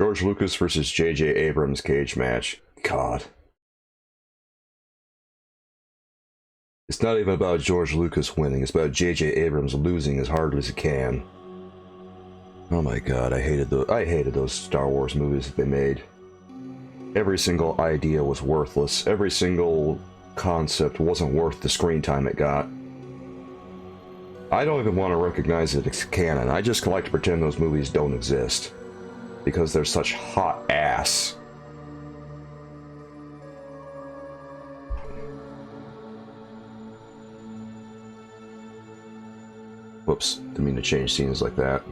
George Lucas versus J.J. Abrams cage match. God. It's not even about George Lucas winning, it's about J.J. Abrams losing as hard as he can. Oh my god, I hated those Star Wars movies that they made. Every single idea was worthless. Every single concept wasn't worth the screen time it got. I don't even want to recognize it as canon. I just like to pretend those movies don't exist. Because they're such hot ass. Whoops, didn't mean to change scenes like that.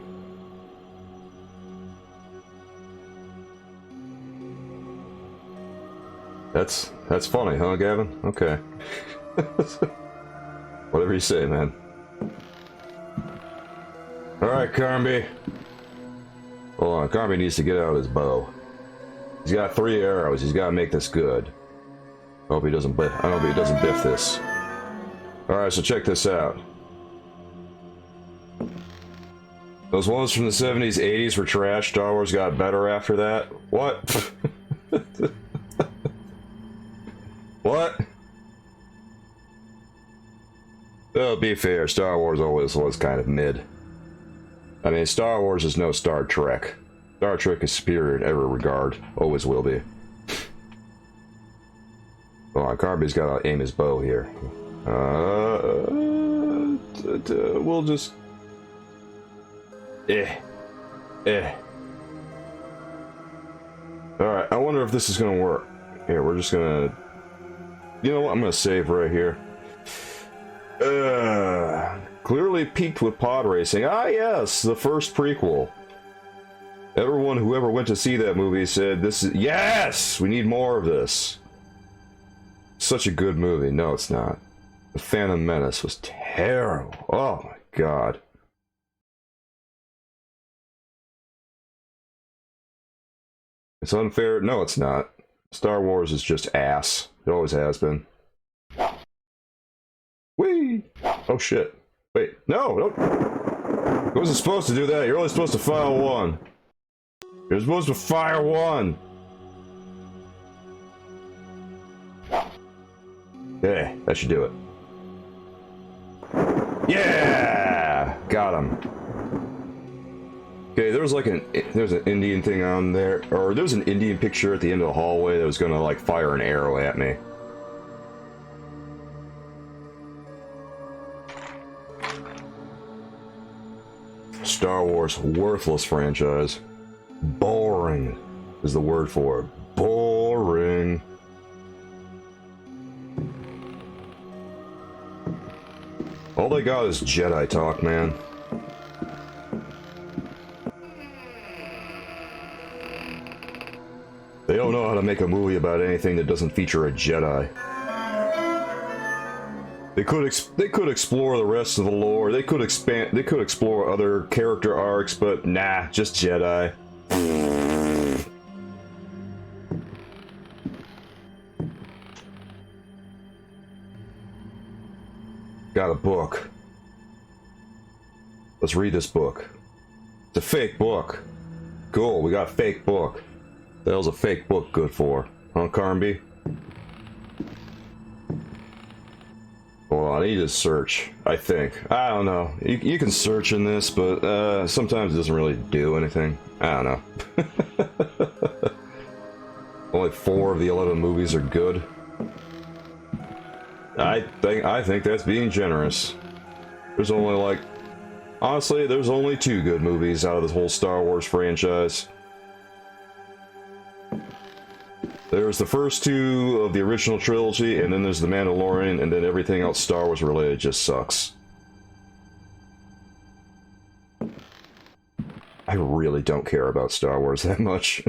That's funny, huh, Gavin? Okay. Whatever you say, man. Alright, Carnby. Hold on, Carnby needs to get out his bow. He's got 3 arrows, he's gotta make this good. I hope he doesn't biff this. Alright, so check this out. Those ones from the 70s, 80s were trash. Star Wars got better after that. What? What? Oh, be fair, Star Wars always was kind of mid. I mean, Star Wars is no Star Trek. Star Trek is superior in every regard. Always will be. Hold on, Carnby's gotta aim his bow here. We'll just... Alright, I wonder if this is gonna work. Here, we're just gonna... You know what, I'm gonna save right here. Clearly peaked with pod racing. Ah yes, the first prequel. Everyone who ever went to see that movie said, this is... Yes! We need more of this. Such a good movie. No, it's not. The Phantom Menace was terrible. Oh my god. It's unfair. No, it's not. Star Wars is just ass. It always has been. Whee! Oh shit. Wait, no, don't. I wasn't supposed to do that. You're only supposed to fire one. You're supposed to fire one. Yeah, that should do it. Yeah! Got him. Okay, there was like there's an Indian thing on there, or there was an Indian picture at the end of the hallway that was gonna like fire an arrow at me. Star Wars, worthless franchise. Boring is the word for it. Boring. All they got is Jedi talk, man. They don't know how to make a movie about anything that doesn't feature a Jedi. They could explore the rest of the lore. They could explore other character arcs, but nah, just Jedi. Got a book. Let's read this book. It's a fake book. Cool, we got a fake book. The hell's a fake book good for? Huh, Carnby? Hold on, I need to search, I think. I don't know. You can search in this, but sometimes it doesn't really do anything. I don't know. Only 4 of the 11 movies are good. I think that's being generous. There's only like... Honestly, there's only 2 good movies out of this whole Star Wars franchise. There's the first 2 of the original trilogy, and then there's The Mandalorian, and then everything else Star Wars related just sucks. I really don't care about Star Wars that much.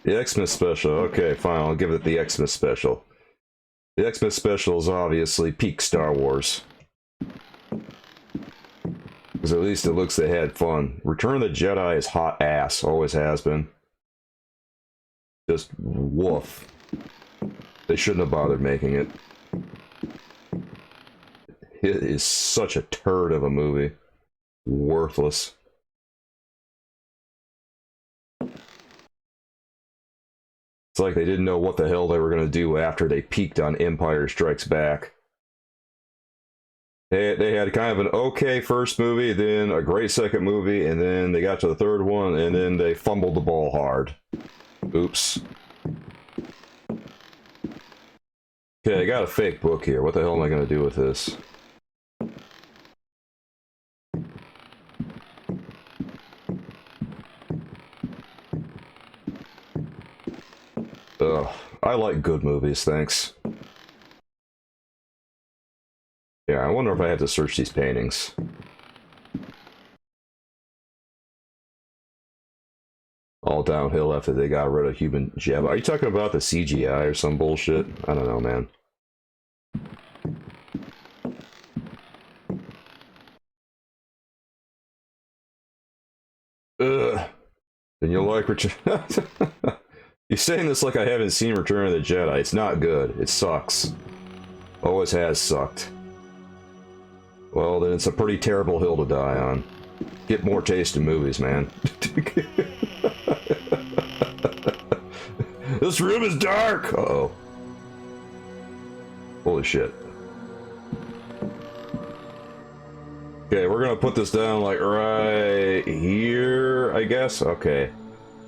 The Xmas special. Okay, fine, I'll give it the Xmas special. The Xmas special is obviously peak Star Wars. Because at least it looks they had fun. Return of the Jedi is hot ass, always has been. Just woof. They shouldn't have bothered making it. It is such a turd of a movie. Worthless. It's like they didn't know what the hell they were going to do after they peaked on Empire Strikes Back. They had kind of an okay first movie, then a great second movie, and then they got to the third one, and then they fumbled the ball hard. Oops. Okay, I got a fake book here. What the hell am I going to do with this? Ugh, I like good movies, thanks. Yeah, I wonder if I have to search these paintings. All downhill after they got rid of human jab. Are you talking about the CGI or some bullshit? I don't know, man. Ugh. Then you like Return... You're saying this like I haven't seen Return of the Jedi. It's not good. It sucks. Always has sucked. Well, then it's a pretty terrible hill to die on. Get more taste in movies, man. This room is dark! Uh-oh. Holy shit. Okay, we're gonna put this down, like, right here, I guess? Okay.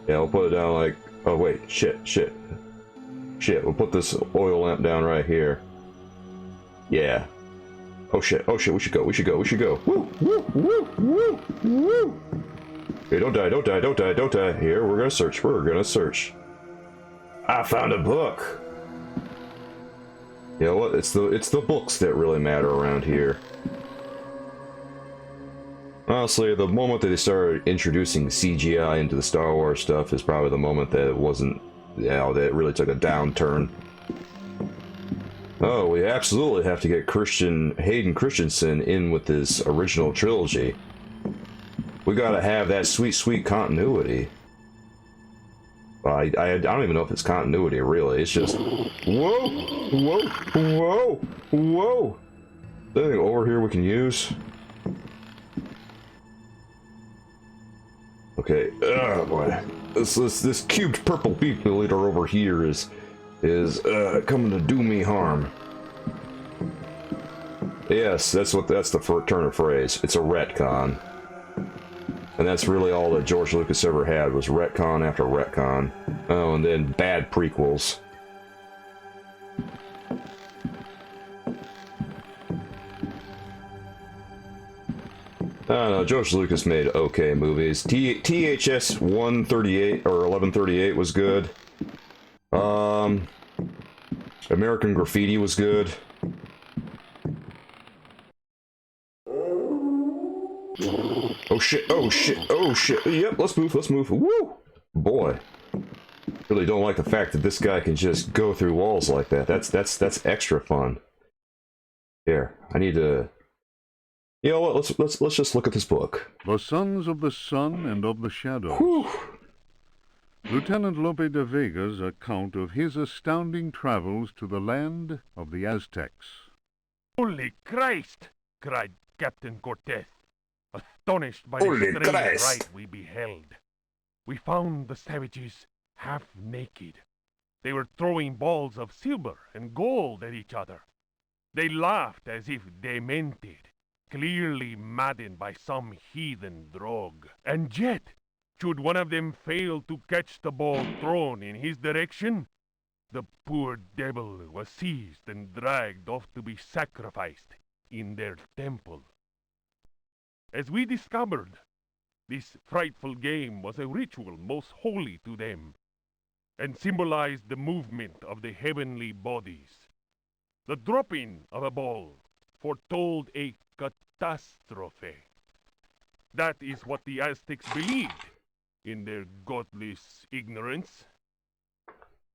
Yeah, we'll put it down, like... Oh, wait. Shit. We'll put this oil lamp down right here. Yeah. Oh, shit. We should go. Woo! Okay, don't die. Here, we're gonna search. I found a book! You know what? It's the books that really matter around here. Honestly, the moment that they started introducing CGI into the Star Wars stuff is probably the moment that it wasn't, you know, that it really took a downturn. Oh, we absolutely have to get Hayden Christensen in with this original trilogy. We gotta have that sweet continuity. I don't even know if it's continuity, really. It's just... Whoa! Anything over here we can use? Okay, oh boy. This cubed purple people eater over here is coming to do me harm. Yes, that's the turn of phrase. It's a retcon. And that's really all that George Lucas ever had, was retcon after retcon. Oh, and then bad prequels. I don't know, George Lucas made okay movies. THS 138 or 1138 was good. American Graffiti was good. Oh shit. Yep, let's move. Woo! Boy. Really don't like the fact that this guy can just go through walls like that. That's extra fun. Here, I need to... You know what, let's just look at this book. The Sons of the Sun and of the Shadows. Whew. Lieutenant Lope de Vega's account of his astounding travels to the land of the Aztecs. Holy Christ! Cried Captain Cortez, astonished by the strange sight we beheld. We found the savages half naked. They were throwing balls of silver and gold at each other. They laughed as if demented, clearly maddened by some heathen drug. And yet, should one of them fail to catch the ball thrown in his direction, the poor devil was seized and dragged off to be sacrificed in their temple. As we discovered, this frightful game was a ritual most holy to them, and symbolized the movement of the heavenly bodies. The dropping of a ball foretold a catastrophe. That is what the Aztecs believed in their godless ignorance.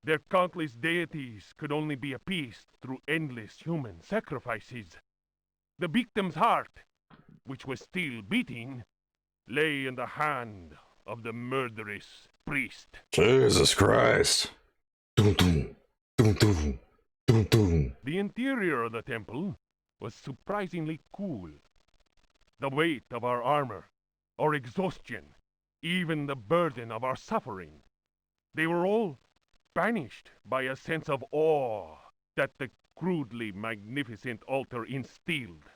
Their countless deities could only be appeased through endless human sacrifices. The victim's heart, which was still beating, lay in the hand of the murderous priest. Jesus Christ. Dum, dum, dum, dum, dum, dum. The interior of the temple was surprisingly cool. The weight of our armor, our exhaustion, even the burden of our suffering, they were all banished by a sense of awe that the crudely magnificent altar instilled.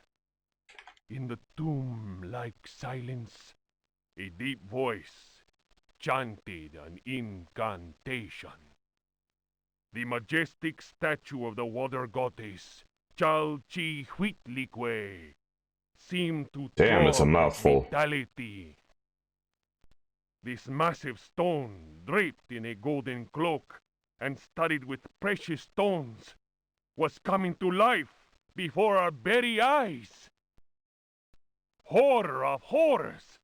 In the tomb-like silence, a deep voice chanted an incantation. The majestic statue of the water goddess, Chalchihuitlicue, seemed to Damn, it's a mouthful. vitality. This massive stone, draped in a golden cloak and studded with precious stones, was coming to life before our very eyes. Horror of horrors!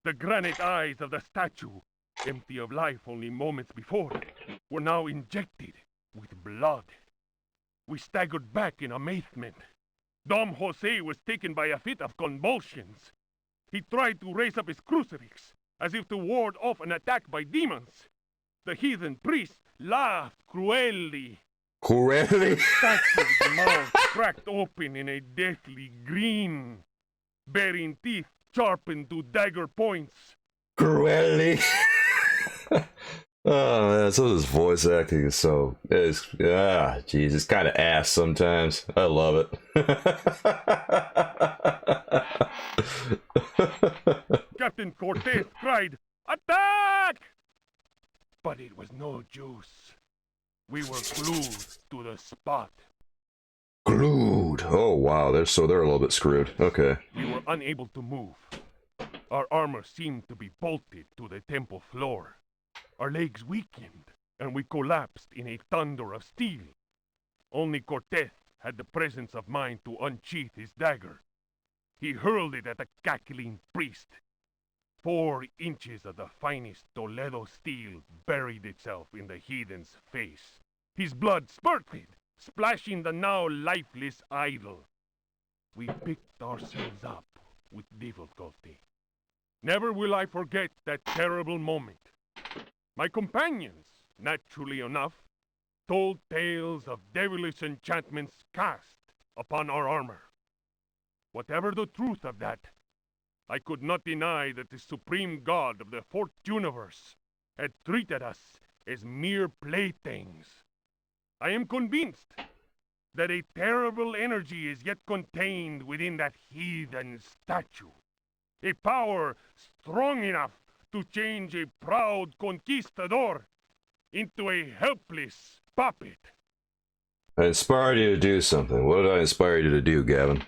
The granite eyes of the statue, empty of life only moments before, were now injected with blood. We staggered back in amazement. Dom Jose was taken by a fit of convulsions. He tried to raise up his crucifix, as if to ward off an attack by demons. The heathen priest laughed cruelly. Cruelly? The statue's mouth cracked open in a deathly grin, bearing teeth sharpened to dagger points. Cruelly? Oh man, so this voice acting is so... jeez, it's kind of ass sometimes. I love it. Captain Cortez cried, "Attack!" But it was no use. We were glued to the spot. Glued. Oh wow, they're a little bit screwed. Okay. We were unable to move. Our armor seemed to be bolted to the temple floor. Our legs weakened, and we collapsed in a thunder of steel. Only Cortez had the presence of mind to unsheath his dagger. He hurled it at the cackling priest. 4 inches of the finest Toledo steel buried itself in the heathen's face. His blood spurted, splashing the now lifeless idol. We picked ourselves up with difficulty. Never will I forget that terrible moment. My companions, naturally enough, told tales of devilish enchantments cast upon our armor. Whatever the truth of that, I could not deny that the supreme god of the fourth universe had treated us as mere playthings. I am convinced that a terrible energy is yet contained within that heathen statue. A power strong enough to change a proud conquistador into a helpless puppet. I inspired you to do something. What did I inspire you to do, Gavin?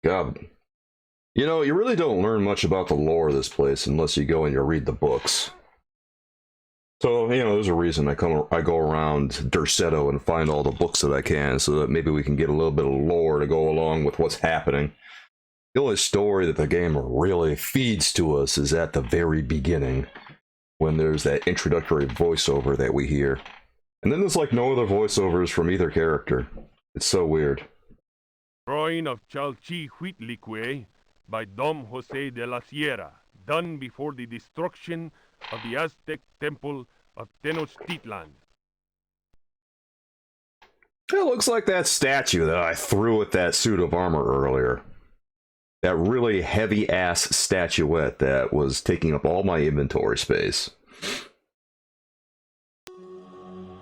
God. You know, you really don't learn much about the lore of this place unless you go and you read the books. So, you know, there's a reason I go around Derceto and find all the books that I can, so that maybe we can get a little bit of lore to go along with what's happening. The only story that the game really feeds to us is at the very beginning, when there's that introductory voiceover that we hear. And then there's like no other voiceovers from either character. It's so weird. Drawing of Chalchihuitlicue by Dom Jose de la Sierra, done before the destruction of the Aztec temple of Tenochtitlan. It looks like that statue that I threw at that suit of armor earlier. That really heavy-ass statuette that was taking up all my inventory space.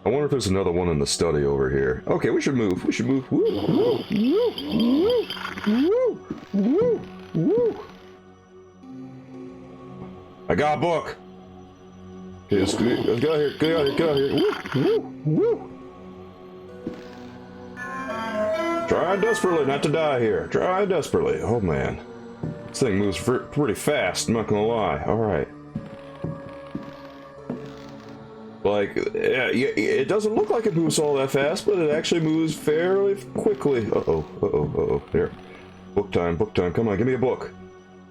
I wonder if there's another one in the study over here. Okay, we should move. We should move. Woo, woo, woo, woo, woo, woo. I got a book. Okay, let's get out of here. Get out of here. Get out of here. Woo, woo, woo. Trying desperately not to die here. Trying desperately. Oh man. This thing moves pretty fast, I'm not gonna lie. Alright. Like, yeah, it doesn't look like it moves all that fast, but it actually moves fairly quickly. Uh-oh, uh-oh, uh-oh. Here. Book time, book time. Come on, give me a book.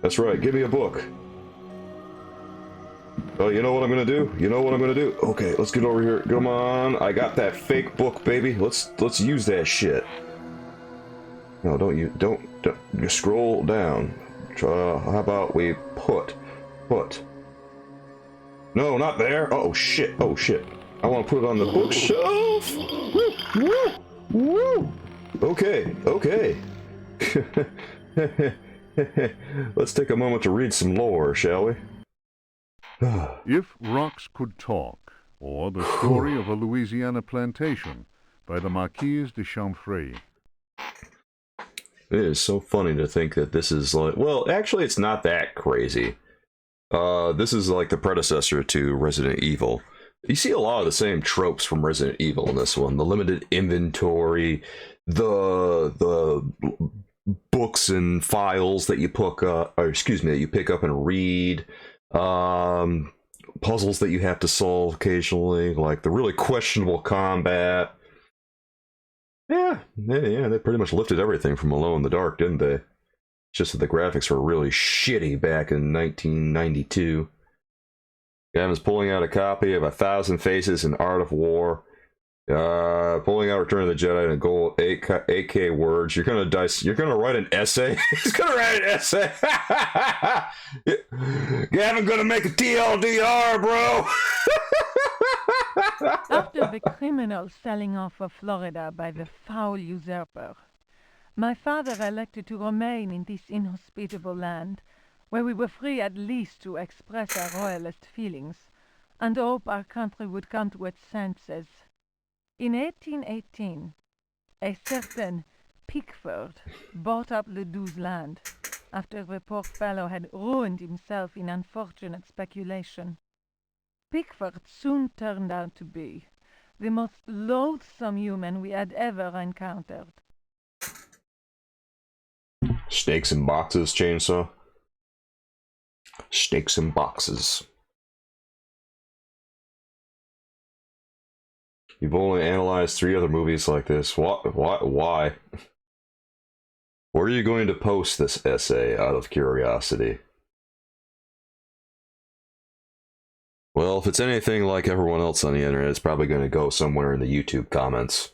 That's right, give me a book. Oh, you know what I'm gonna do? You know what I'm gonna do? Okay, let's get over here. Come on. I got that fake book, baby. Let's use that shit. No, don't you scroll down. How about we put. No, not there. Oh shit. Oh shit. I want to put it on the bookshelf. Woo. Okay. Let's take a moment to read some lore, shall we? If Rocks Could Talk, or The Story of a Louisiana Plantation by the Marquise de Chamfray. It is so funny to think that this is like, well, actually it's not that crazy. This is like the predecessor to Resident Evil. You see a lot of the same tropes from Resident Evil in this one. The limited inventory, the books and files that you pick up, that you pick up and read, puzzles that you have to solve occasionally, like the really questionable combat. Yeah, they pretty much lifted everything from Alone in the Dark, didn't they? Just that the graphics were really shitty back in 1992. Gavin's pulling out a copy of 1,000 Faces in Art of War. Pulling out Return of the Jedi in a gold 8K words. You're gonna write an essay? He's gonna write an essay! Gavin gonna make a TLDR, bro! After the criminal selling off of Florida by the foul usurper, my father elected to remain in this inhospitable land, where we were free at least to express our royalist feelings, and hope our country would come to its senses. In 1818, a certain Pickford bought up Ledoux's land, after the poor fellow had ruined himself in unfortunate speculation. Pickford soon turned out to be the most loathsome human we had ever encountered. Steaks in boxes, chainsaw. Steaks in boxes. You've only analyzed 3 other movies like this. Why? Why? Where are you going to post this essay, out of curiosity? Well, if it's anything like everyone else on the internet, it's probably going to go somewhere in the YouTube comments.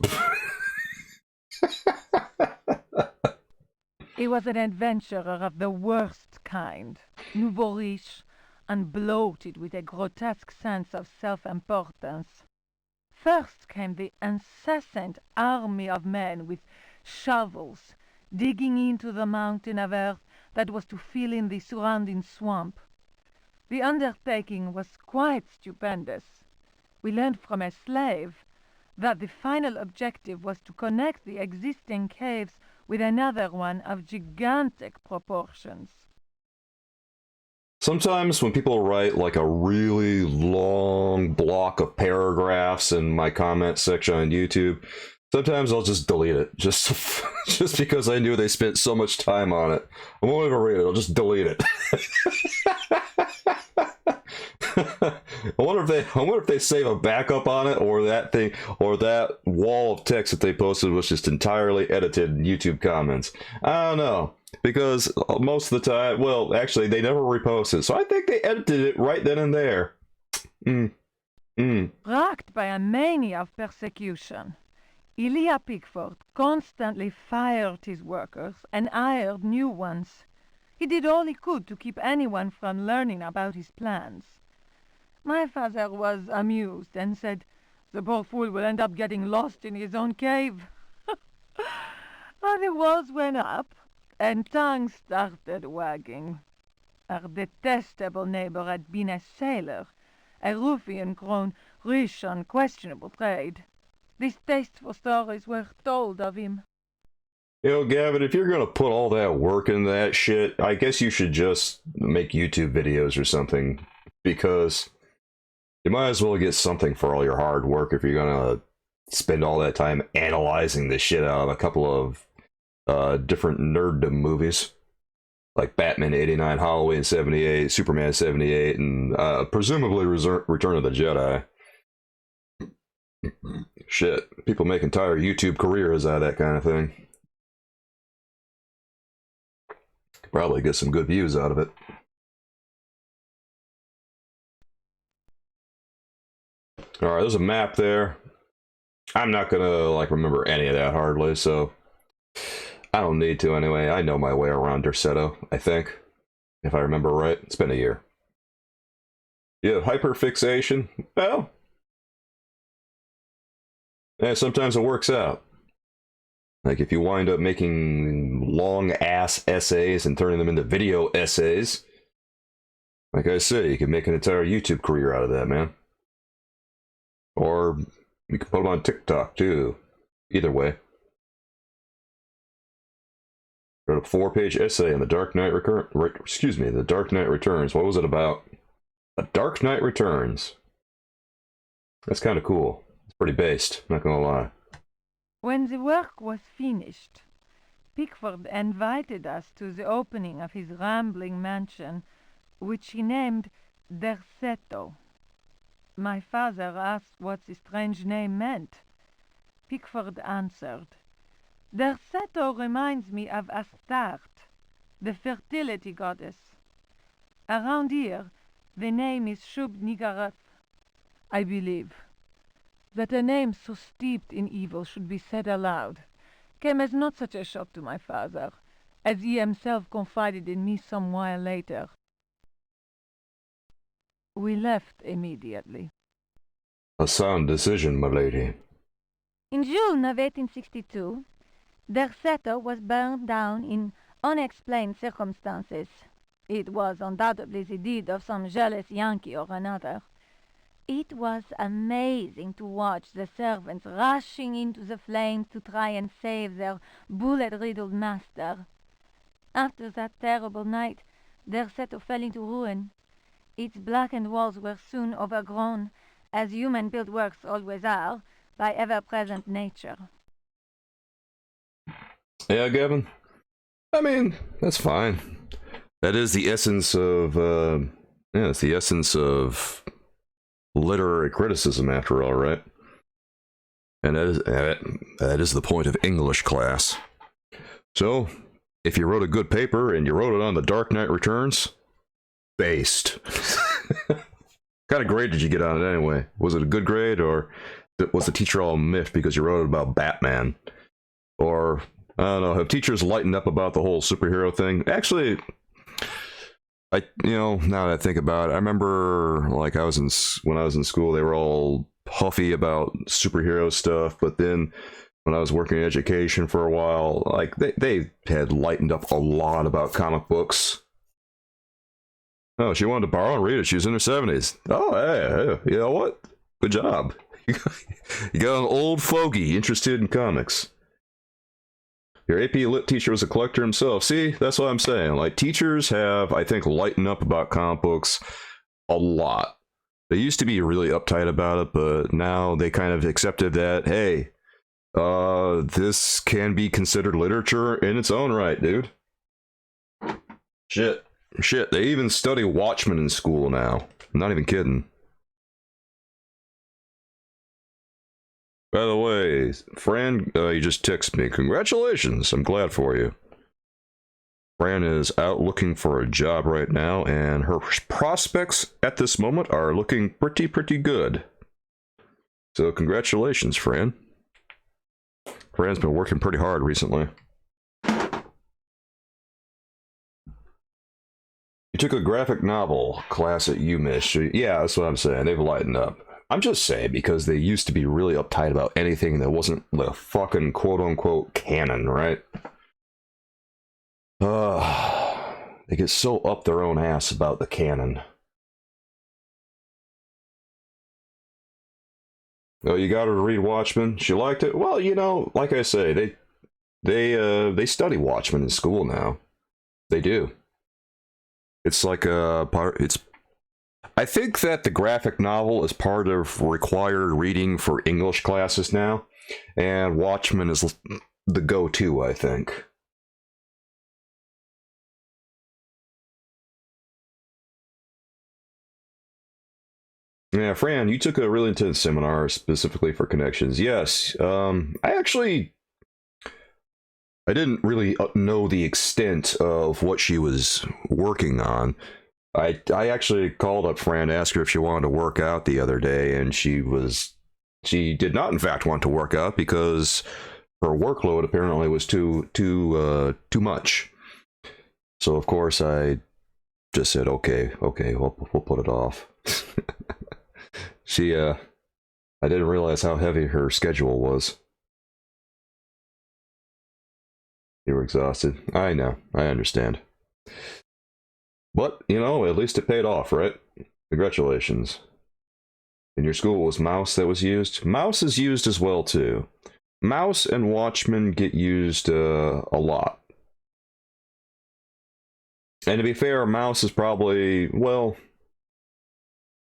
He was an adventurer of the worst kind, nouveau riche, and bloated with a grotesque sense of self-importance. First came the incessant army of men with shovels, digging into the mountain of earth that was to fill in the surrounding swamp. The undertaking was quite stupendous. We learned from a slave that the final objective was to connect the existing caves with another one of gigantic proportions. Sometimes when people write like a really long block of paragraphs in my comment section on YouTube, sometimes I'll just delete it, just because I knew they spent so much time on it. I won't even read it, I'll just delete it. I wonder if they save a backup on it, or that thing, or that wall of text that they posted was just entirely edited in YouTube comments. I don't know, because most of the time, well, actually, they never repost it, so I think they edited it right then and there. Racked by a mania of persecution, Elia Pickford constantly fired his workers and hired new ones. He did all he could to keep anyone from learning about his plans. My father was amused and said, "The poor fool will end up getting lost in his own cave." But the walls went up, and tongues started wagging. Our detestable neighbor had been a sailor, a ruffian grown rich on questionable trade. Distasteful stories were told of him. You know, Gavin, if you're gonna put all that work into that shit, I guess you should just make YouTube videos or something, because you might as well get something for all your hard work if you're gonna spend all that time analyzing the shit out of a couple of different nerddom movies, like Batman 89, Halloween 78, Superman 78, and presumably Return of the Jedi. Shit, people make entire YouTube careers out of that kind of thing. Could probably get some good views out of it. Alright, there's a map there. I'm not gonna, like, remember any of that hardly, so I don't need to anyway. I know my way around Derceto, I think. If I remember right. It's been a year. You have hyperfixation? Well, yeah, sometimes it works out. Like, if you wind up making long-ass essays and turning them into video essays, Like I say, you can make an entire YouTube career out of that, man. Or you can put them on TikTok, too. Either way. Wrote a 4-page essay on The Dark Knight The Dark Knight Returns. What was it about? The Dark Knight Returns. That's kind of cool. It's pretty based, not gonna lie. When the work was finished, Pickford invited us to the opening of his rambling mansion, which he named Derceto. My father asked what the strange name meant. Pickford answered, Derceto reminds me of Astarte, the fertility goddess. Around here, the name is Shub-Niggurath, I believe. That a name so steeped in evil should be said aloud came as not such a shock to my father, as he himself confided in me some while later. We left immediately. A sound decision, my lady. In June of 1862, Derceto was burned down in unexplained circumstances. It was undoubtedly the deed of some jealous Yankee or another. It was amazing to watch the servants rushing into the flames to try and save their bullet-riddled master. After that terrible night, Derceto fell into ruin. Its blackened walls were soon overgrown, as human-built works always are, by ever-present nature. Yeah, Gavin? I mean, that's fine. That is the essence of, it's the essence of literary criticism, after all, right? And that is the point of English class. So, if you wrote a good paper and you wrote it on The Dark Knight Returns, based. What kind of grade did you get on it anyway? Was it a good grade, or was the teacher all miffed because you wrote it about Batman? Or, I don't know, have teachers lightened up about the whole superhero thing? Actually, now that I think about it, I remember, like, when I was in school, they were all huffy about superhero stuff, but then when I was working in education for a while, like, they had lightened up a lot about comic books. Oh, she wanted to borrow and read it. She was in her 70s. Oh, hey, you know what? Good job. You got an old fogey interested in comics. Your AP Lit teacher was a collector himself. See, that's what I'm saying. Like, teachers have, I think, lightened up about comic books a lot. They used to be really uptight about it, but now they kind of accepted that, hey, this can be considered literature in its own right, dude. Shit, they even study Watchmen in school now. I'm not even kidding. By the way, Fran, you just texted me. Congratulations, I'm glad for you. Fran is out looking for a job right now, and her prospects at this moment are looking pretty good. So congratulations, Fran. Fran's been working pretty hard recently. You took a graphic novel class at UMich. Yeah, that's what I'm saying. They've lightened up. I'm just saying because they used to be really uptight about anything that wasn't the fucking quote-unquote canon, right? They get so up their own ass about the canon. Oh, you got her to read Watchmen? She liked it? Well, you know, like I say, they study Watchmen in school now. They do. It's like a part. I think that the graphic novel is part of required reading for English classes now, and Watchmen is the go-to, I think. Yeah, Fran, you took a really intense seminar specifically for connections. Yes, I didn't really know the extent of what she was working on. I actually called up Fran to ask her if she wanted to work out the other day, and she did not, in fact, want to work out because her workload apparently was too much. So of course I just said, okay, we'll put it off. I didn't realize how heavy her schedule was. You were exhausted. I know. I understand. But, you know, at least it paid off, right? Congratulations. In your school, it was mouse that was used? Mouse is used as well, too. Mouse and Watchmen get used a lot. And to be fair, mouse is probably, well,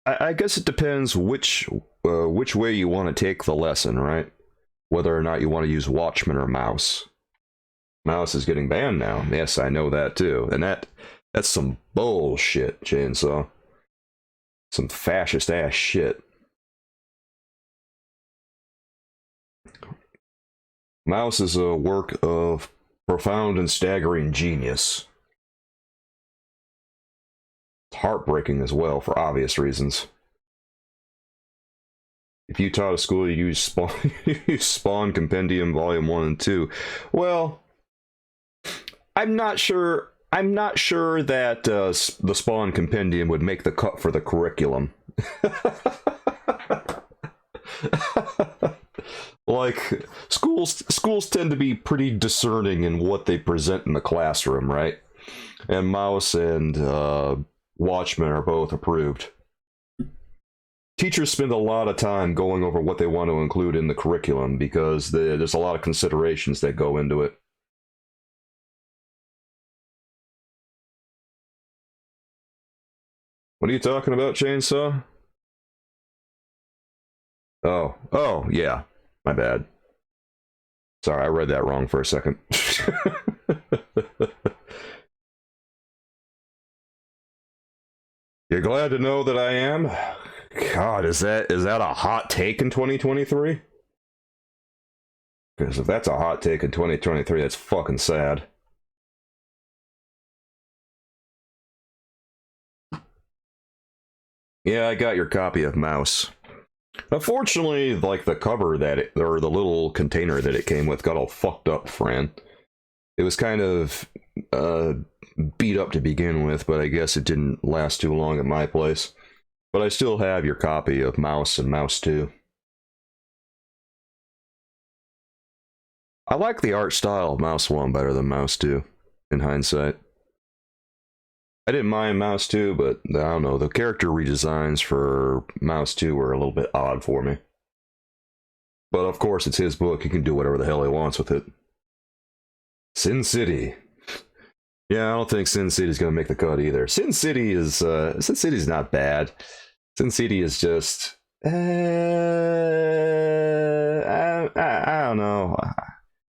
I guess it depends which way you want to take the lesson, right? Whether or not you want to use Watchmen or mouse. Mouse is getting banned now. Yes, I know that too. And that's some bullshit, Chainsaw. Some fascist ass shit. Mouse is a work of profound and staggering genius. It's heartbreaking as well, for obvious reasons. If you taught a school you use Spawn Compendium Volume 1 and 2, well, I'm not sure that the Spawn Compendium would make the cut for the curriculum. Like, schools tend to be pretty discerning in what they present in the classroom, right? And Mouse and Watchmen are both approved. Teachers spend a lot of time going over what they want to include in the curriculum because there's a lot of considerations that go into it. What are you talking about, Chainsaw? Oh, yeah. My bad. Sorry, I read that wrong for a second. You're glad to know that I am? God, is that a hot take in 2023? Because if that's a hot take in 2023, that's fucking sad. Yeah, I got your copy of Mouse. Unfortunately, like the cover or the little container that it came with got all fucked up, Fran. It was kind of beat up to begin with, but I guess it didn't last too long at my place. But I still have your copy of Mouse and Mouse 2. I like the art style of Mouse 1 better than Mouse 2, in hindsight. I didn't mind Mouse 2, but I don't know, the character redesigns for Mouse 2 were a little bit odd for me. But of course, it's his book, he can do whatever the hell he wants with it. Sin City. Yeah, I don't think Sin City's gonna make the cut either. Sin City's not bad. Sin City is just... I don't know.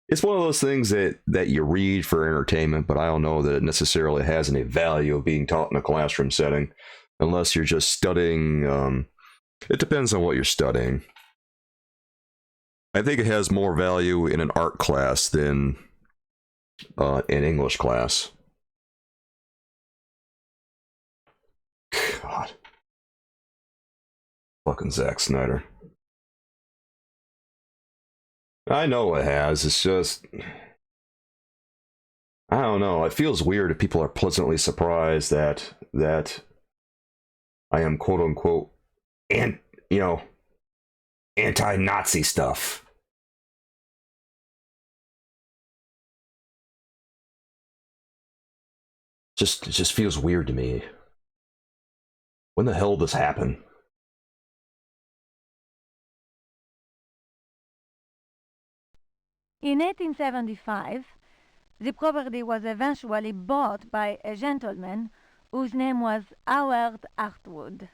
It's one of those things that you read for entertainment, but I don't know that it necessarily has any value of being taught in a classroom setting, unless you're just studying. It depends on what you're studying. I think it has more value in an art class than an English class. God. Fucking Zack Snyder. I know it has, it's just... I don't know, it feels weird if people are pleasantly surprised that I am quote-unquote anti-Nazi stuff. It just feels weird to me. When the hell did this happen? In 1875, the property was eventually bought by a gentleman whose name was Howard Hartwood.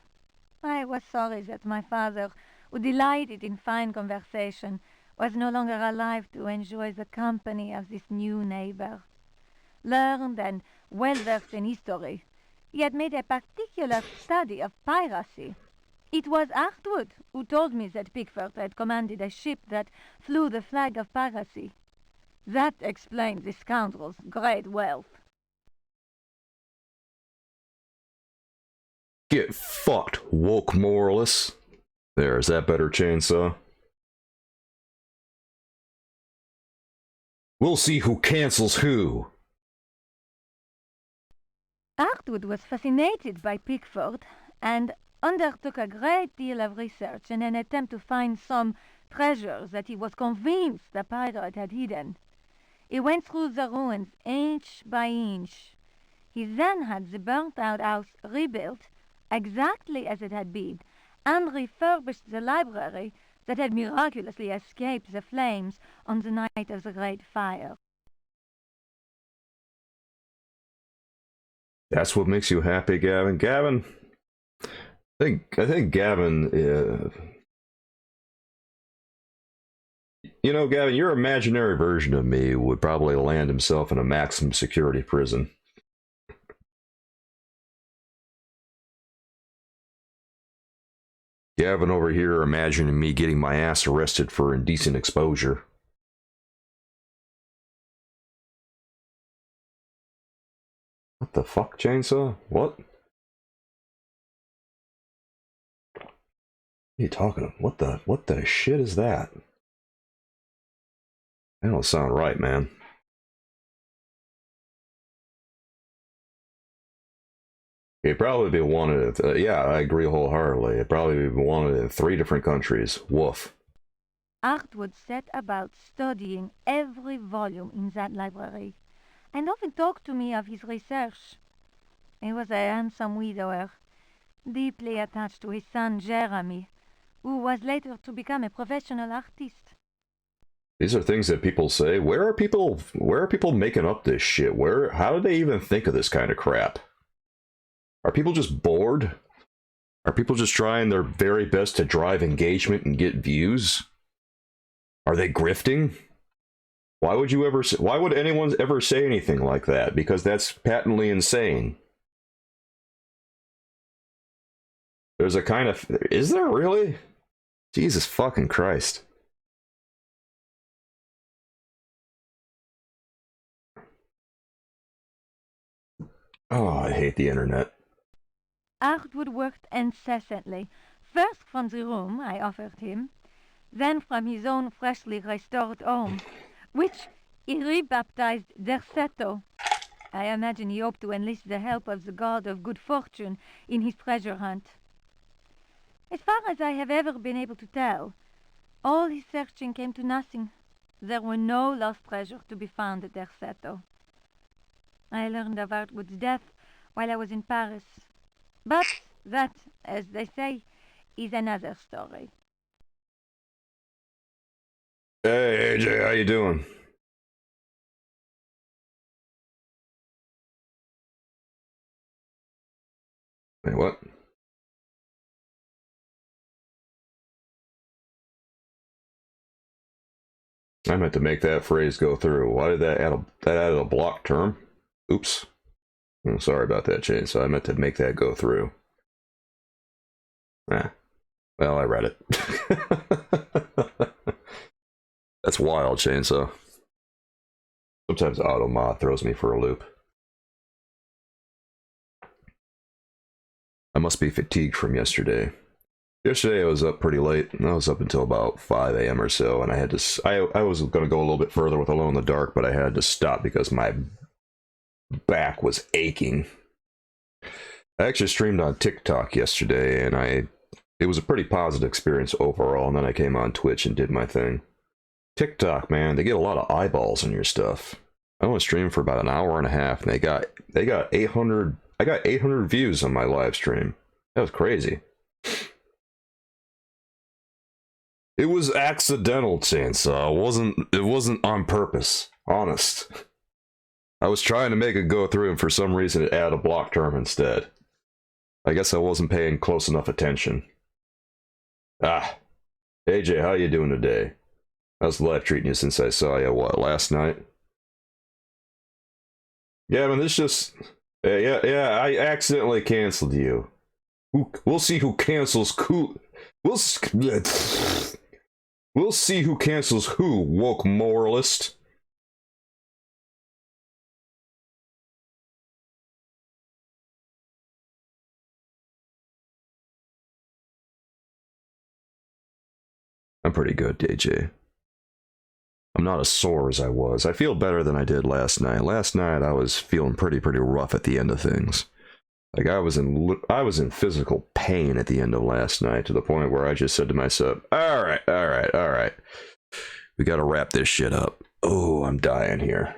I was sorry that my father, who delighted in fine conversation, was no longer alive to enjoy the company of this new neighbor. Learned and well-versed in history, he had made a particular study of piracy. It was Hartwood who told me that Pickford had commanded a ship that flew the flag of piracy. That explained the scoundrel's great wealth. Get fucked, woke moralists. There, is that better, Chainsaw? We'll see who cancels who. Hartwood was fascinated by Pickford and undertook a great deal of research in an attempt to find some treasures that he was convinced the pirate had hidden. He went through the ruins inch by inch. He then had the burnt-out house rebuilt exactly as it had been, and refurbished the library that had miraculously escaped the flames on the night of the Great Fire. That's what makes you happy, Gavin. Gavin, I think Gavin, you know, Gavin, your imaginary version of me would probably land himself in a maximum security prison. Gavin over here imagining me getting my ass arrested for indecent exposure. What the fuck, Chainsaw? What? What are you talking about? What the shit is that? That don't sound right, man. It'd probably be wanted. Yeah, I agree wholeheartedly. It'd probably be wanted in 3 different countries. Woof. Artwood set about studying every volume in that library, and often talked to me of his research. He was a handsome widower, deeply attached to his son Jeremy, who was later to become a professional artist. These are things that people say. Where are people making up this shit? How do they even think of this kind of crap? Are people just bored? Are people just trying their very best to drive engagement and get views? Are they grifting? Why would anyone ever say anything like that? Because that's patently insane. There's a kind of... Is there really? Jesus fucking Christ. Oh, I hate the internet. Artwood worked incessantly, first from the room I offered him, then from his own freshly restored home, which he rebaptized Derceto. I imagine he hoped to enlist the help of the god of good fortune in his treasure hunt. As far as I have ever been able to tell, all his searching came to nothing. There were no lost treasure to be found at Derceto. I learned of Artwood's death while I was in Paris. But that, as they say, is another story. Hey, AJ, how you doing? Wait, what? I meant to make that phrase go through. Why did that add a block term? Oops. I'm sorry about that, Chainsaw. I meant to make that go through. Ah. Well, I read it. That's wild, Chainsaw. Sometimes AutoMod throws me for a loop. I must be fatigued from yesterday. Yesterday I was up pretty late. I was up until about 5 a.m. or so, and I had to... I was going to go a little bit further with Alone in the Dark, but I had to stop because my back was aching. I actually streamed on TikTok yesterday, and it was a pretty positive experience overall, and then I came on Twitch and did my thing. TikTok, man, they get a lot of eyeballs on your stuff. I only streamed for about an hour and a half, and they got 800... I got 800 views on my live stream. That was crazy. It was accidental, Chainsaw. It wasn't on purpose. Honest. I was trying to make it go through, and for some reason it added a block term instead. I guess I wasn't paying close enough attention. Ah. AJ, how you doing today? How's life treating you since I saw you, what, last night? Yeah, man, this just... Yeah, I accidentally canceled you. We'll see who cancels who. We'll see who cancels who, woke moralist. I'm pretty good, AJ. I'm not as sore as I was. I feel better than I did last night. Last night I was feeling pretty rough at the end of things. Like I was in physical pain at the end of last night, to the point where I just said to myself, all right. We gotta wrap this shit up. Oh, I'm dying here.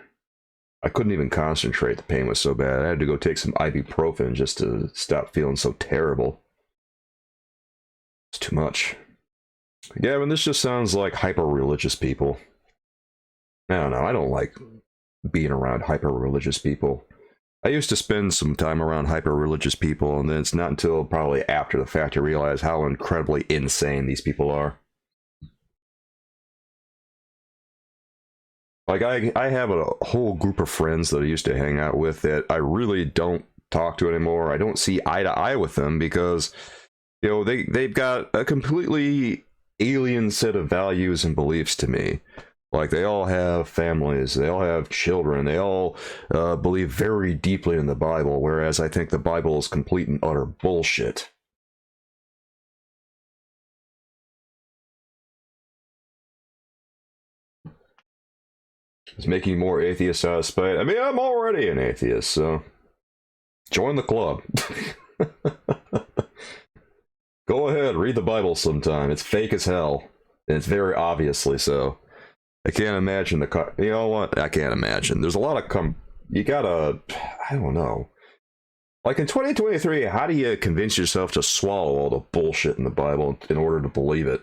I couldn't even concentrate. The pain was so bad. I had to go take some ibuprofen just to stop feeling so terrible. It's too much. Yeah, I mean, this just sounds like hyper-religious people. I don't know. I don't like being around hyper-religious people. I used to spend some time around hyper-religious people, and then it's not until probably after the fact I realize how incredibly insane these people are. Like, I have a whole group of friends that I used to hang out with that I really don't talk to anymore. I don't see eye to eye with them because, you know, they've got a completely alien set of values and beliefs to me. Like, they all have families, they all have children, they all believe very deeply in the Bible, whereas I think the Bible is complete and utter bullshit. It's making more atheists out of spite. I mean, I'm already an atheist, so join the club. Go ahead, read the Bible sometime. It's fake as hell, and it's very obviously so. I can't imagine you know what? I can't imagine. There's a lot of you gotta, I don't know. Like in 2023, how do you convince yourself to swallow all the bullshit in the Bible in order to believe it?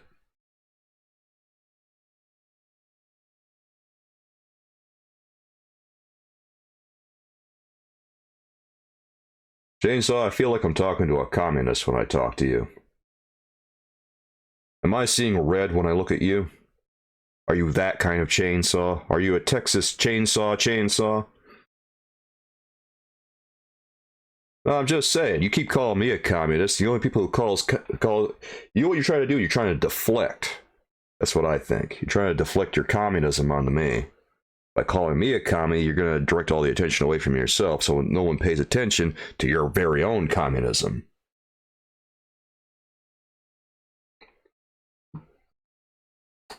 Chainsaw, I feel like I'm talking to a communist when I talk to you. Am I seeing red when I look at you? Are you that kind of chainsaw? Are you a Texas chainsaw? No, I'm just saying, you keep calling me a communist. The only people who call you know what you're trying to do? You're trying to deflect. That's what I think. You're trying to deflect your communism onto me. By calling me a commie, you're going to direct all the attention away from yourself, so no one pays attention to your very own communism.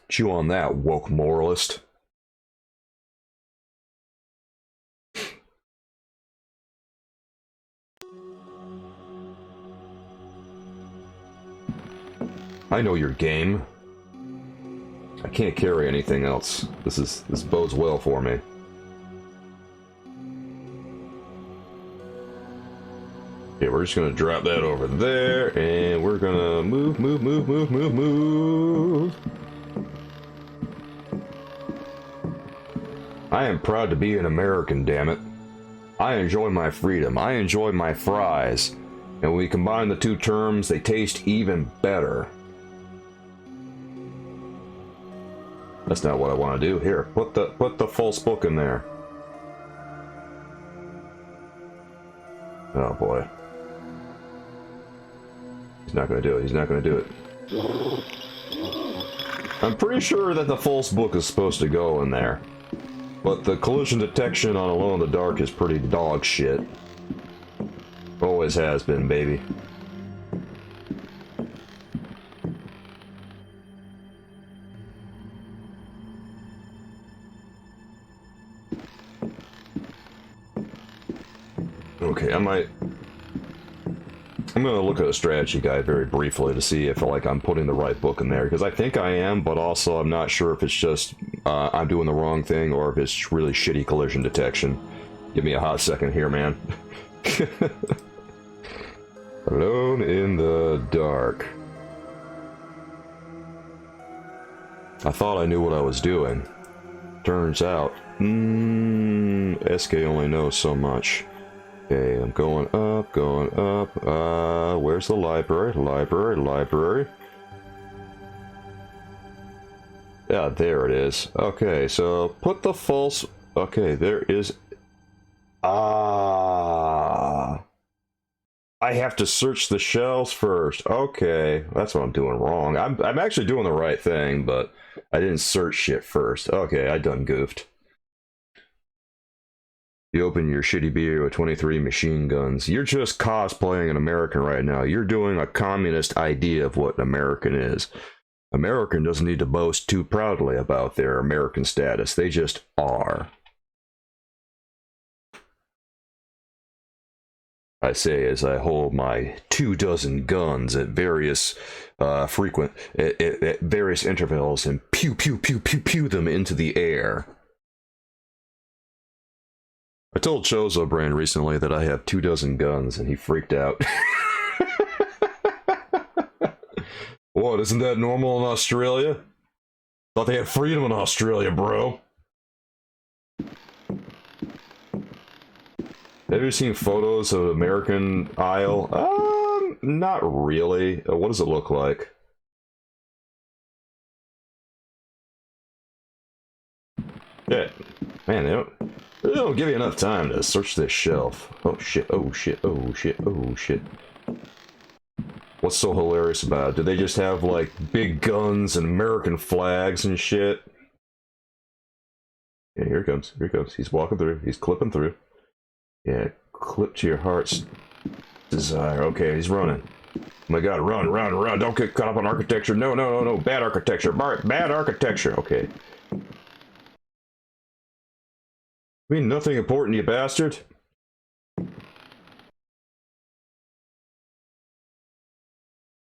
Chew on that, woke moralist. I know your game. I can't carry anything else. This bodes well for me. Okay, we're just gonna drop that over there, and we're gonna move. I am proud to be an American, damn it. I enjoy my freedom. I enjoy my fries. And when we combine the two terms, they taste even better. That's not what I want to do. Here, put the false book in there. Oh boy. He's not going to do it. He's not going to do it. I'm pretty sure that the false book is supposed to go in there. But the collision detection on Alone in the Dark is pretty dog shit. Always has been, baby. Okay, I'm gonna look at a strategy guide very briefly to see if I'm putting the right book in there, because I think I am, but also I'm not sure if it's just I'm doing the wrong thing or if it's really shitty collision detection. Give me a hot second here, man. Alone in the Dark. I thought I knew what I was doing. Turns out, SK only knows so much. Okay, I'm going up. Where's the library? Library. Yeah, there it is. Okay, so put the false... Okay, there is... I have to search the shelves first. Okay, that's what I'm doing wrong. I'm actually doing the right thing, but I didn't search shit first. Okay, I done goofed. You open your shitty beer with 23 machine guns. You're just cosplaying an American right now. You're doing a communist idea of what an American is. American doesn't need to boast too proudly about their American status. They just are. I say as I hold my 24 guns at various at various intervals and pew them into the air. I told Chozo Brand recently that I have 24 guns, and he freaked out. What, isn't that normal in Australia? Thought they had freedom in Australia, bro. Have you seen photos of American Isle? Not really. What does it look like? Yeah, man, they don't give you enough time to search this shelf. Oh shit, oh shit, oh shit, oh shit. What's so hilarious about it? Do they just have, like, big guns and American flags and shit? Yeah, here he comes, here he comes. He's walking through, he's clipping through. Yeah, clip to your heart's desire. Okay, he's running. Oh my god, run, run, run. Don't get caught up on architecture. No, no, no, no. Bad architecture. Bad architecture. Okay. I mean nothing important, you bastard.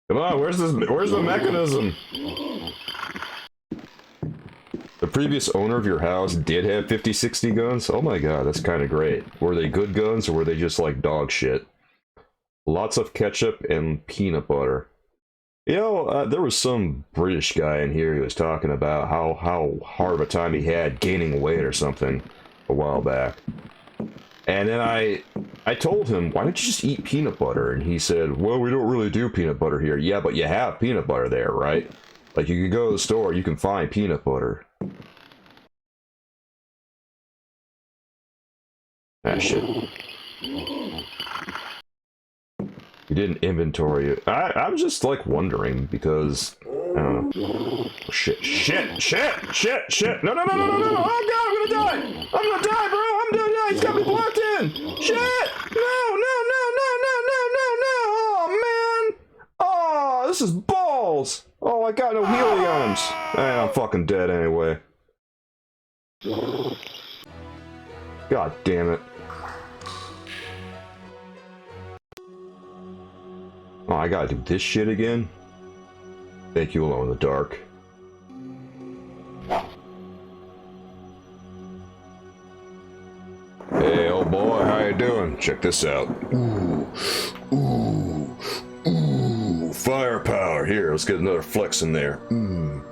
Come on, where's the mechanism? The previous owner of your house did have 50-60 guns? Oh my god, that's kind of great. Were they good guns, or were they just like dog shit? Lots of ketchup and peanut butter. You know, there was some British guy in here who was talking about how hard of a time he had gaining weight or something a while back. And then I told him, why don't you just eat peanut butter? And he said, well, we don't really do peanut butter here. Yeah, but you have peanut butter there, right? Like, you can go to the store, you can find peanut butter. Ah, shit. You didn't inventory it. I'm just, like, wondering, because... I don't know. Oh, shit, shit, shit, shit, shit! No, no, no, no, no, no! Oh, God, I'm gonna die! I'm gonna die, bro! I'm gonna die! He's got me blocked in! Shit! No, no, no, no, no, no, no, no! Oh, man! Oh, this is balls! Oh, I got no heliums! I'm fucking dead anyway. God damn it. Oh, I gotta do this shit again? Thank you, Alone in the Dark. Hey, old boy, how you doing? Check this out. Ooh, ooh, ooh, firepower. Here, let's get another flex in there. I'm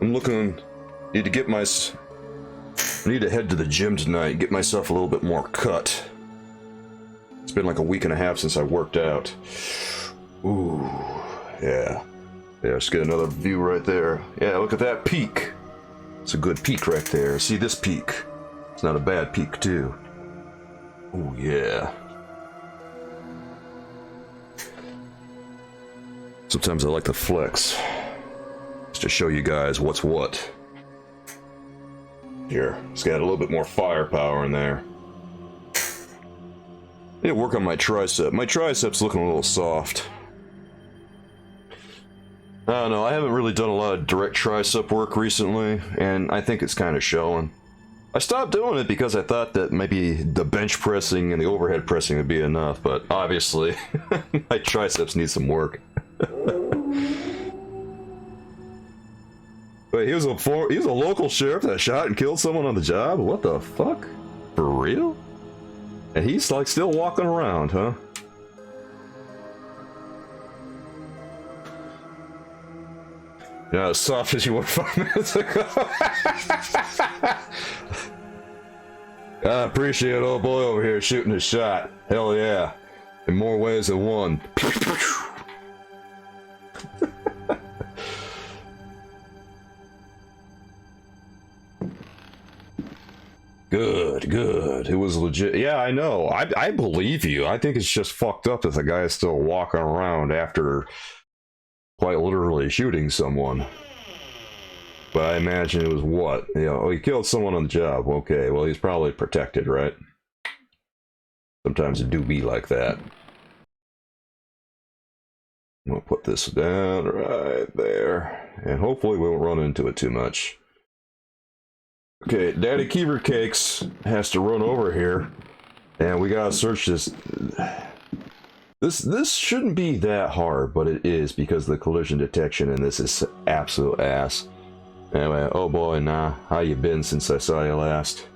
looking, need to head to the gym tonight, get myself a little bit more cut. It's been like a week and a half since I worked out. Ooh, yeah. Yeah, let's get another view right there. Yeah, look at that peak. It's a good peak right there. See this peak? It's not a bad peak, too. Oh, yeah. Sometimes I like to flex. Just to show you guys what's what. Here, let's get a little bit more firepower in there. I need to work on my tricep. My tricep's looking a little soft. I don't know, I haven't really done a lot of direct tricep work recently, and I think it's kind of showing. I stopped doing it because I thought that maybe the bench pressing and the overhead pressing would be enough, but obviously, my triceps need some work. Wait, he was a local sheriff that shot and killed someone on the job? What the fuck? For real? And he's like still walking around, huh? You're not as soft as you were 5 minutes ago. I appreciate old boy over here shooting his shot. Hell yeah. In more ways than one. Good, good. It was legit. Yeah, I know. I believe you. I think it's just fucked up that the guy is still walking around after quite literally shooting someone. But I imagine it was what? You know, oh, he killed someone on the job. Okay, well, he's probably protected, right? Sometimes it do be like that. I'm gonna put this down right there. And hopefully we won't run into it too much. Okay, Daddy Keever Cakes has to run over here. And we gotta search this. This shouldn't be that hard, but it is because the collision detection in this is absolute ass. Anyway, oh boy, nah. How you been since I saw you last?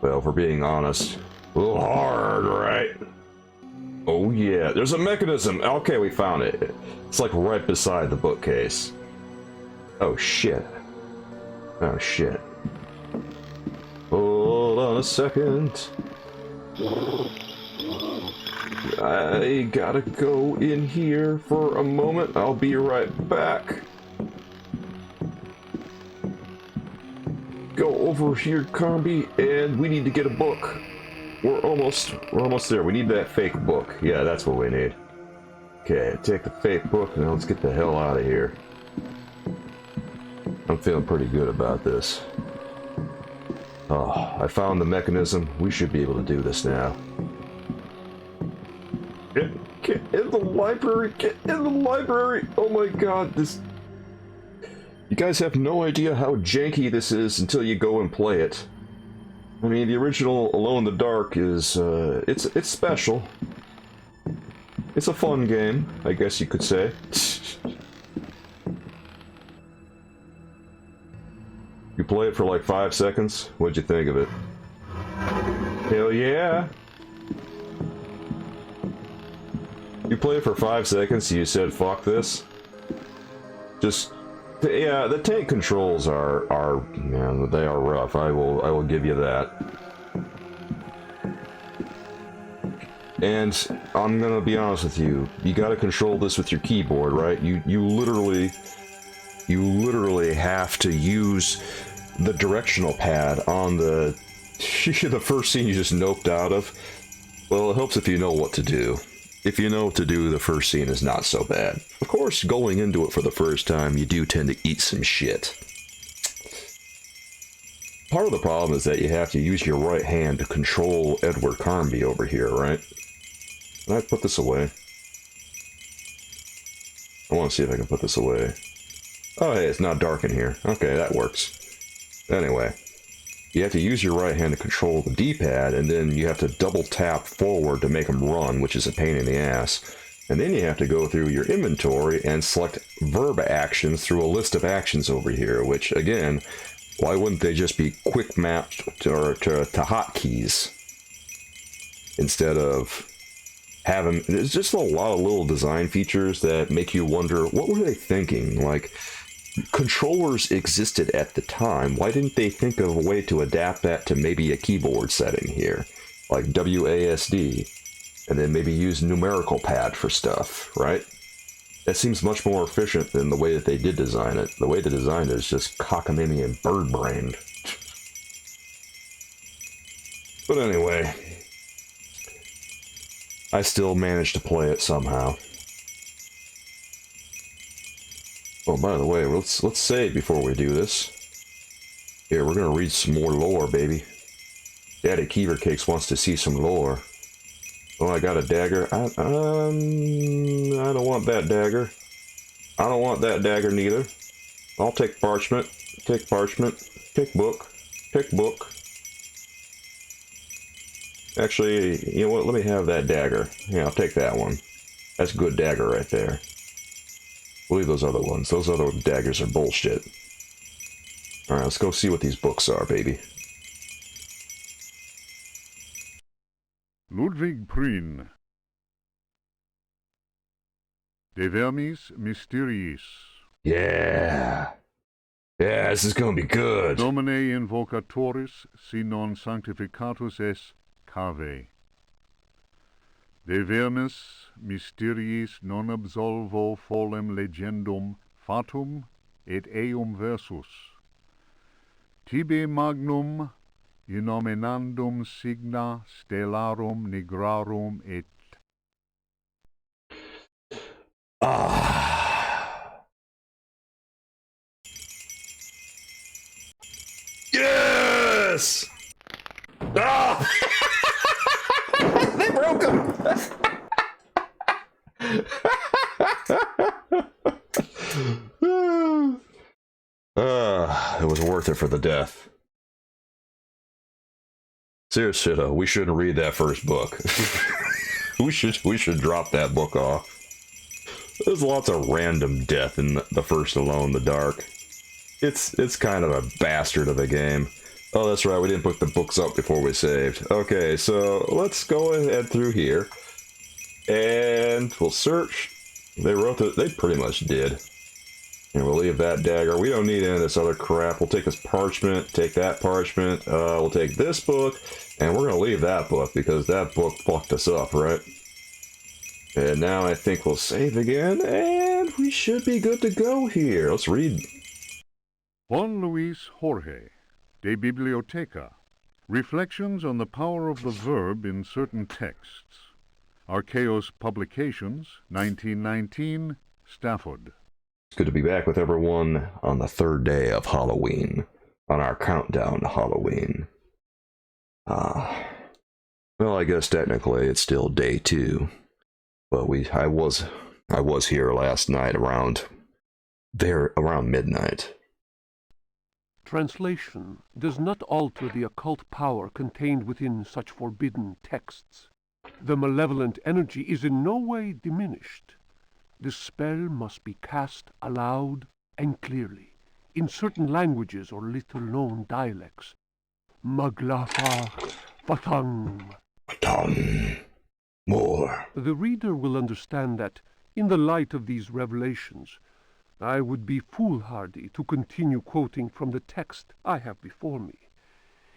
Well, for being honest, a little hard, right? Oh yeah, there's a mechanism. Okay, we found it. It's like right beside the bookcase. Oh shit. Oh shit. Hold on a second. I gotta go in here for a moment. I'll be right back. Go over here, Carnby, and we need to get a book. We're almost there. We need that fake book. Yeah, that's what we need. Okay, take the fake book and let's get the hell out of here. I'm feeling pretty good about this. Oh, I found the mechanism. We should be able to do this now. Get in the library! Get in the library! Oh my god, this... You guys have no idea how janky this is until you go and play it. I mean, the original Alone in the Dark is, it's special. It's a fun game, I guess you could say. You play it for like 5 seconds? What'd you think of it? Hell yeah! You play it for 5 seconds, you said, fuck this? Just... Yeah, the tank controls are man, they are rough. I will give you that. And I'm gonna be honest with you. You gotta control this with your keyboard, right? You literally have to use the directional pad on the the first scene you just noped out of. Well, it helps if you know what to do. If you know what to do, the first scene is not so bad. Of course, going into it for the first time, you do tend to eat some shit. Part of the problem is that you have to use your right hand to control Edward Carnby over here, right? Can I put this away? I want to see if I can put this away. Oh, hey, it's not dark in here. Okay, that works. Anyway. You have to use your right hand to control the D-pad, and then you have to double tap forward to make them run, which is a pain in the ass. And then you have to go through your inventory and select verb actions through a list of actions over here, which, again, why wouldn't they just be quick mapped to hotkeys? Instead of having... There's just a lot of little design features that make you wonder, what were they thinking? Like... Controllers existed at the time. Why didn't they think of a way to adapt that to maybe a keyboard setting here? Like WASD. And then maybe use numerical pad for stuff, right? That seems much more efficient than the way that they did design it. The way they designed it is just cockamamie and bird-brained. But anyway. I still managed to play it somehow. Oh, by the way, let's save before we do this. Here, we're gonna read some more lore, baby. Daddy Keever Cakes wants to see some lore. Oh, I got a dagger. I don't want that dagger. I don't want that dagger neither. I'll take parchment. Take parchment. Take book. Take book. Actually, you know what? Let me have that dagger. Yeah, I'll take that one. That's a good dagger right there. We'll leave those other ones. Those other daggers are bullshit. Alright, let's go see what these books are, baby. Ludwig Prien. De Vermis Mysteriis. Yeah! Yeah, this is gonna be good! Domine invocatoris, si non sanctificatus es, cave. De vermis mysteriis non absolvo folem legendum fatum et eum versus. Tibi magnum inominandum signa stellarum nigrarum et... Ah! Yes! Ah! They broke him! It was worth it for the death. Seriously though, we shouldn't read that first book. we should drop that book off. There's lots of random death in the first Alone in the Dark. It's kind of a bastard of a game. Oh, that's right, we didn't put the books up before we saved. Okay, so let's go ahead through here. And we'll search. They wrote that, they pretty much did. And we'll leave that dagger. We don't need any of this other crap. We'll take this parchment, take that parchment, we'll take this book, and we're gonna leave that book because that book fucked us up, right? And now I think we'll save again, and we should be good to go here. Let's read. Juan Luis Jorge, De Biblioteca. Reflections on the power of the verb in certain texts. Archaeos Publications, 1919, Stafford. It's good to be back with everyone on the third day of Halloween, on our countdown to Halloween. Well, I guess technically it's still day 2, but I was here last night around midnight. Translation does not alter the occult power contained within such forbidden texts. The malevolent energy is in no way diminished. The spell must be cast aloud and clearly, in certain languages or little-known dialects. Maglafa Fatang. Fatang. More. The reader will understand that, in the light of these revelations, I would be foolhardy to continue quoting from the text I have before me.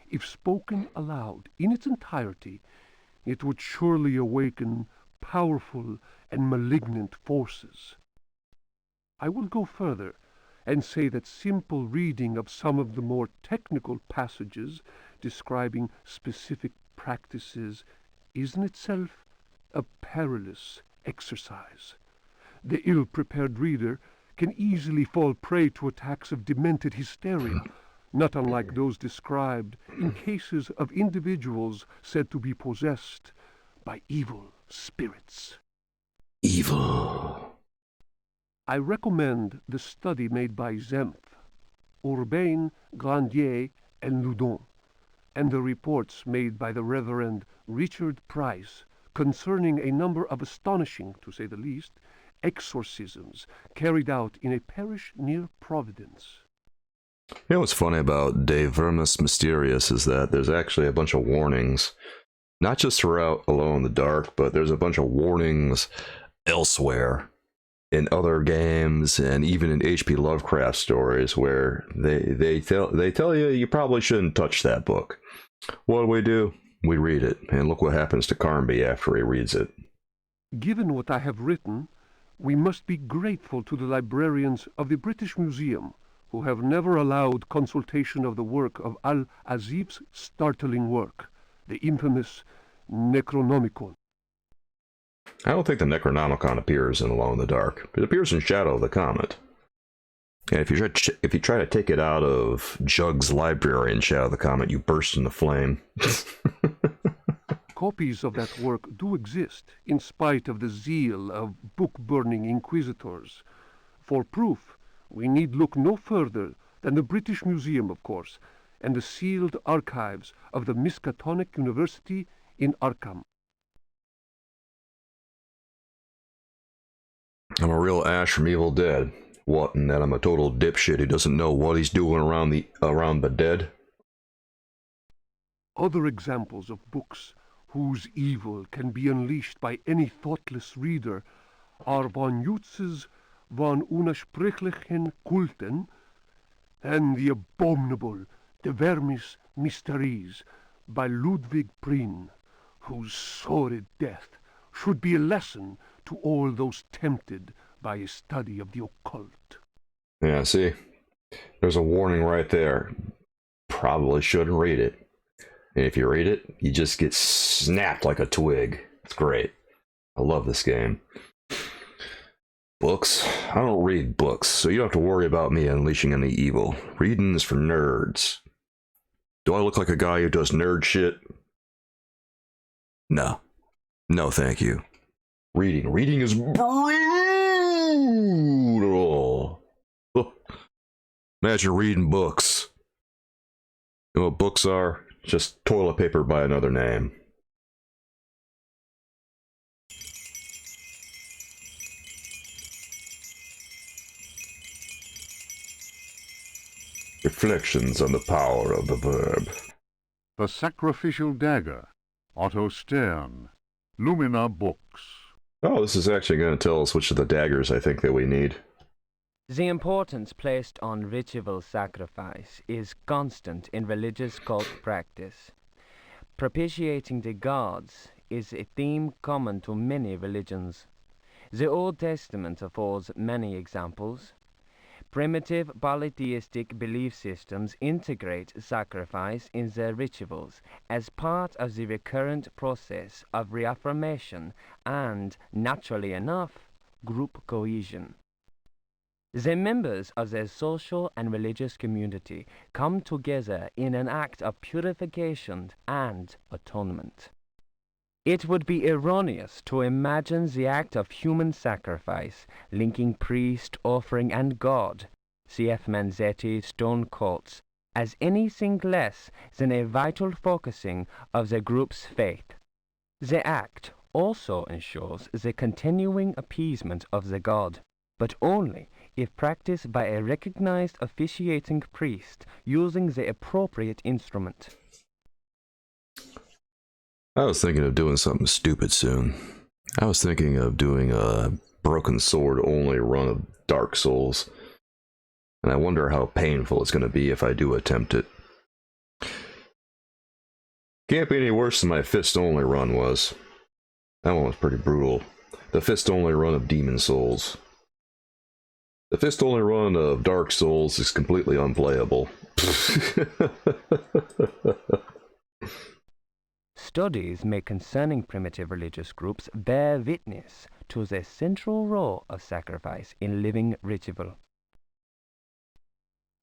If spoken aloud in its entirety, it would surely awaken powerful and malignant forces. I will go further and say that simple reading of some of the more technical passages describing specific practices is in itself a perilous exercise. The ill-prepared reader can easily fall prey to attacks of demented hysteria, not unlike those described in cases of individuals said to be possessed by evil spirits. Evil. I recommend the study made by Zempf, Urbain, Grandier, and Loudon, and the reports made by the Reverend Richard Price concerning a number of astonishing, to say the least, exorcisms carried out in a parish near Providence. You know what's funny about De Vermis Mysterious is that there's actually a bunch of warnings, not just throughout Alone in the Dark, but there's a bunch of warnings elsewhere in other games and even in H.P. Lovecraft stories where they tell you you probably shouldn't touch that book. What do? We read it, and look what happens to Carnby after he reads it. Given what I have written, we must be grateful to the librarians of the British Museum, who have never allowed consultation of the work of Al-Azif's startling work, the infamous Necronomicon. I don't think the Necronomicon appears in Alone in the Dark. It appears in Shadow of the Comet. And if you try to take it out of Jug's library in Shadow of the Comet, you burst into flame. Copies of that work do exist, in spite of the zeal of book-burning inquisitors. For proof, we need look no further than the British Museum, of course, and the sealed archives of the Miskatonic University in Arkham. I'm a real Ash from Evil Dead. What, and that I'm a total dipshit who doesn't know what he's doing around the dead? Other examples of books whose evil can be unleashed by any thoughtless reader are von Jutz's von Unersprechlichen Kulten and the abominable De Vermis Mysteries by Ludwig Prien, whose sordid death should be a lesson to all those tempted by a study of the occult. Yeah, see? There's a warning right there. Probably shouldn't read it. And if you read it, you just get snapped like a twig. It's great. I love this game. Books? I don't read books, so you don't have to worry about me unleashing any evil. Reading is for nerds. Do I look like a guy who does nerd shit? No. No, thank you. Reading is brutal. Imagine reading books. You know what books are? Just toilet paper by another name. Reflections on the power of the verb. The Sacrificial Dagger, Otto Stern, Lumina Books. Oh, this is actually going to tell us which of the daggers I think that we need. The importance placed on ritual sacrifice is constant in religious cult practice. Propitiating the gods is a theme common to many religions. The Old Testament affords many examples. Primitive polytheistic belief systems integrate sacrifice in their rituals as part of the recurrent process of reaffirmation and, naturally enough, group cohesion. The members of their social and religious community come together in an act of purification and atonement. It would be erroneous to imagine the act of human sacrifice linking priest, offering, and God, C.F. Manzetti's stone cults, as anything less than a vital focusing of the group's faith. The act also ensures the continuing appeasement of the god, but only if practiced by a recognized officiating priest using the appropriate instrument. I was thinking of doing something stupid soon. I was thinking of doing a Broken Sword only run of Dark Souls. And I wonder how painful it's going to be if I do attempt it. Can't be any worse than my Fist only run was. That one was pretty brutal. The Fist only run of Demon Souls. The Fist only run of Dark Souls is completely unplayable. Studies made concerning primitive religious groups bear witness to the central role of sacrifice in living ritual.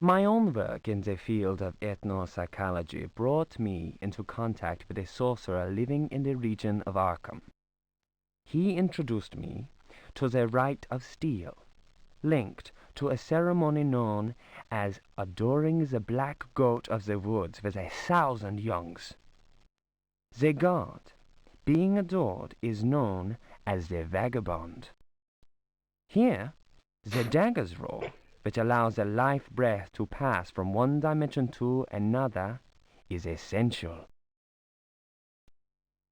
My own work in the field of ethnopsychology brought me into contact with a sorcerer living in the region of Arkham. He introduced me to the rite of steel, linked to a ceremony known as adoring the black goat of the woods with 1,000 youngs. The god being adored is known as the vagabond. Here, the dagger's role, which allows the life breath to pass from one dimension to another, is essential.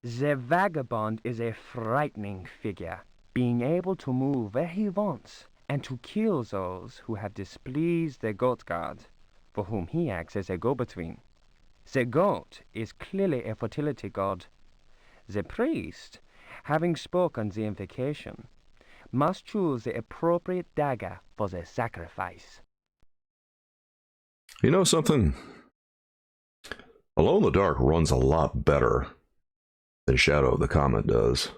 The vagabond is a frightening figure, being able to move where he wants and to kill those who have displeased the goat god, for whom he acts as a go-between. The goat is clearly a fertility god. The priest, having spoken the invocation, must choose the appropriate dagger for the sacrifice. You know something? Alone in the Dark runs a lot better than Shadow of the Comet does.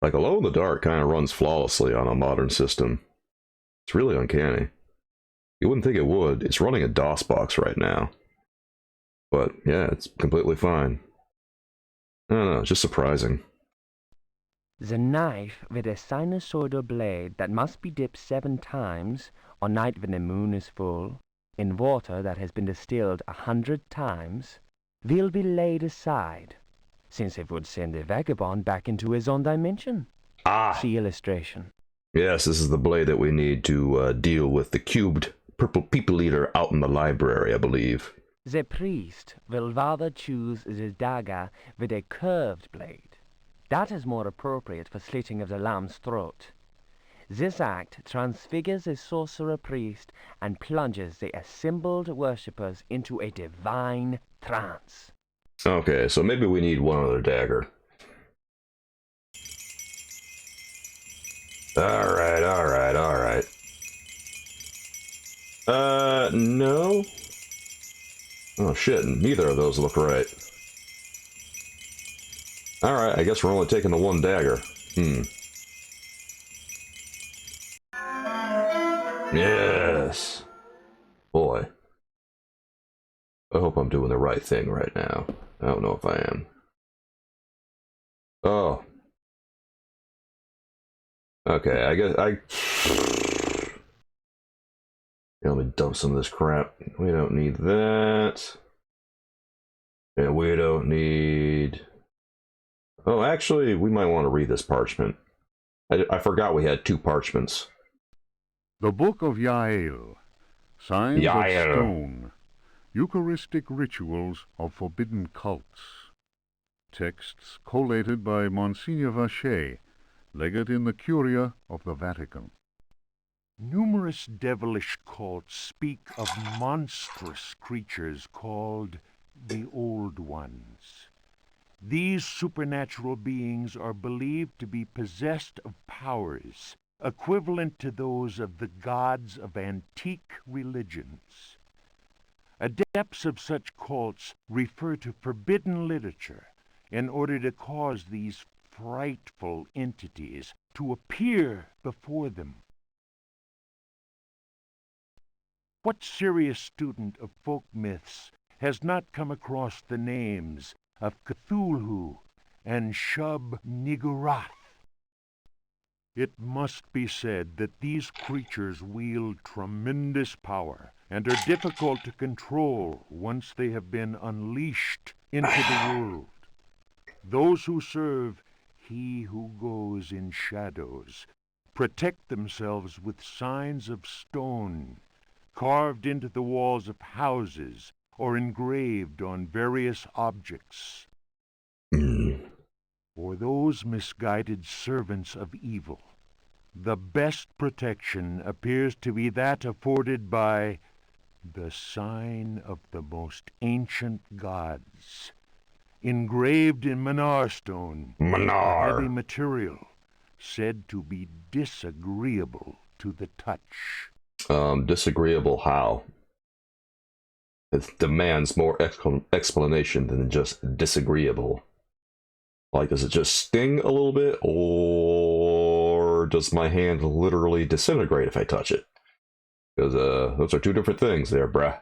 Like, Alone in the Dark kind of runs flawlessly on a modern system. It's really uncanny. You wouldn't think it would. It's running a DOS box right now. But, yeah, it's completely fine. I don't know, it's just surprising. The knife with a sinusoidal blade that must be dipped 7 times, on night when the moon is full, in water that has been distilled 100 times, will be laid aside, since it would send the vagabond back into his own dimension. See illustration. Yes, this is the blade that we need to deal with the cubed purple people eater out in the library, I believe. The priest will rather choose the dagger with a curved blade. That is more appropriate for slitting of the lamb's throat. This act transfigures the sorcerer priest and plunges the assembled worshippers into a divine trance. Okay, so maybe we need one other dagger. Alright. No? Oh shit, neither of those look right. Alright, I guess we're only taking the one dagger. Yes! Boy. I hope I'm doing the right thing right now. I don't know if I am. Oh. Okay, I guess let me dump some of this crap. We don't need that. And we don't need... Oh, actually, we might want to read this parchment. I forgot we had 2 parchments. The Book of Yael, Signs Yair. of stone. Eucharistic rituals of forbidden cults. Texts collated by Monsignor Vacher, legate in the Curia of the Vatican. Numerous devilish cults speak of monstrous creatures called the Old Ones. These supernatural beings are believed to be possessed of powers equivalent to those of the gods of antique religions. Adepts of such cults refer to forbidden literature in order to cause these frightful entities to appear before them. What serious student of folk myths has not come across the names of Cthulhu and Shub-Niggurath? It must be said that these creatures wield tremendous power and are difficult to control once they have been unleashed into the world. Those who serve He who goes in shadows protect themselves with signs of stone, carved into the walls of houses or engraved on various objects. For those misguided servants of evil, the best protection appears to be that afforded by the sign of the most ancient gods, engraved in Manar stone, a heavy material said to be disagreeable to the touch. Disagreeable how? It demands more explanation than just disagreeable. Like, does it just sting a little bit, or does my hand literally disintegrate if I touch it? Because those are two different things there, bruh.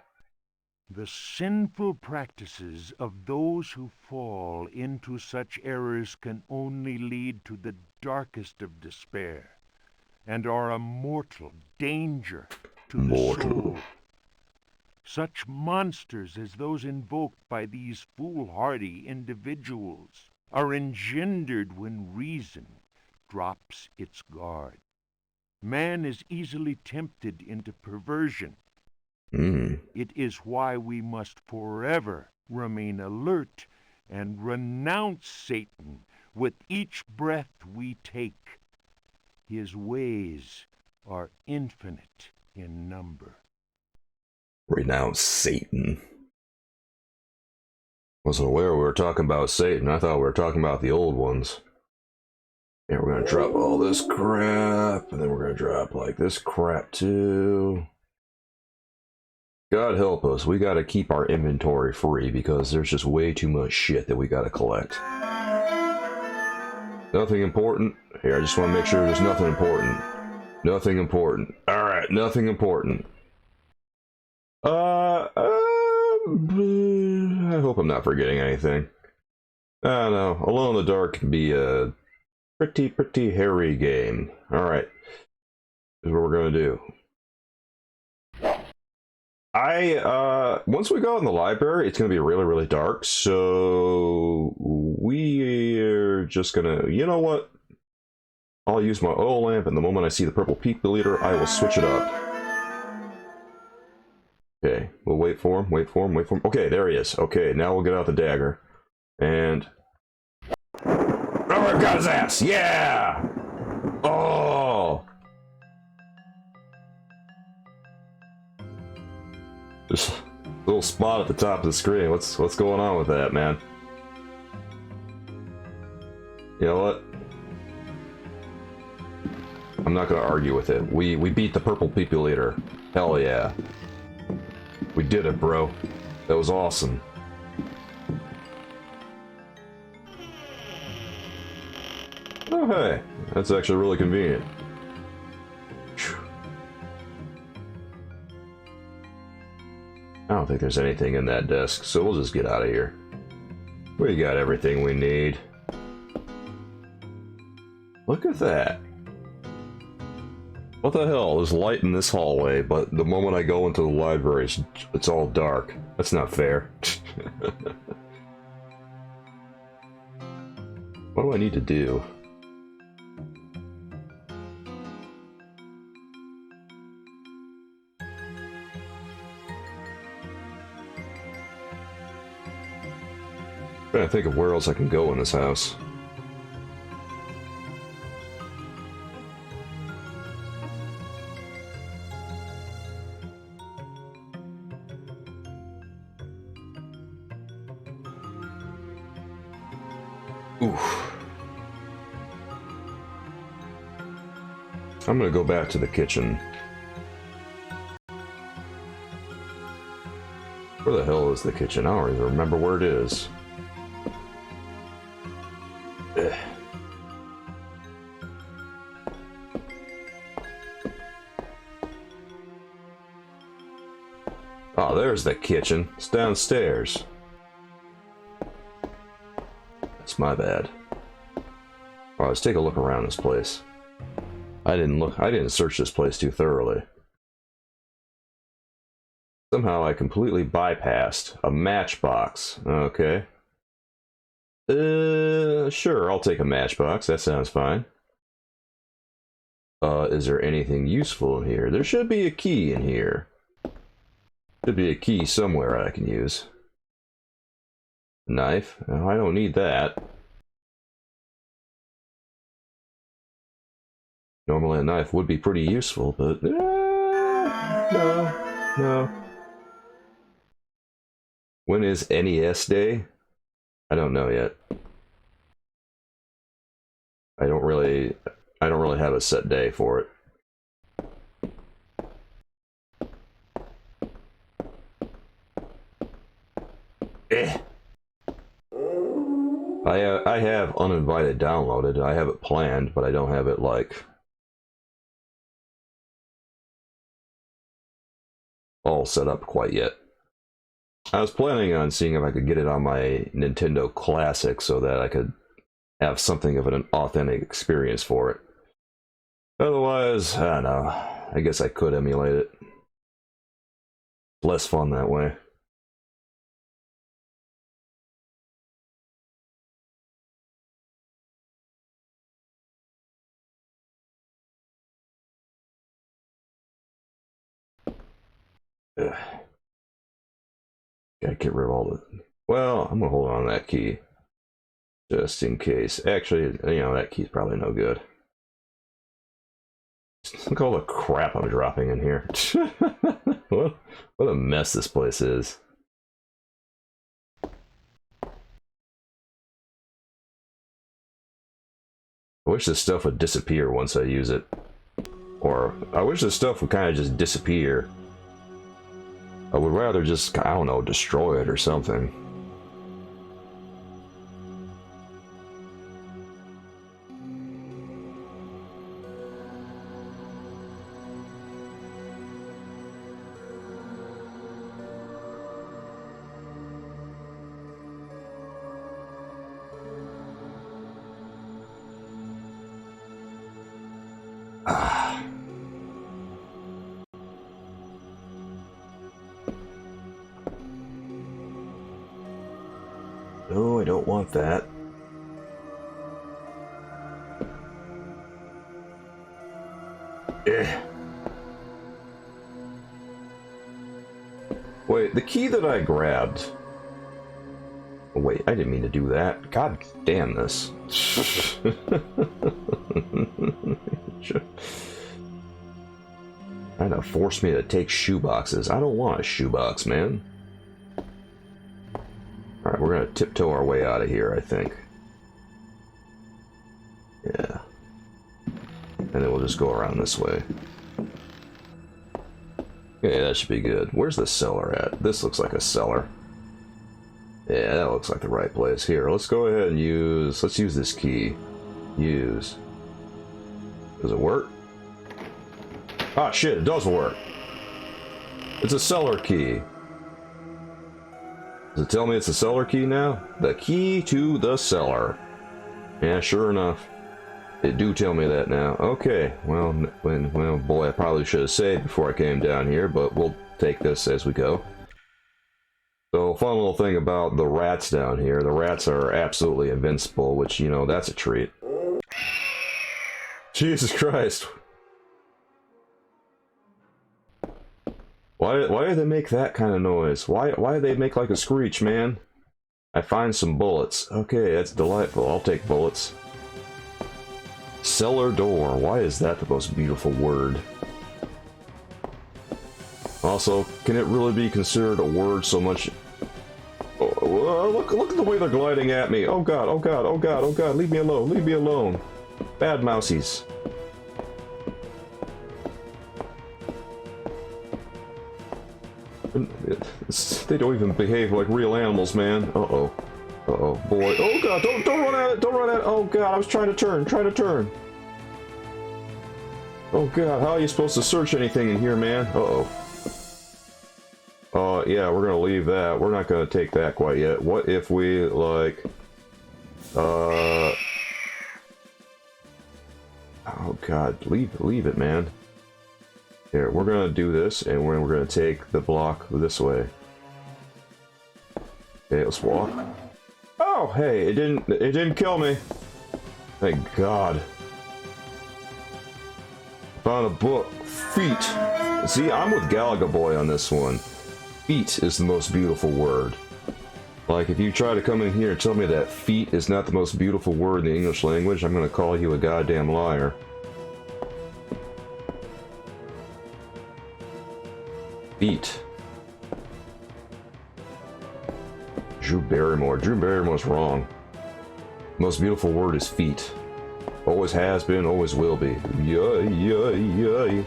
The sinful practices of those who fall into such errors can only lead to the darkest of despair, and are a mortal danger to the soul. Such monsters as those invoked by these foolhardy individuals are engendered when reason drops its guard. Man is easily tempted into perversion. It is why we must forever remain alert and renounce Satan with each breath we take. His ways are infinite in number. Renounce Satan. Wasn't aware we were talking about Satan. I thought we were talking about the old ones. Yeah, we're gonna drop all this crap, and then we're gonna drop like this crap too. God help us, we gotta keep our inventory free because there's just way too much shit that we gotta collect. Nothing important? Here, I just want to make sure there's nothing important. Nothing important. Alright, nothing important. I hope I'm not forgetting anything. I don't know. Alone in the Dark can be a pretty hairy game. Alright. Here's what we're gonna do. Once we go in the library, it's gonna be really dark, so we're just gonna, you know what? I'll use my oil lamp, and the moment I see the purple peak leader, I will switch it up. Okay, we'll wait for him, wait for him. Okay, there he is. Okay, now we'll get out the dagger. And... oh, I've got his ass! Yeah! Oh! There's a little spot at the top of the screen. What's going on with that, man? You know what? I'm not gonna argue with it. We beat the purple people leader. Hell yeah. We did it, bro. That was awesome. Oh, hey. That's actually really convenient. I don't think there's anything in that desk, so we'll just get out of here. We got everything we need. Look at that. What the hell? There's light in this hallway, but the moment I go into the library, it's all dark. That's not fair. What do I need to do? trying to think of where else I can go in this house. Oof. I'm gonna go back to the kitchen. Where the hell is the kitchen? I don't even remember where it is. Ugh. Oh, there's the kitchen. It's downstairs. That's my bad. Alright, let's take a look around this place. I didn't search this place too thoroughly. Somehow I completely bypassed a matchbox. Okay. Sure, I'll take a matchbox. That sounds fine. Is there anything useful in here? There should be a key in here. Should be a key somewhere I can use. Knife? Oh, I don't need that. Normally a knife would be pretty useful, but no. When is NES Day? I don't know yet. I don't really have a set day for it. I have Uninvited downloaded. I have it planned, but I don't have it like all set up quite yet. I was planning on seeing if I could get it on my Nintendo Classic so that I could have something of an authentic experience for it. Otherwise, I don't know. I guess I could emulate it. Less fun that way. Ugh. Gotta get rid of all the... Well, I'm gonna hold on to that key. Just in case. Actually, you know, that key's probably no good. Look at all the crap I'm dropping in here. What a mess this place is. I wish this stuff would disappear once I use it. Or, I wish this stuff would kind of just disappear. I would rather just, I don't know, destroy it or something. No, I don't want that. Wait, the key that I grabbed... Oh, wait, I didn't mean to do that. God damn this. Trying to force me to take shoeboxes. I don't want a shoebox, man. Alright, we're gonna tiptoe our way out of here, I think. Yeah. And then we'll just go around this way. Okay, that should be good. Where's the cellar at? This looks like a cellar. Yeah, that looks like the right place. Here, let's go ahead and use... Let's use this key. Use. Does it work? Ah, shit, it does work. It's a cellar key. Does it tell me it's a cellar key now? The key to the cellar. Yeah, sure enough. It do tell me that now. Okay, well, boy, I probably should have saved before I came down here, but we'll take this as we go. So, fun little thing about the rats down here. The rats are absolutely invincible, which, you know, that's a treat. Jesus Christ. Why do they make that kind of noise? Why do they make like a screech, man? I find some bullets. Okay, that's delightful. I'll take bullets. Cellar door. Why is that the most beautiful word? Also, can it really be considered a word so much? Oh, look at the way they're gliding at me. Oh god, oh god, oh god, oh god, leave me alone, leave me alone. Bad mousies. They don't even behave like real animals, man. Uh-oh. Uh-oh, boy. Oh god, don't run at it, don't run at it. Oh god, I was trying to turn. Oh god, how are you supposed to search anything in here, man? Uh-oh. Yeah, we're gonna leave that. We're not gonna take that quite yet. What if we, like... Oh god, leave it, man. Here, we're gonna do this, and we're gonna take the block this way. Okay, let's walk. Oh, hey, it didn't kill me. Thank God. Found a book. Feet. See, I'm with Galaga Boy on this one. Feet is the most beautiful word. Like, if you try to come in here and tell me that feet is not the most beautiful word in the English language, I'm gonna call you a goddamn liar. Feet. Drew Barrymore. Drew Barrymore's wrong. The most beautiful word is feet. Always has been, always will be. Yay.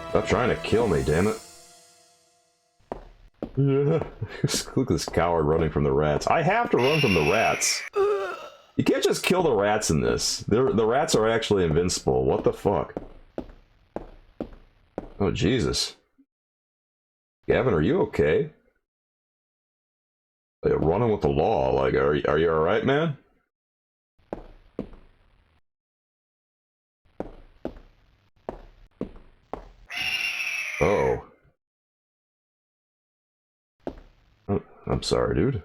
Stop trying to kill me, damn it. Look at this coward running from the rats. I have to run from the rats. You can't just kill the rats in this. The rats are actually invincible. What the fuck? Oh, Jesus. Gavin, are you okay? Like, running with the law. Like, are you alright, man? Oh. I'm sorry, dude.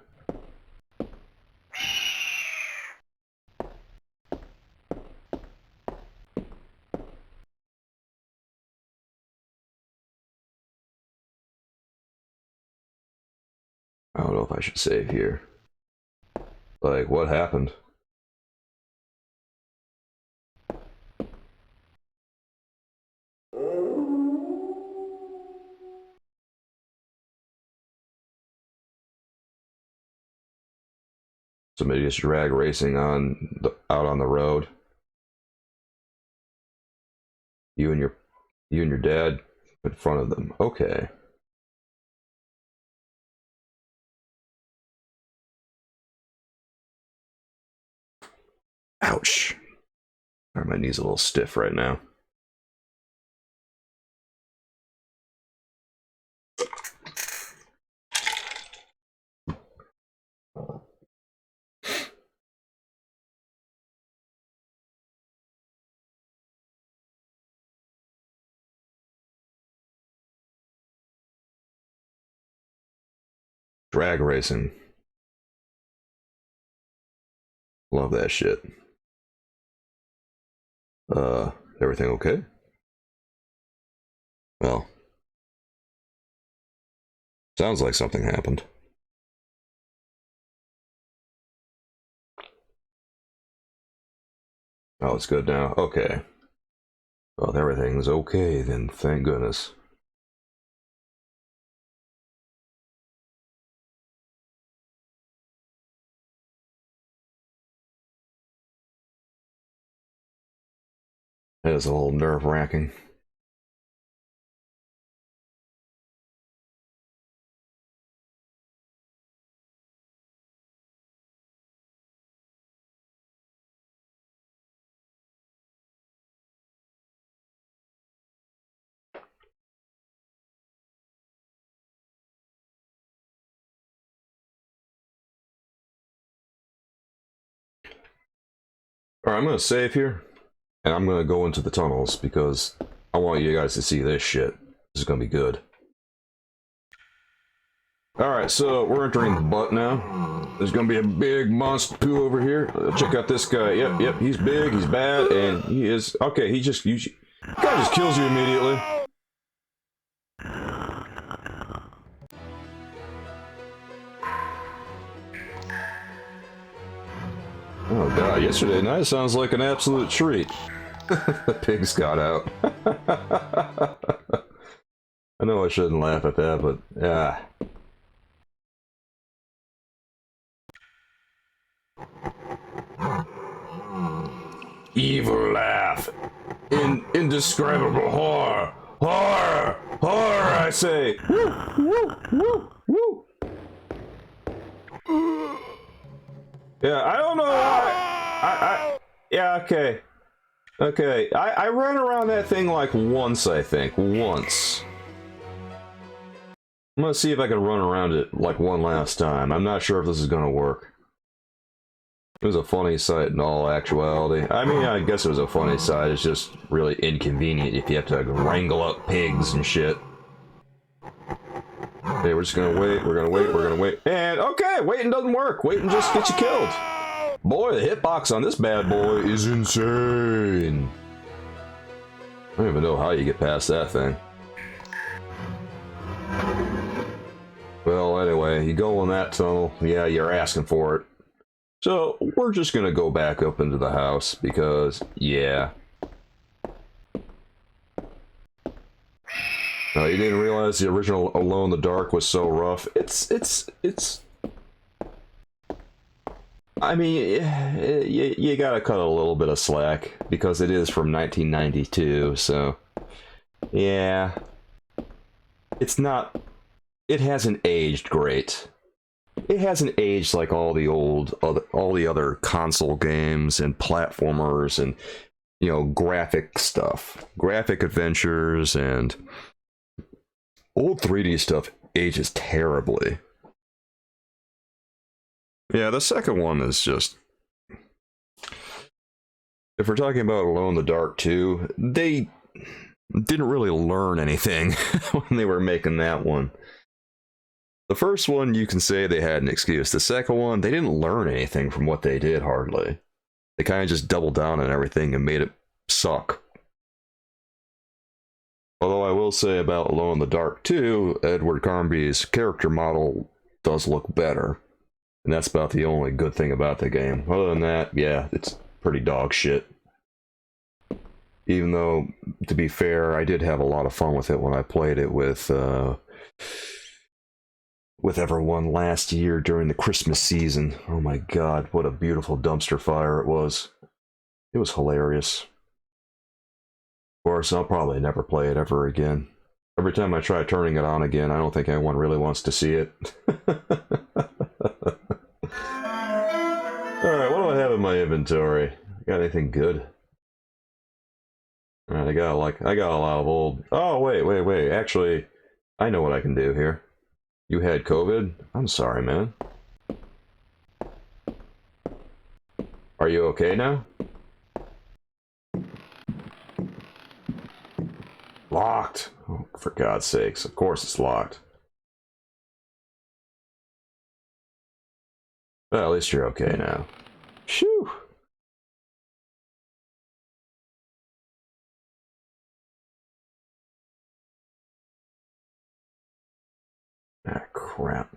I don't know if I should save here. Like, what happened? Somebody just drag racing out on the road. You and your dad in front of them. Okay. Ouch. My knee's a little stiff right now. Drag racing. Love that shit. Everything okay? Well, sounds like something happened. Oh, it's good now? Okay. Well, everything's okay then, thank goodness. That is a little nerve-wracking. Alright, I'm gonna save here, and I'm gonna go into the tunnels, because I want you guys to see this shit. This is gonna be good. Alright, so we're entering the butt now. There's gonna be a big monster poo over here. Check out this guy. Yep, he's big, he's bad, and he is... Okay, he guy just kills you immediately. Oh god, yesterday night sounds like an absolute treat. The pigs got out. I know I shouldn't laugh at that, but yeah. Evil laugh. Indescribable horror. Horror! Horror, I say! Woo! Woo! Woo! Woo! Yeah, I don't know why. Yeah, okay. Okay, I ran around that thing like once, I think. Once. I'm gonna see if I can run around it like one last time. I'm not sure if this is gonna work. It was a funny sight in all actuality. I mean, I guess it was a funny sight. It's just really inconvenient if you have to wrangle up pigs and shit. Okay, we're just gonna wait, we're gonna wait, we're gonna wait. And, okay, waiting doesn't work. Waiting just gets you killed. Boy, the hitbox on this bad boy is insane. I don't even know how you get past that thing. Well, anyway, you go in that tunnel. Yeah, you're asking for it. So, we're just gonna go back up into the house, because, yeah. No, you didn't realize the original Alone in the Dark was so rough. I mean, you gotta cut a little bit of slack, because it is from 1992, so... Yeah. It's not... It hasn't aged great. It hasn't aged like all the other console games and platformers and, you know, graphic stuff. Graphic adventures and old 3D stuff ages terribly. Yeah, the second one is just... If we're talking about Alone in the Dark 2, they didn't really learn anything when they were making that one. The first one, you can say they had an excuse. The second one, they didn't learn anything from what they did, hardly. They kind of just doubled down on everything and made it suck. Although I will say about Alone in the Dark 2, Edward Carnby's character model does look better. And that's about the only good thing about the game. Other than that, yeah, it's pretty dog shit. Even though, to be fair, I did have a lot of fun with it when I played it with everyone last year during the Christmas season. Oh my god, what a beautiful dumpster fire it was. It was hilarious. Of course, I'll probably never play it ever again. Every time I try turning it on again, I don't think anyone really wants to see it. Alright, what do I have in my inventory? Got anything good? Alright, I got a lot of old... Oh, wait. Actually, I know what I can do here. You had COVID? I'm sorry, man. Are you okay now? Locked! Oh, for God's sakes, of course it's locked. Well, at least you're okay now. Shoo! Ah, crap.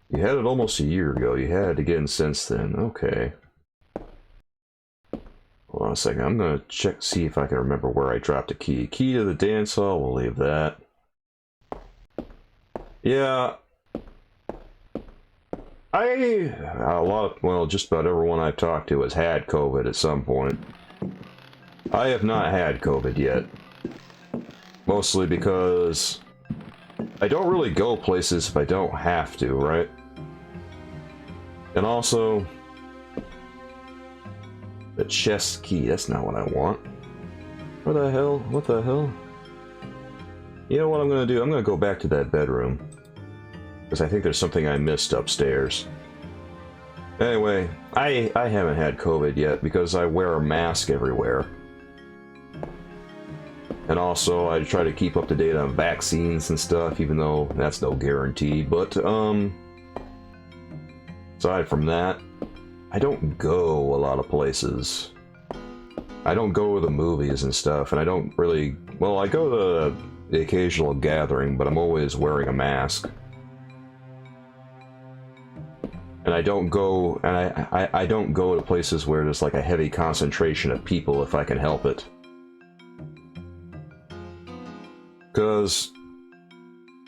You had it almost a year ago. You had it again since then. Okay. Hold on a second. I'm gonna check, see if I can remember where I dropped a key. Key to the dance hall, we'll leave that. Yeah. Just about everyone I've talked to has had COVID at some point. I have not had COVID yet. Mostly because I don't really go places if I don't have to, right? And also, the chest key, that's not what I want. What the hell? What the hell? You know what I'm gonna do? I'm gonna go back to that bedroom. Because I think there's something I missed upstairs. Anyway, I haven't had COVID yet because I wear a mask everywhere. And also, I try to keep up to date on vaccines and stuff, even though that's no guarantee. But, aside from that, I don't go a lot of places. I don't go to the movies and stuff, and I don't really... Well, I go to the occasional gathering, but I'm always wearing a mask. And I don't go, and I don't go to places where there's like a heavy concentration of people if I can help it. Because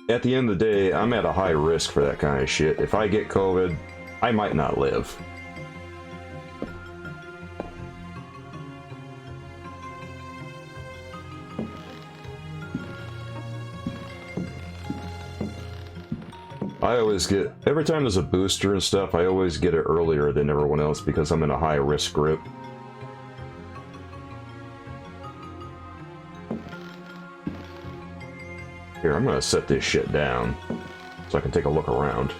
at the end of the day, I'm at a high risk for that kind of shit. If I get COVID, I might not live. I always get, every time there's a booster and stuff, I always get it earlier than everyone else because I'm in a high risk group. Here, I'm gonna set this shit down so I can take a look around.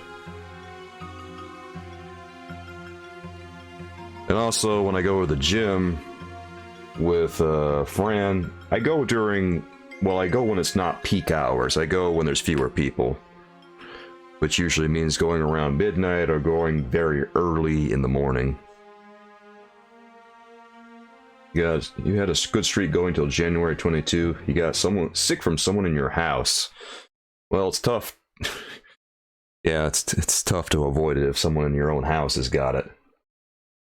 And also, when I go to the gym with Fran, I go during, well, I go when it's not peak hours. I go when there's fewer people, which usually means going around midnight or going very early in the morning. You had a good streak going till January 22. You got someone sick from someone in your house. Well, it's tough. Yeah, it's tough to avoid it if someone in your own house has got it.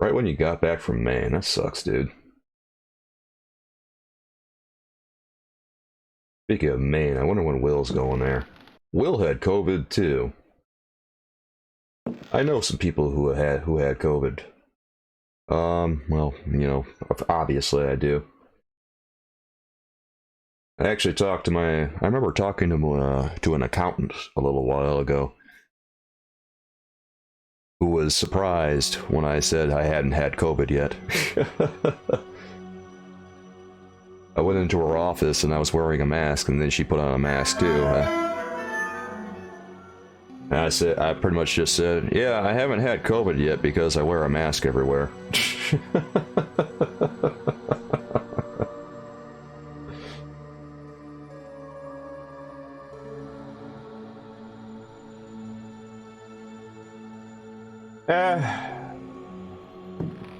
Right when you got back from Maine. That sucks, dude. Speaking of Maine, I wonder when Will's going there. Will had COVID too. I know some people who had COVID. Well, you know, obviously I do. I actually talked to I remember talking to an accountant a little while ago who was surprised when I said I hadn't had COVID yet. I went into her office and I was wearing a mask, and then she put on a mask too. And I pretty much just said, yeah, I haven't had COVID yet because I wear a mask everywhere.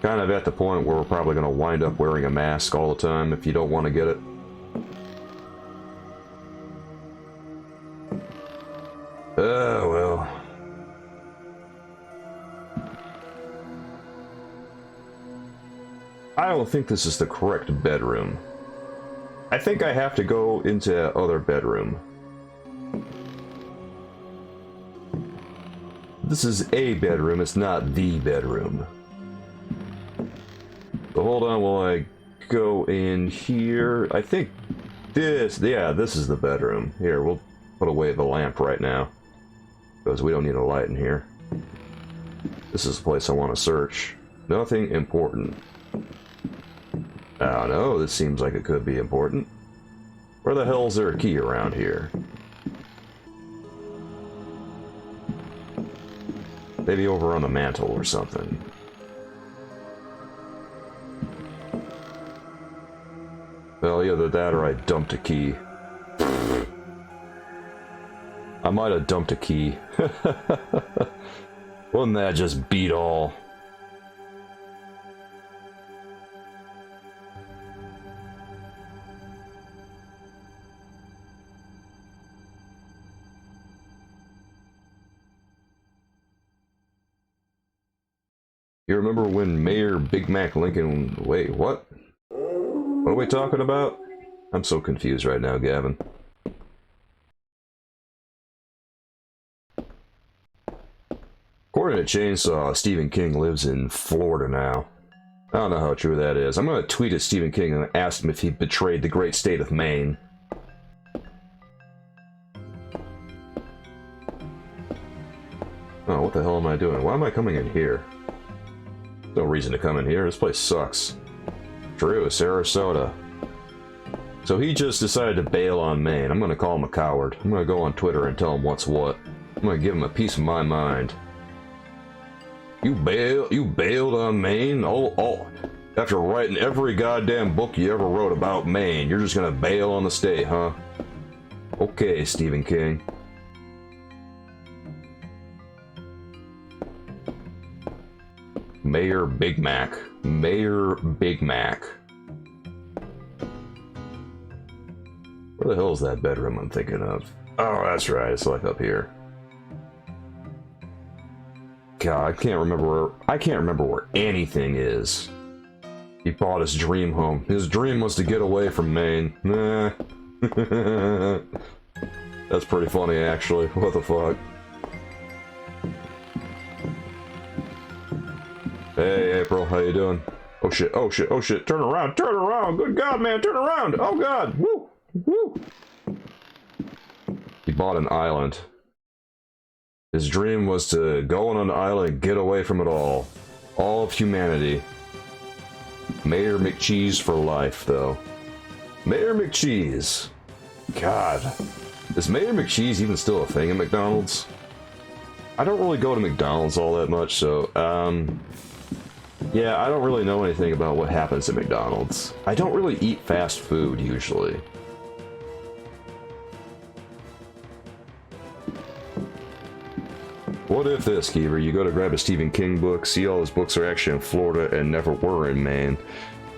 Kind of at the point where we're probably going to wind up wearing a mask all the time if you don't want to get it. Oh, well. I don't think this is the correct bedroom. I think I have to go into the other bedroom. This is a bedroom, it's not the bedroom. So hold on while I go in here. I think this is the bedroom. Here, we'll put away the lamp right now, because we don't need a light in here. This is the place I want to search. Nothing important. I don't know, this seems like it could be important. Where the hell is there a key around here? Maybe over on the mantle or something. Well, either that or I dumped a key. I might have dumped a key. Wouldn't that just beat all? You remember when Mayor Big Mac Lincoln... Wait, what? What are we talking about? I'm so confused right now, Gavin. According to Chainsaw, Stephen King lives in Florida now. I don't know how true that is. I'm going to tweet at Stephen King and ask him if he betrayed the great state of Maine. Oh, what the hell am I doing? Why am I coming in here? No reason to come in here. This place sucks. True, Sarasota. So he just decided to bail on Maine. I'm gonna call him a coward. I'm gonna go on Twitter and tell him what's what. I'm gonna give him a piece of my mind. You bailed on Maine? Oh, after writing every goddamn book you ever wrote about Maine, you're just gonna bail on the state, huh? Okay, Stephen King. Mayor Big Mac. Mayor Big Mac. Where the hell is that bedroom I'm thinking of? Oh, that's right. It's like up here. God, I can't remember where anything is. He bought his dream home. His dream was to get away from Maine. Nah. That's pretty funny, actually. What the fuck? Hey, April, how you doing? Oh shit, oh shit, oh shit, turn around, turn around! Good God, man, turn around! Oh God! Woo! Woo! He bought an island. His dream was to go on an island and get away from it all. All of humanity. Mayor McCheese for life, though. Mayor McCheese. God. Is Mayor McCheese even still a thing at McDonald's? I don't really go to McDonald's all that much, so, yeah, I don't really know anything about what happens at McDonald's. I don't really eat fast food, usually. What if this, Keever? You go to grab a Stephen King book, see all his books are actually in Florida and never were in Maine.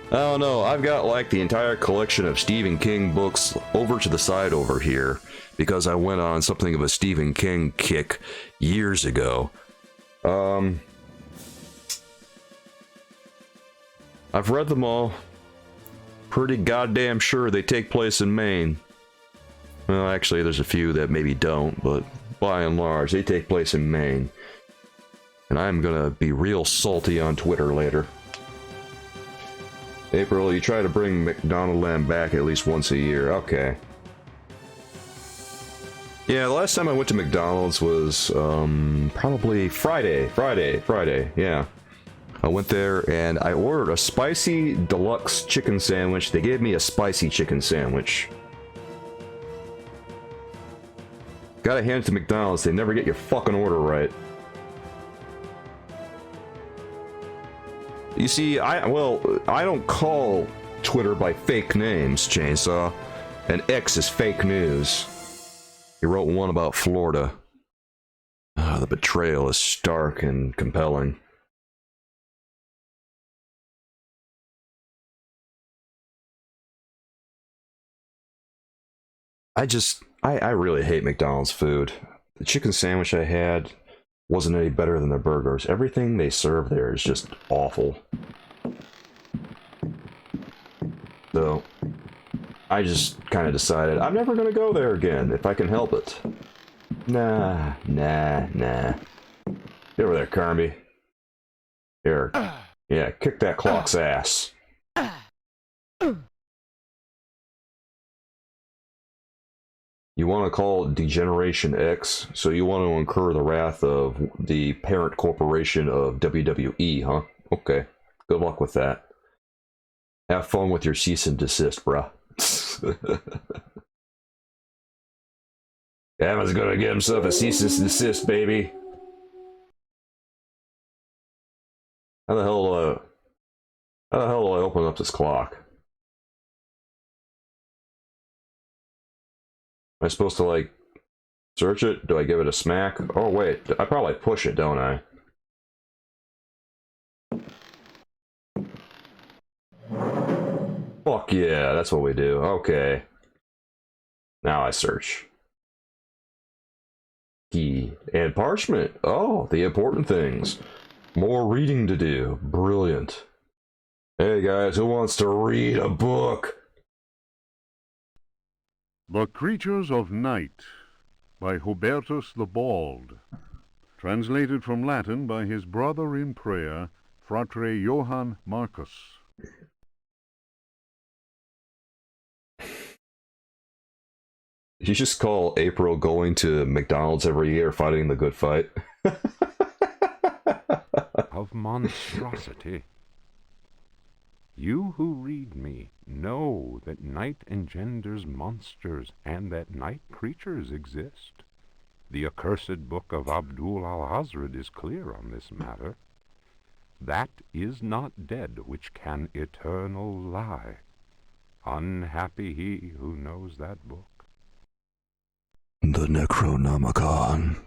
I don't know, I've got like the entire collection of Stephen King books over to the side over here, because I went on something of a Stephen King kick years ago. I've read them all. Pretty goddamn sure they take place in Maine. Well, actually, there's a few that maybe don't, but by and large, they take place in Maine. And I'm gonna be real salty on Twitter later. April, you try to bring McDonaldland back at least once a year. Okay. Yeah, the last time I went to McDonald's was, probably Friday, yeah. I went there and I ordered a spicy deluxe chicken sandwich. They gave me a spicy chicken sandwich. Gotta hand it to McDonald's, they never get your fucking order right. You see, I don't call Twitter by fake names, Chainsaw. And X is fake news. He wrote one about Florida. The betrayal is stark and compelling. I really hate McDonald's food. The chicken sandwich I had wasn't any better than the burgers. Everything they serve there is just awful. So, I just kind of decided I'm never going to go there again if I can help it. Nah. Get over there, Carnby. Here. Yeah, kick that clock's ass. You want to call it Degeneration X, so you want to incur the wrath of the parent corporation of WWE, huh? Okay, good luck with that. Have fun with your cease and desist, bruh. Gavin's gonna get himself a cease and desist, baby. How the hell do I open up this clock? Am I supposed to, like, search it? Do I give it a smack? Oh, wait. I probably push it, don't I? Fuck yeah, that's what we do. Okay. Now I search. Key and parchment. Oh, the important things. More reading to do. Brilliant. Hey guys, who wants to read a book? The Creatures of Night by Hubertus the Bald. Translated from Latin by his brother in prayer, Fratre Johann Marcus. You just call April going to McDonald's every year fighting the good fight. Of monstrosity. You who read me know that night engenders monsters and that night creatures exist. The accursed book of Abdul al-Hazred is clear on this matter. That is not dead which can eternal lie. Unhappy he who knows that book. The Necronomicon.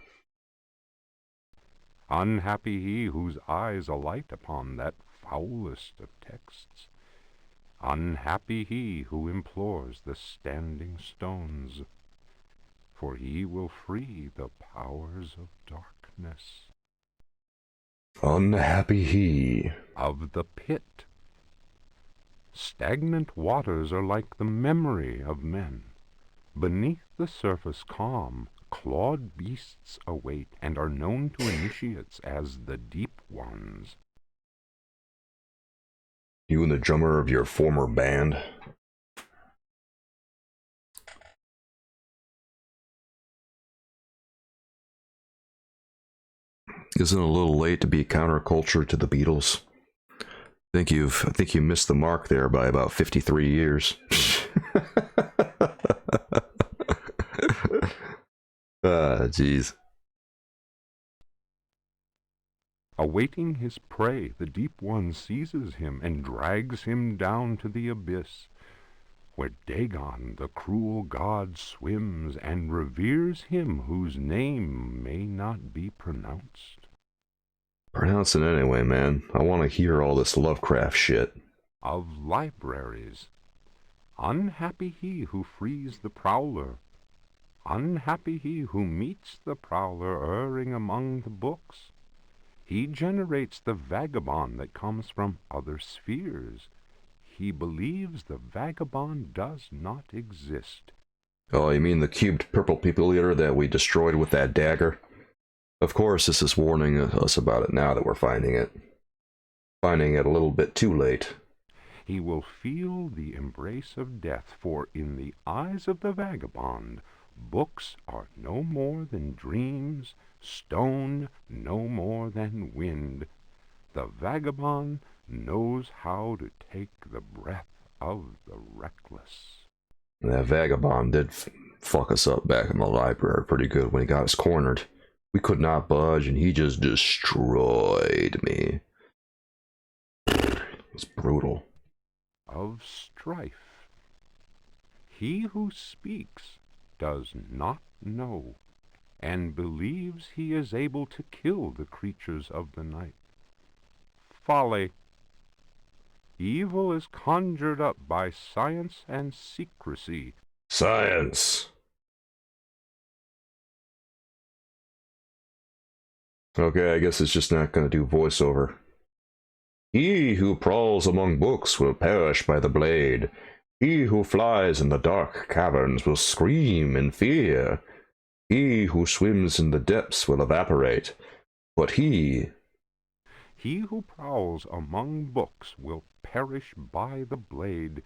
Unhappy he whose eyes alight upon that foulest of texts. Unhappy he who implores the standing stones, for he will free the powers of darkness. Unhappy he. Of the pit. Stagnant waters are like the memory of men. Beneath the surface calm, clawed beasts await, and are known to initiates as the deep ones. You and the drummer of your former band? Isn't it a little late to be counterculture to the Beatles? I think you missed the mark there by about 53 years. Jeez. Awaiting his prey, the deep one seizes him and drags him down to the abyss, where Dagon, the cruel god, swims and reveres him whose name may not be pronounced. Pronounce it anyway, man. I want to hear all this Lovecraft shit. Of libraries. Unhappy he who frees the prowler. Unhappy he who meets the prowler erring among the books. He generates the vagabond that comes from other spheres. He believes the vagabond does not exist. Oh, you mean the cubed purple people eater that we destroyed with that dagger? Of course, this is warning us about it now that we're finding it. Finding it a little bit too late. He will feel the embrace of death, for in the eyes of the vagabond, books are no more than dreams, stone no more than wind. The vagabond knows how to take the breath of the reckless. That vagabond did fuck us up back in the library pretty good when he got us cornered. We could not budge, and he just destroyed me. It was brutal. Of strife. He who speaks does not know, and believes he is able to kill the creatures of the night. Folly. Evil is conjured up by science and secrecy. Science! Okay, I guess it's just not going to do voiceover. He who prowls among books will perish by the blade. He who flies in the dark caverns will scream in fear. He who swims in the depths will evaporate. But he who prowls among books will perish by the blade.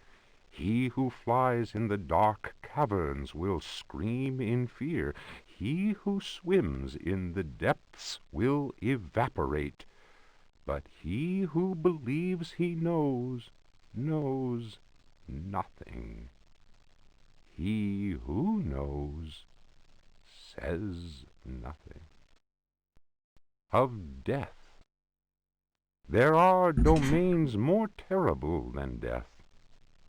He who flies in the dark caverns will scream in fear. He who swims in the depths will evaporate. But he who believes he knows, knows nothing. He who knows says nothing. Of death. There are domains more terrible than death.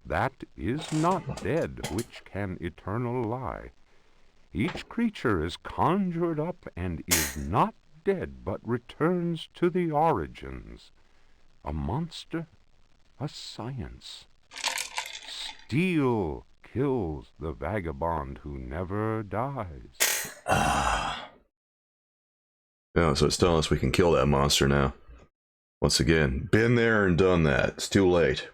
That is not dead which can eternal lie. Each creature is conjured up and is not dead, but returns to the origins. A monster, a science. Steel kills the vagabond who never dies. Yeah, so it's telling us we can kill that monster now. Once again, been there and done that. It's too late.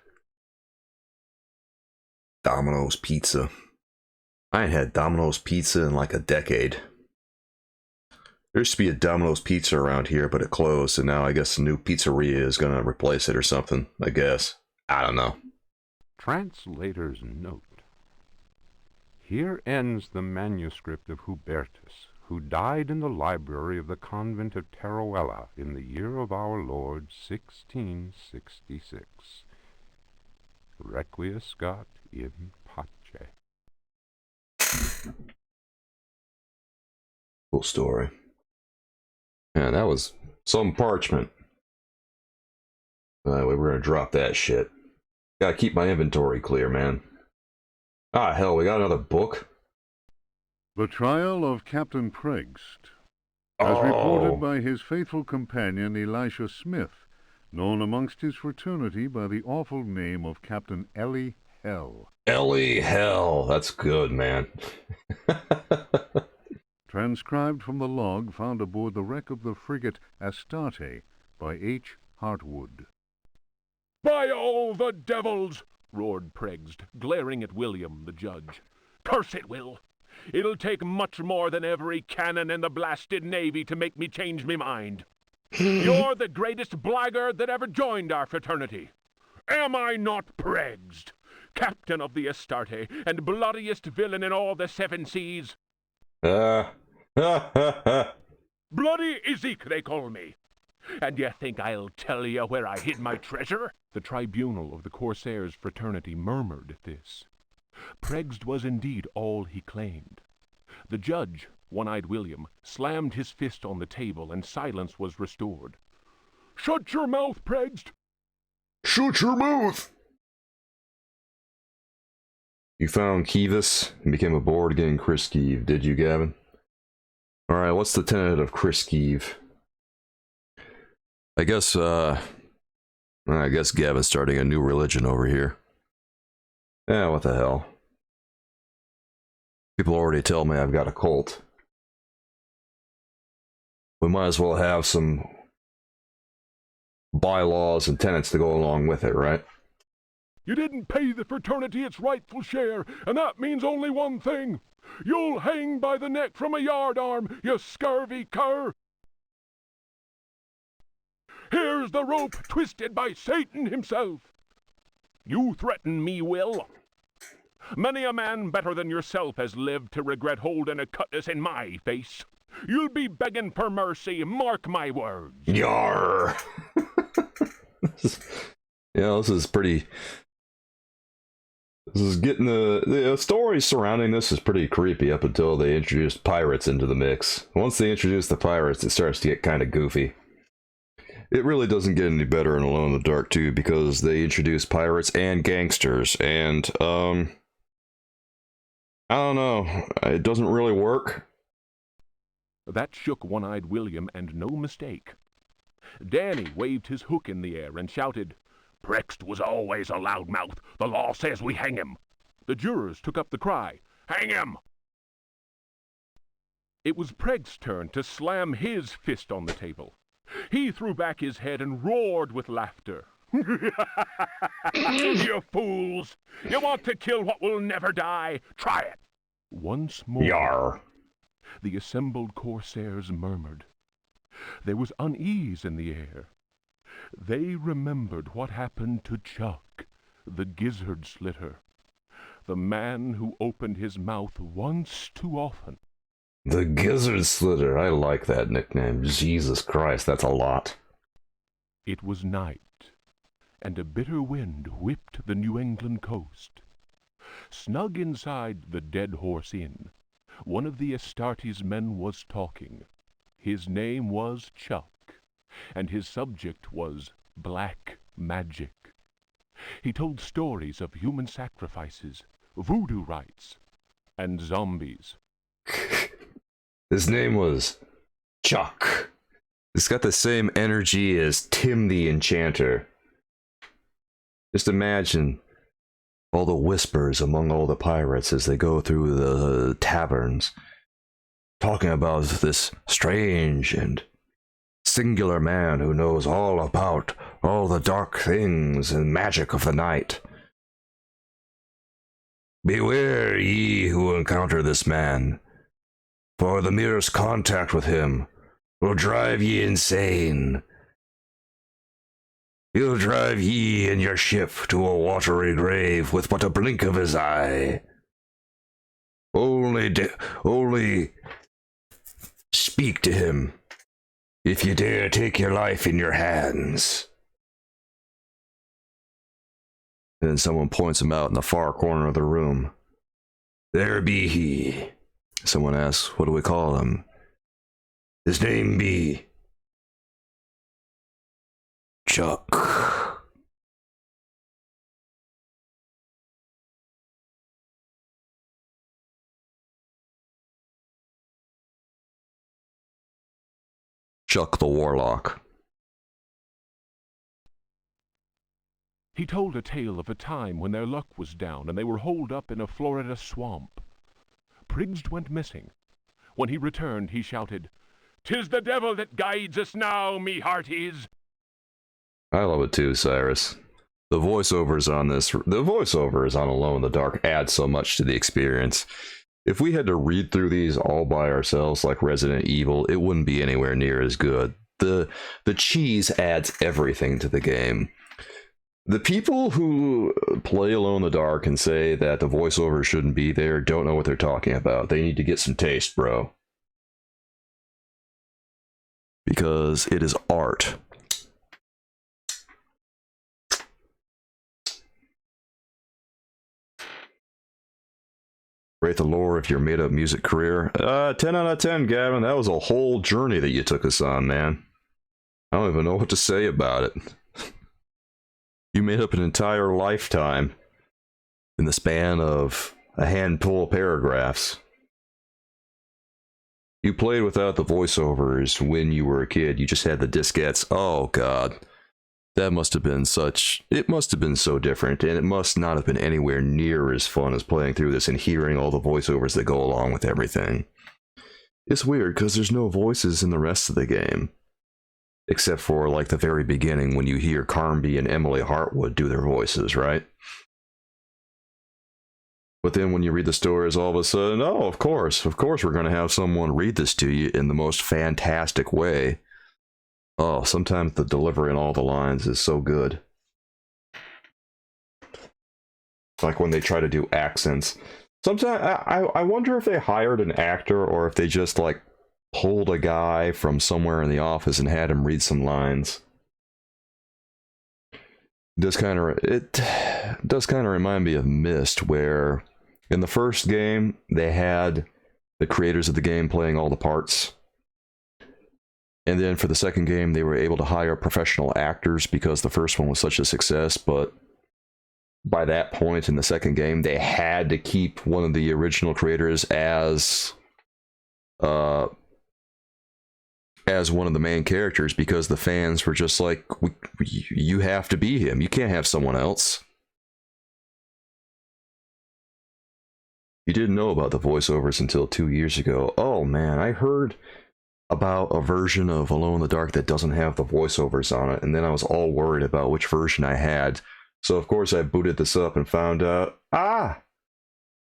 Domino's Pizza. I ain't had Domino's Pizza in like a decade. There used to be a Domino's Pizza around here, but it closed, and now I guess the new pizzeria is gonna replace it or something, I guess. I don't know. Translator's note. Here ends the manuscript of Hubertus, who died in the library of the convent of Teruella in the year of our Lord 1666. Requiescat in pace. Cool story. Man, that was some parchment. Anyway, we're gonna drop that shit. Gotta keep my inventory clear, man. Ah, hell, we got another book? The Trial of Captain Preggst. As reported by his faithful companion Elisha Smith, known amongst his fraternity by the awful name of Captain Ellie Hell. Ellie Hell, that's good, man. Transcribed from the log found aboard the wreck of the frigate Astarte by H. Hartwood. By all the devils! Roared Pregged, glaring at William, the judge. Curse it, Will! It'll take much more than every cannon in the blasted navy to make me change me mind. You're the greatest blackguard that ever joined our fraternity. Am I not Pregged, captain of the Astarte, and bloodiest villain in all the 7 seas? Bloody Ezek, they call me. And you think I'll tell you where I hid my treasure? The tribunal of the Corsairs' fraternity murmured at this. Pregged was indeed all he claimed. The judge, One-Eyed William, slammed his fist on the table, and silence was restored. Shut your mouth, Pregged! Shut your mouth! You found Kivas and became aboard getting Chris Keeve, did you, Gavin? Alright, what's the tenet of Chris Keeve? I guess Gavin's starting a new religion over here. Yeah, what the hell. People already tell me I've got a cult. We might as well have some bylaws and tenets to go along with it, right? You didn't pay the fraternity its rightful share, and that means only one thing. You'll hang by the neck from a yardarm, you scurvy cur! Here's the rope twisted by Satan himself. You threaten me, Will. Many a man better than yourself has lived to regret holding a cutlass in my face. You'll be begging for mercy, mark my words. Yar! This is pretty... This is getting the story surrounding this is pretty creepy up until they introduced pirates into the mix. Once they introduce the pirates, it starts to get kind of goofy. It really doesn't get any better in Alone in the Dark, too, because they introduce pirates and gangsters, and, I don't know, it doesn't really work. That shook One-Eyed William, and no mistake. Danny waved his hook in the air and shouted, Prext was always a loudmouth. The law says we hang him. The jurors took up the cry, Hang him! It was Pregged's turn to slam his fist on the table. He threw back his head and roared with laughter. You fools! You want to kill what will never die? Try it! Once more, Yar! The assembled Corsairs murmured. There was unease in the air. They remembered what happened to Chuck, the gizzard slitter, the man who opened his mouth once too often. The Gizzard Slitter, I like that nickname. Jesus Christ, that's a lot. It was night, and a bitter wind whipped the New England coast. Snug inside the Dead Horse Inn, one of the Astarte's men was talking. His name was Chuck, and his subject was black magic. He told stories of human sacrifices, voodoo rites, and zombies. His name was Chuck. It's got the same energy as Tim the Enchanter. Just imagine all the whispers among all the pirates as they go through the taverns, talking about this strange and singular man who knows all about all the dark things and magic of the night. Beware ye who encounter this man, for the merest contact with him will drive ye insane. He'll drive ye and your ship to a watery grave with but a blink of his eye. Only speak to him, if you dare take your life in your hands. Then someone points him out in the far corner of the room. There be he. Someone asks, what do we call him? His name be Chuck. Chuck the Warlock. He told a tale of a time when their luck was down and they were holed up in a Florida swamp. Priggs went missing. When he returned, he shouted, "'Tis the devil that guides us now, me hearties!" I love it too, Cyrus. The voiceovers on Alone in the Dark add so much to the experience. If we had to read through these all by ourselves like Resident Evil, it wouldn't be anywhere near as good. The cheese adds everything to the game. The people who play Alone in the Dark and say that the voiceover shouldn't be there don't know what they're talking about. They need to get some taste, bro. Because it is art. Rate the lore of your made-up music career. 10 out of 10, Gavin. That was a whole journey that you took us on, man. I don't even know what to say about it. You made up an entire lifetime in the span of a handful of paragraphs. You played without the voiceovers when you were a kid. You just had the diskettes. Oh, God. That must have been it must have been so different, and it must not have been anywhere near as fun as playing through this and hearing all the voiceovers that go along with everything. It's weird, because there's no voices in the rest of the game. Except for, like, the very beginning when you hear Carnby and Emily Hartwood do their voices, right? But then when you read the stories, all of a sudden, oh, of course we're going to have someone read this to you in the most fantastic way. Oh, sometimes the delivery in all the lines is so good. Like when they try to do accents. Sometimes I wonder if they hired an actor or if they just like pulled a guy from somewhere in the office and had him read some lines. It does kind of remind me of Myst, where in the first game they had the creators of the game playing all the parts. And then for the second game, they were able to hire professional actors because the first one was such a success. But by that point in the second game, they had to keep one of the original creators as one of the main characters because the fans were just like, you have to be him. You can't have someone else. You didn't know about the voiceovers until 2 years ago. Oh man, I heard about a version of Alone in the Dark that doesn't have the voiceovers on it, and then I was all worried about which version I had. So of course I booted this up and found out, I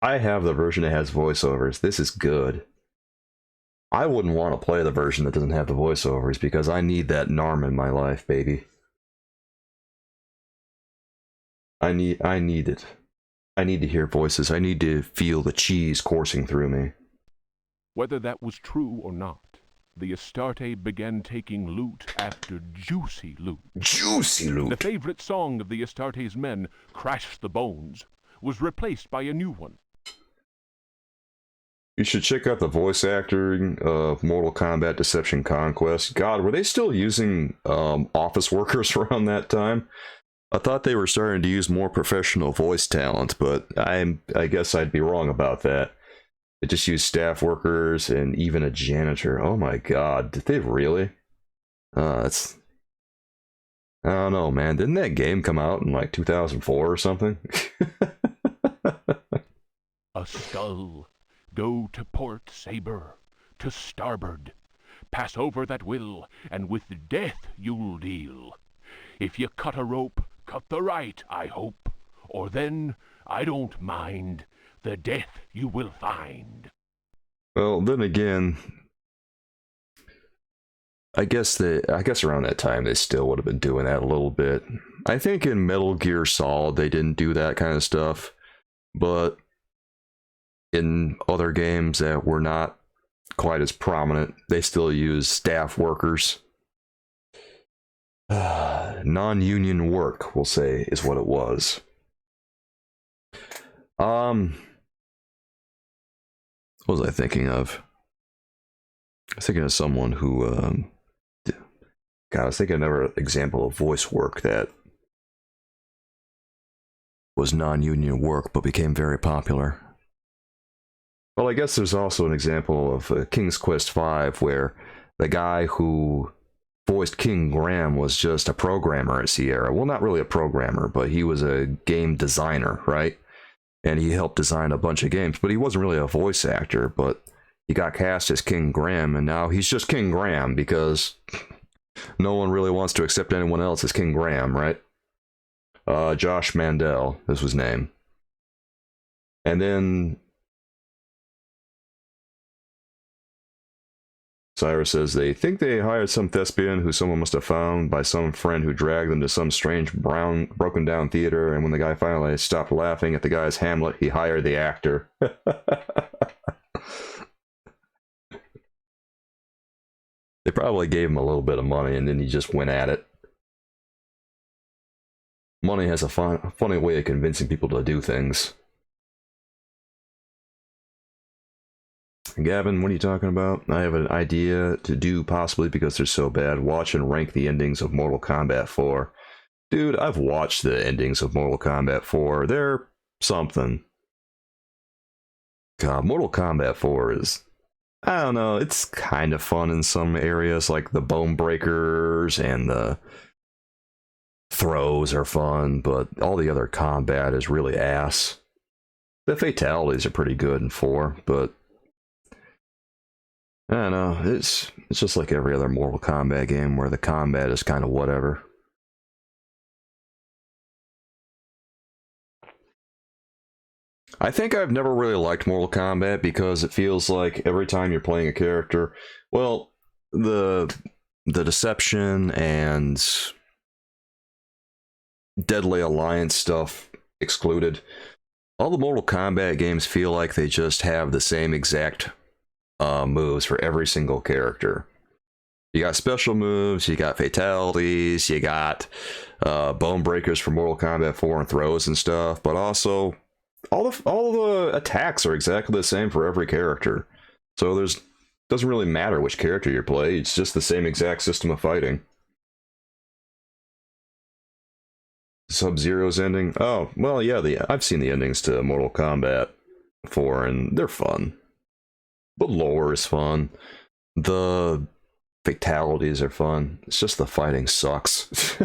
have the version that has voiceovers. This is good. I wouldn't want to play the version that doesn't have the voiceovers because I need that NARM in my life, baby. I need it. I need to hear voices. I need to feel the cheese coursing through me. Whether that was true or not, the Astarte began taking loot after juicy loot. Juicy loot! The favorite song of the Astarte's men, Crash the Bones, was replaced by a new one. You should check out the voice acting of Mortal Kombat Deception Conquest. God, were they still using office workers around that time? I thought they were starting to use more professional voice talent, but I guess I'd be wrong about that. They just used staff workers and even a janitor. Oh my god, did they really? I don't know, man. Didn't that game come out in like 2004 or something? A skull. Go to port, Saber, to starboard. Pass over that will, and with death you'll deal. If you cut a rope, cut the right, I hope. Or then, I don't mind, the death you will find. Well, then again, I guess around that time they still would have been doing that a little bit. I think in Metal Gear Solid they didn't do that kind of stuff, but in other games that were not quite as prominent, they still use staff workers. Non-union work, we'll say, is what it was. What was I thinking of? I was thinking of someone who, I was thinking of another example of voice work that was non-union work but became very popular. Well, I guess there's also an example of King's Quest V where the guy who voiced King Graham was just a programmer at Sierra. Well, not really a programmer, but he was a game designer, right? And he helped design a bunch of games, but he wasn't really a voice actor. But he got cast as King Graham, and now he's just King Graham because no one really wants to accept anyone else as King Graham, right? Josh Mandel is his name. And then Cyrus says they think they hired some thespian who someone must have found by some friend who dragged them to some strange broken down theater, and when the guy finally stopped laughing at the guy's Hamlet, he hired the actor. They probably gave him a little bit of money and then he just went at it. Money has a funny way of convincing people to do things. Gavin, what are you talking about? I have an idea to do, possibly because they're so bad. Watch and rank the endings of Mortal Kombat 4. Dude, I've watched the endings of Mortal Kombat 4. They're something. God, Mortal Kombat 4 is... I don't know, it's kind of fun in some areas, like the bone breakers and the throws are fun, but all the other combat is really ass. The fatalities are pretty good in 4, but I don't know, it's just like every other Mortal Kombat game where the combat is kind of whatever. I think I've never really liked Mortal Kombat because it feels like every time you're playing a character, well, the deception and Deadly Alliance stuff excluded, all the Mortal Kombat games feel like they just have the same exact moves for every single character. You got special moves, you got fatalities, you got bone breakers for Mortal Kombat 4 and throws and stuff, but also all the attacks are exactly the same for every character. So doesn't really matter which character you play, it's just the same exact system of fighting. Sub-Zero's ending? Oh, well, yeah, I've seen the endings to Mortal Kombat 4, and they're fun. The lore is fun. The fatalities are fun. It's just the fighting sucks.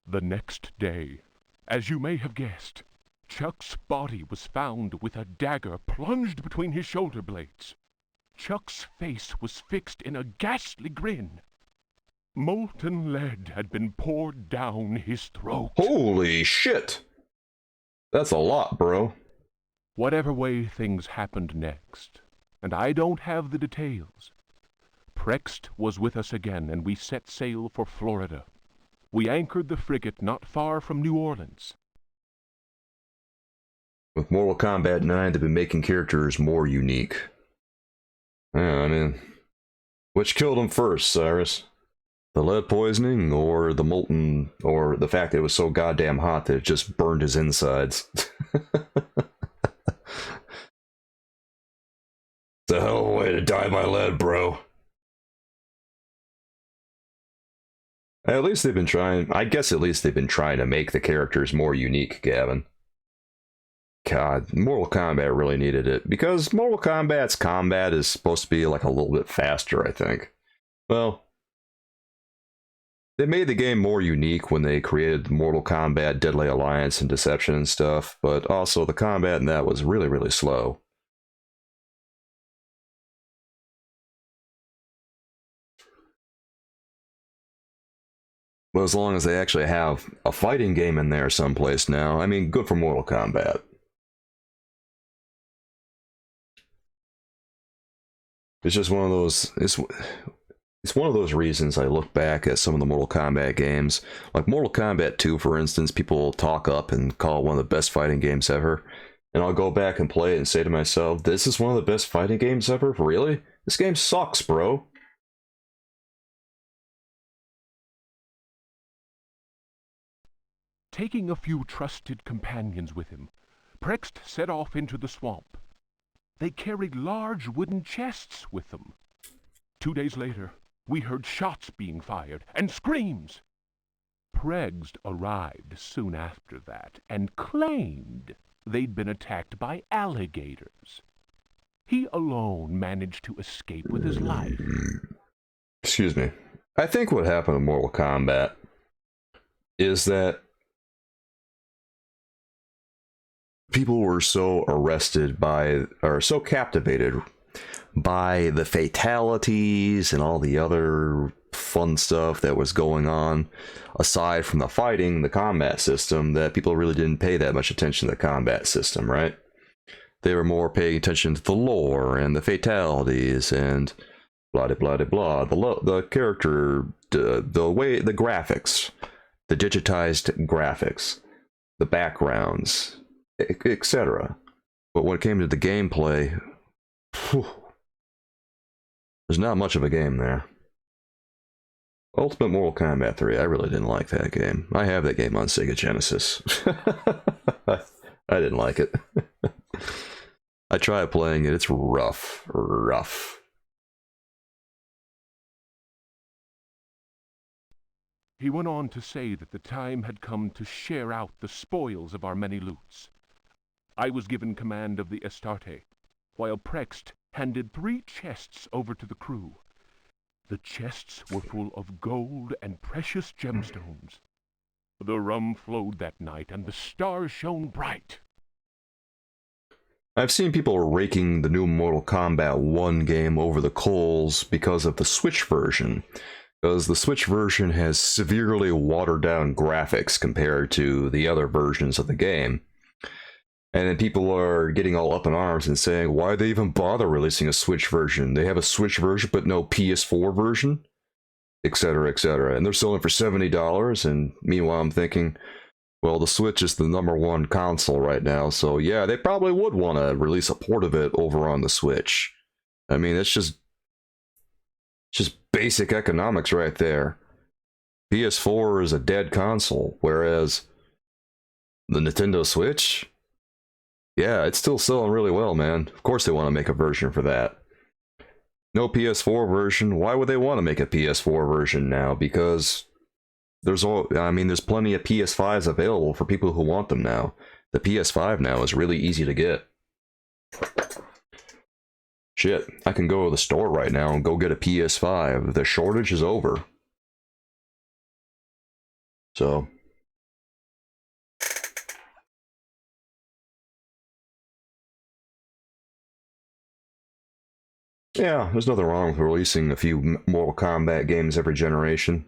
The next day, as you may have guessed, Chuck's body was found with a dagger plunged between his shoulder blades. Chuck's face was fixed in a ghastly grin. Molten lead had been poured down his throat. Holy shit! That's a lot, bro. Whatever way things happened next, and I don't have the details, Prext was with us again, and we set sail for Florida. We anchored the frigate not far from New Orleans. With Mortal Kombat 9, they've been making characters more unique. Yeah, I mean, which killed him first, Cyrus? The lead poisoning, or the molten, or the fact that it was so goddamn hot that it just burned his insides? It's a hell of a way to die by lead, bro. At least they've been trying, I guess at least they've been trying to make the characters more unique, Gavin. God, Mortal Kombat really needed it, because Mortal Kombat's combat is supposed to be like a little bit faster, I think. Well, they made the game more unique when they created Mortal Kombat, Deadly Alliance, and Deception and stuff, but also the combat in that was really, really slow. But as long as they actually have a fighting game in there someplace now, I mean, good for Mortal Kombat. It's just one of those, it's one of those reasons I look back at some of the Mortal Kombat games. Like Mortal Kombat 2, for instance, people talk up and call it one of the best fighting games ever. And I'll go back and play it and say to myself, this is one of the best fighting games ever? Really? This game sucks, bro. Taking a few trusted companions with him, Prext set off into the swamp. They carried large wooden chests with them. 2 days later, we heard shots being fired and screams. Prext arrived soon after that and claimed they'd been attacked by alligators. He alone managed to escape with his life. Excuse me. I think what happened in Mortal Kombat is that people were so arrested by, or so captivated by the fatalities and all the other fun stuff that was going on, aside from the fighting, the combat system, that people really didn't pay that much attention to the combat system, right? They were more paying attention to the lore and the fatalities and blah blah blah blah. The character, the way, the graphics, the digitized graphics, the backgrounds, etc. But when it came to the gameplay, there's not much of a game there. Ultimate Mortal Kombat 3, I really didn't like that game. I have that game on Sega Genesis. I didn't like it. I tried playing it, it's rough. He went on to say that the time had come to share out the spoils of our many loots. I was given command of the Astarte, while Prext handed 3 chests over to the crew. The chests were full of gold and precious gemstones. The rum flowed that night, and the stars shone bright. I've seen people raking the new Mortal Kombat 1 game over the coals because of the Switch version. Because the Switch version has severely watered down graphics compared to the other versions of the game. And then people are getting all up in arms and saying, why'd they even bother releasing a Switch version? They have a Switch version but no PS4 version? Etc, etc. And they're selling for $70, and meanwhile I'm thinking, well, the Switch is the #1 console right now, so yeah, they probably would want to release a port of it over on the Switch. I mean, it's just basic economics right there. PS4 is a dead console, whereas the Nintendo Switch, yeah, it's still selling really well, man. Of course they want to make a version for that. No PS4 version. Why would they want to make a PS4 version now? Because there's plenty of PS5s available for people who want them now. The PS5 now is really easy to get. Shit, I can go to the store right now and go get a PS5. The shortage is over. So yeah, there's nothing wrong with releasing a few Mortal Kombat games every generation.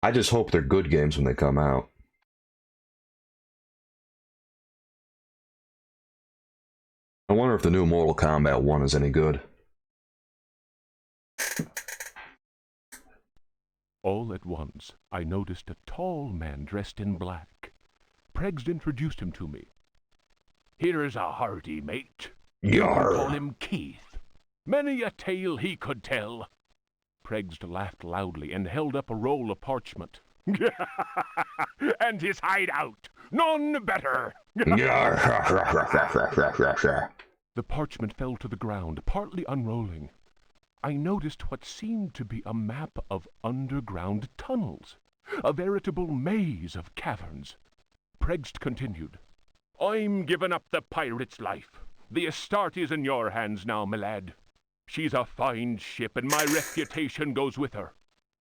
I just hope they're good games when they come out. I wonder if the new Mortal Kombat 1 is any good. All at once, I noticed a tall man dressed in black. Pregs introduced him to me. Here's a hearty mate. Yarr. You call him Keith. Many a tale he could tell. Pregs laughed loudly and held up a roll of parchment. And his hideout, none better. The parchment fell to the ground, partly unrolling. I noticed what seemed to be a map of underground tunnels, a veritable maze of caverns. Pregs continued, I'm giving up the pirate's life. The Astarte is in your hands now, my lad. She's a fine ship, and my reputation goes with her.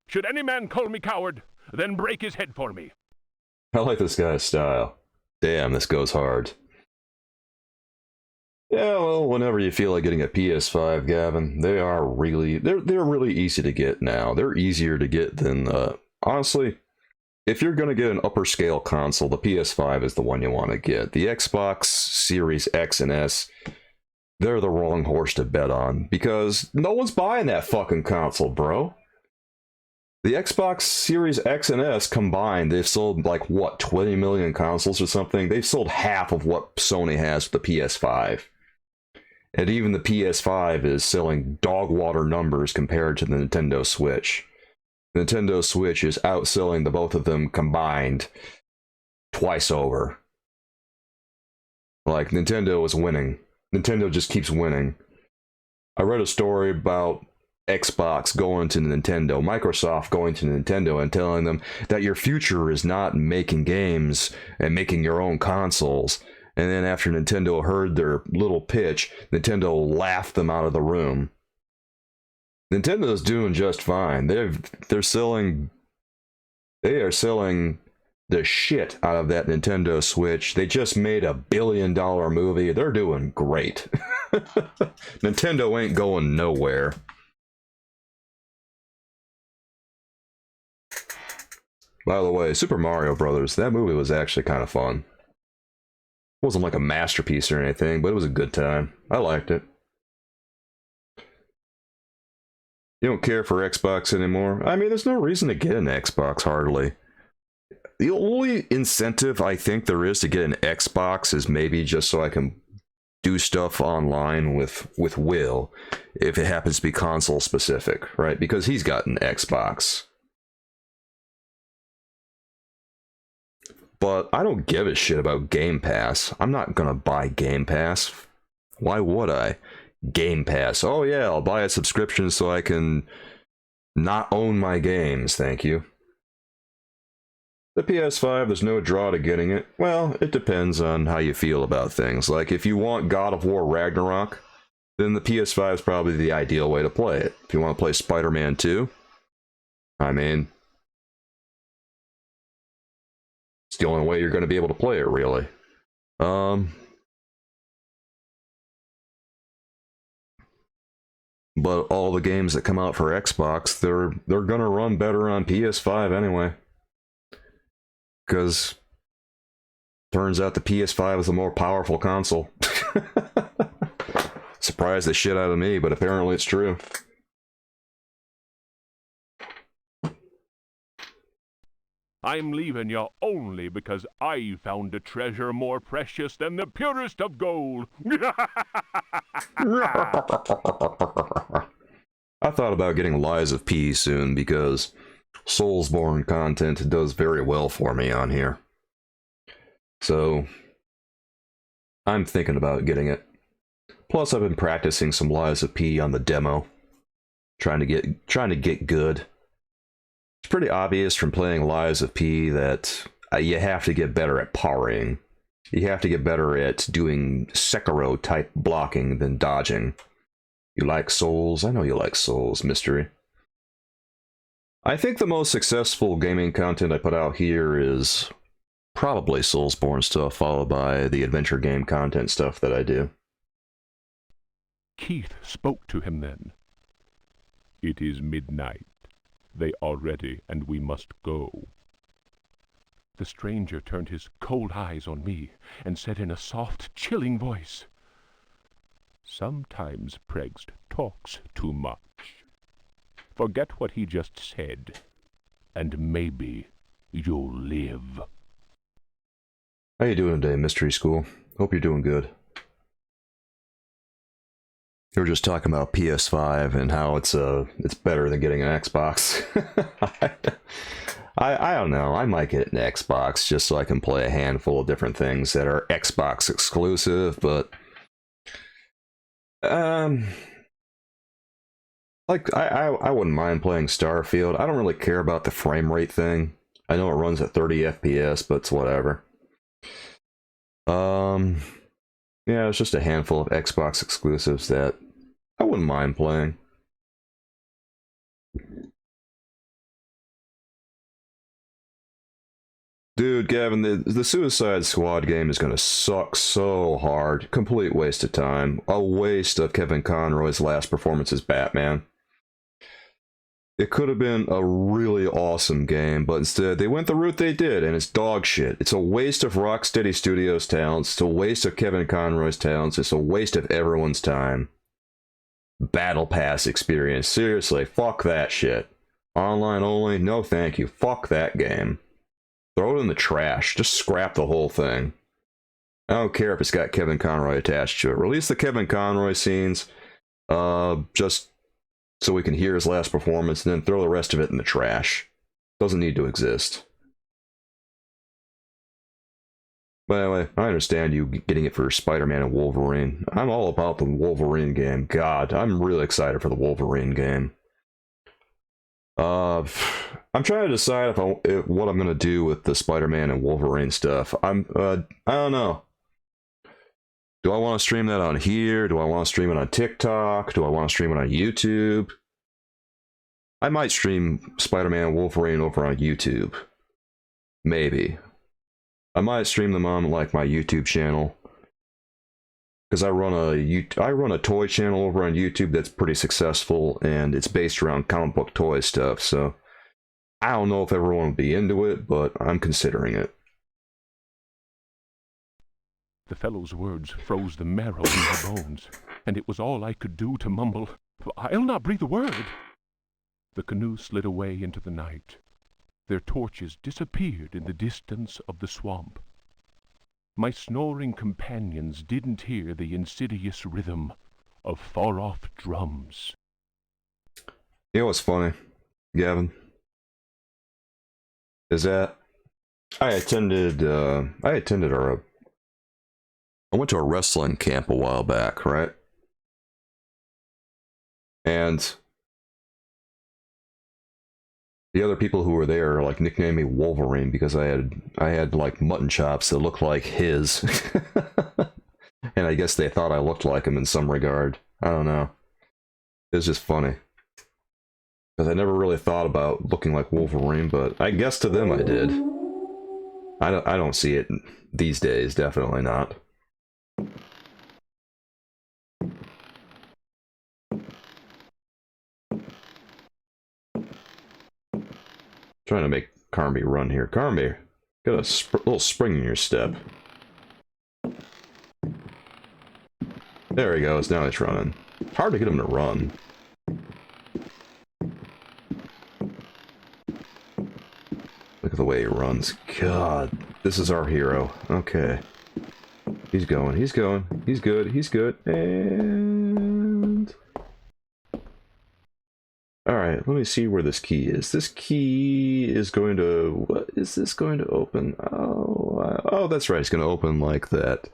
Should any man call me coward, then break his head for me. I like this guy's style. Damn, this goes hard. Yeah, well, whenever you feel like getting a PS5, Gavin, they're really easy to get now. They're easier to get than, honestly, if you're gonna get an upper scale console, the PS5 is the one you want to get. The Xbox Series X and S, they're the wrong horse to bet on, because no one's buying that fucking console, bro. The Xbox Series X and S combined, they've sold like, what, 20 million consoles or something? They've sold half of what Sony has with the PS5. And even the PS5 is selling dog water numbers compared to the Nintendo Switch. The Nintendo Switch is outselling the both of them combined twice over. Like, Nintendo is winning. Nintendo just keeps winning. I read a story about Xbox going to Nintendo, Microsoft going to Nintendo and telling them that your future is not making games and making your own consoles. And then after Nintendo heard their little pitch, Nintendo laughed them out of the room. Nintendo's doing just fine. They are selling the shit out of that Nintendo Switch. They just made a $1 billion movie. They're doing great. Nintendo ain't going nowhere. By the way, Super Mario Brothers, that movie was actually kind of fun. It wasn't like a masterpiece or anything, but it was a good time. I liked it. You don't care for Xbox anymore? I mean, there's no reason to get an Xbox, hardly. The only incentive I think there is to get an Xbox is maybe just so I can do stuff online with Will, if it happens to be console specific, right? Because he's got an Xbox. But I don't give a shit about Game Pass. I'm not gonna buy Game Pass. Why would I? Game Pass. Oh yeah, I'll buy a subscription so I can not own my games, thank you. The PS5, there's no draw to getting it. Well, it depends on how you feel about things. Like, if you want God of War Ragnarok, then the PS5 is probably the ideal way to play it. If you want to play Spider-Man 2, I mean, it's the only way you're going to be able to play it, really. But all the games that come out for Xbox, they're going to run better on PS5 anyway. Because turns out the PS5 is a more powerful console. Surprised the shit out of me, but apparently it's true. I'm leaving you only because I found a treasure more precious than the purest of gold. I thought about getting Lies of P soon because Soulsborne content does very well for me on here. So I'm thinking about getting it. Plus I've been practicing some Lies of P on the demo. Trying to get good. It's pretty obvious from playing Lies of P that you have to get better at parrying. You have to get better at doing Sekiro type blocking than dodging. You like Souls? I know you like Souls, Mystery. I think the most successful gaming content I put out here is probably Soulsborne stuff, followed by the adventure game content stuff that I do. Keith spoke to him then. It is midnight. They are ready, and we must go. The stranger turned his cold eyes on me and said in a soft, chilling voice, "Sometimes Pregst talks too much. Forget what he just said, and maybe you'll live." How you doing today, Mystery School? Hope you're doing good. You were just talking about PS5 and how it's better than getting an Xbox. I don't know. I might get an Xbox just so I can play a handful of different things that are Xbox exclusive, but like I wouldn't mind playing Starfield. I don't really care about the frame rate thing. I know it runs at 30 FPS, but it's whatever. Yeah, it's just a handful of Xbox exclusives that I wouldn't mind playing. Dude, Gavin, the Suicide Squad game is going to suck so hard. Complete waste of time. A waste of Kevin Conroy's last performance as Batman. It could have been a really awesome game, but instead they went the route they did, and it's dog shit. It's a waste of Rocksteady Studios' talents. It's a waste of Kevin Conroy's talents. It's a waste of everyone's time. Battle Pass experience. Seriously, fuck that shit. Online only? No thank you. Fuck that game. Throw it in the trash. Just scrap the whole thing. I don't care if it's got Kevin Conroy attached to it. Release the Kevin Conroy scenes, just so we can hear his last performance, and then throw the rest of it in the trash. Doesn't need to exist. But anyway, I understand you getting it for Spider-Man and Wolverine. I'm all about the Wolverine game. God, I'm really excited for the Wolverine game. I'm trying to decide what I'm gonna do with the Spider-Man and Wolverine stuff. I don't know. Do I want to stream that on here? Do I want to stream it on TikTok? Do I want to stream it on YouTube? I might stream Spider-Man Wolverine over on YouTube. Maybe. I might stream them on like my YouTube channel. Because I run a toy channel over on YouTube that's pretty successful, and it's based around comic book toy stuff, so I don't know if everyone will be into it, but I'm considering it. The fellow's words froze the marrow in my bones, and it was all I could do to mumble, "I'll not breathe a word." The canoe slid away into the night. Their torches disappeared in the distance of the swamp. My snoring companions didn't hear the insidious rhythm of far-off drums. You know what's funny, Gavin? Is that I went to a wrestling camp a while back, right? And the other people who were there like nicknamed me Wolverine because I had like mutton chops that looked like his. And I guess they thought I looked like him in some regard. I don't know. It was just funny. Because I never really thought about looking like Wolverine, but I guess to them I did. I don't see it these days, definitely not. Trying to make Carnby run here. Carnby, got a little spring in your step. There he goes, now he's running. Hard to get him to run. Look at the way he runs. God, this is our hero. Okay. He's going, he's going. He's good, he's good. And... Alright, let me see where this key is. This key is going to... What is this going to open? Oh, that's right. It's going to open like that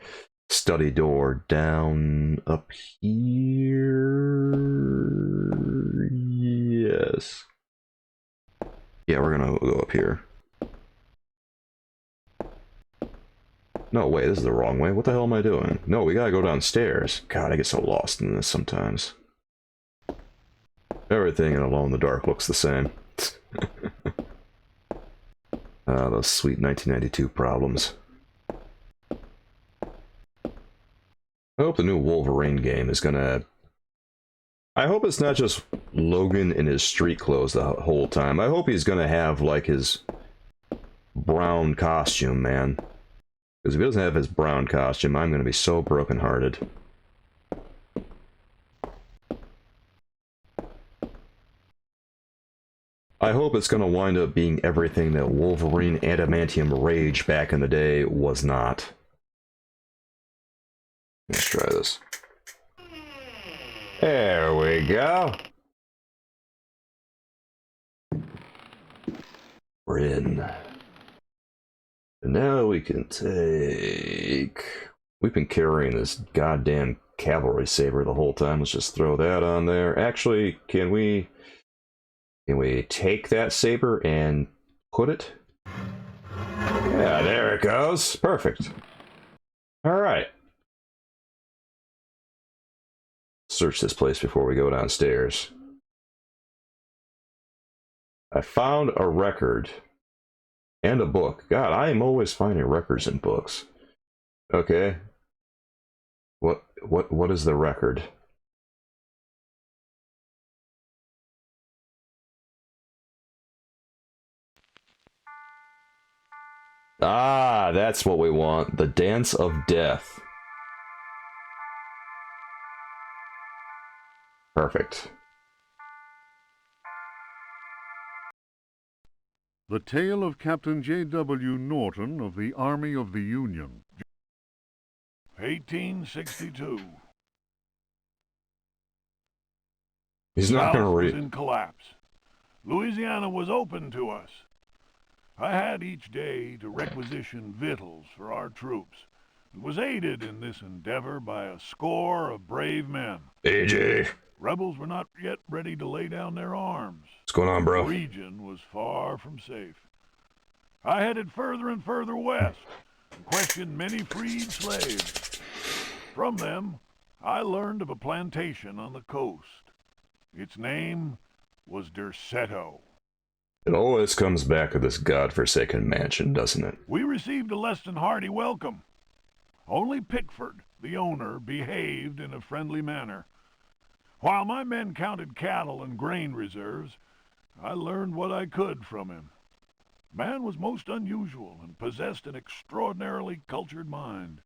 study door down up here. Yes. Yeah, we're going to go up here. No, wait, this is the wrong way. What the hell am I doing? No, we gotta go downstairs. God, I get so lost in this sometimes. Everything in Alone in the Dark looks the same. Ah, those sweet 1992 problems. I hope the new Wolverine game is gonna... I hope it's not just Logan in his street clothes the whole time. I hope he's gonna have, like, his brown costume, man. Because if he doesn't have his brown costume, I'm gonna be so brokenhearted. I hope it's going to wind up being everything that Wolverine Adamantium Rage back in the day was not. Let's try this. There we go. We're in. And now we can take... We've been carrying this goddamn cavalry saber the whole time. Let's just throw that on there. Actually, can we take that saber and put it? Yeah, there it goes. Perfect. Alright. Search this place before we go downstairs. I found a record. And a book. God, I am always finding records in books. Okay. What is the record? Ah, that's what we want. The Dance of Death. Perfect. The Tale of Captain J.W. Norton of the Army of the Union. 1862. He's not going to read. Was in collapse. Louisiana was open to us. I had each day to requisition victuals for our troops, and was aided in this endeavor by a score of brave men. AJ. Rebels were not yet ready to lay down their arms. What's going on, bro? The region was far from safe. I headed further and further west, and questioned many freed slaves. From them, I learned of a plantation on the coast. Its name was Derceto. It always comes back to this godforsaken mansion, doesn't it? We received a less than hearty welcome. Only Pickford, the owner, behaved in a friendly manner. While my men counted cattle and grain reserves, I learned what I could from him. Man was most unusual and possessed an extraordinarily cultured mind.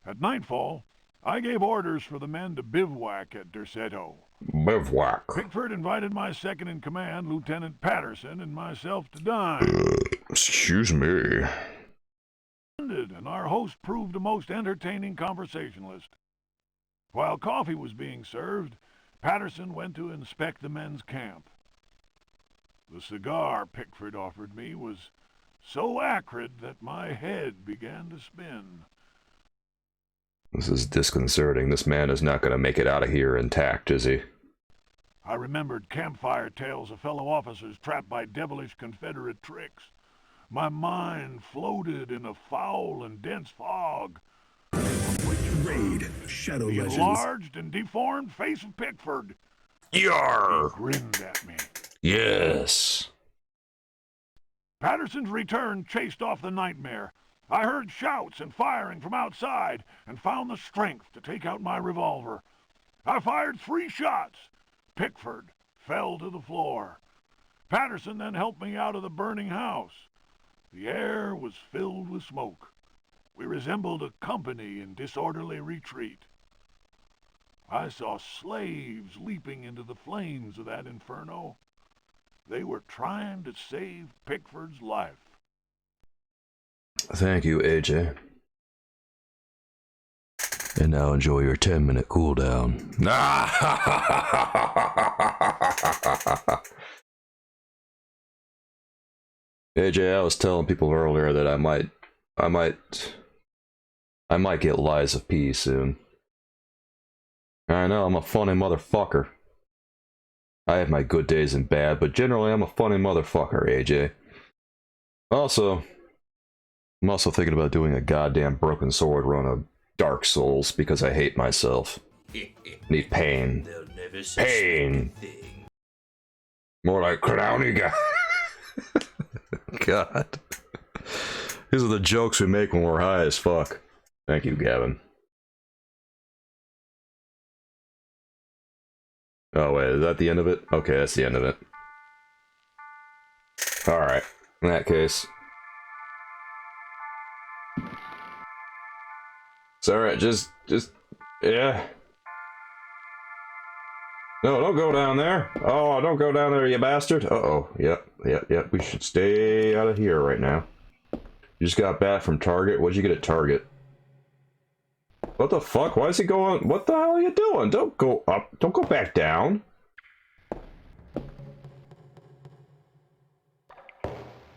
At nightfall, I gave orders for the men to bivouac at Derceto. Bivouac. Pickford invited my second-in-command, Lieutenant Patterson, and myself to dine. Excuse me. And our host proved a most entertaining conversationalist. While coffee was being served, Patterson went to inspect the men's camp. The cigar Pickford offered me was so acrid that my head began to spin. This is disconcerting. This man is not going to make it out of here intact, is he? I remembered campfire tales of fellow officers trapped by devilish Confederate tricks. My mind floated in a foul and dense fog. Raid, Shadow The Legends. enlarged and deformed face of Pickford. Yar! He grinned at me. Yes. Patterson's return chased off the nightmare. I heard shouts and firing from outside and found the strength to take out my revolver. I fired 3 shots. Pickford fell to the floor. Patterson then helped me out of the burning house. The air was filled with smoke. We resembled a company in disorderly retreat. I saw slaves leaping into the flames of that inferno. They were trying to save Pickford's life. Thank you, AJ. And now enjoy your 10-minute cooldown. AJ, I was telling people earlier that I might get Lies of P soon. I know, I'm a funny motherfucker. I have my good days and bad, but generally I'm a funny motherfucker, AJ. Also, I'm also thinking about doing a goddamn Broken Sword run of Dark Souls because I hate myself. Need pain. Pain! More like Crowny guy. God. These are the jokes we make when we're high as fuck. Thank you, Gavin. Oh wait, is that the end of it? Okay, that's the end of it. Alright, in that case. It's alright, just, yeah. No, don't go down there. Oh, don't go down there, you bastard. Uh-oh, yep, we should stay out of here right now. You just got back from Target. What'd you get at Target? What the fuck? Why is he going? What the hell are you doing? Don't go up. Don't go back down.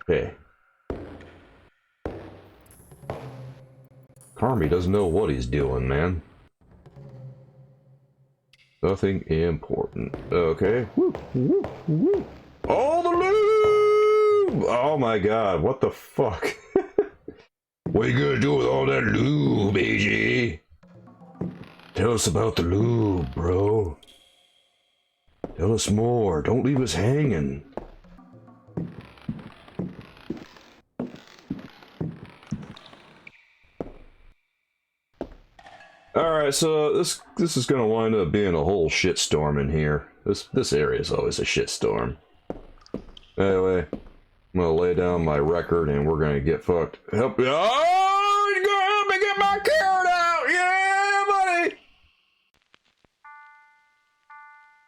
Hey. Carnby doesn't know what he's doing, man. Nothing important. Okay. Woo, woo, woo. All the lube! Oh my god, what the fuck? What are you gonna do with all that lube, AJ? Tell us about the lube, bro. Tell us more. Don't leave us hanging. Alright, so this is gonna wind up being a whole shitstorm in here. This area is always a shitstorm. Anyway, I'm gonna lay down my record and we're gonna get fucked. Help me! Oh, you're gonna help me get my carrot out! Yeah, buddy!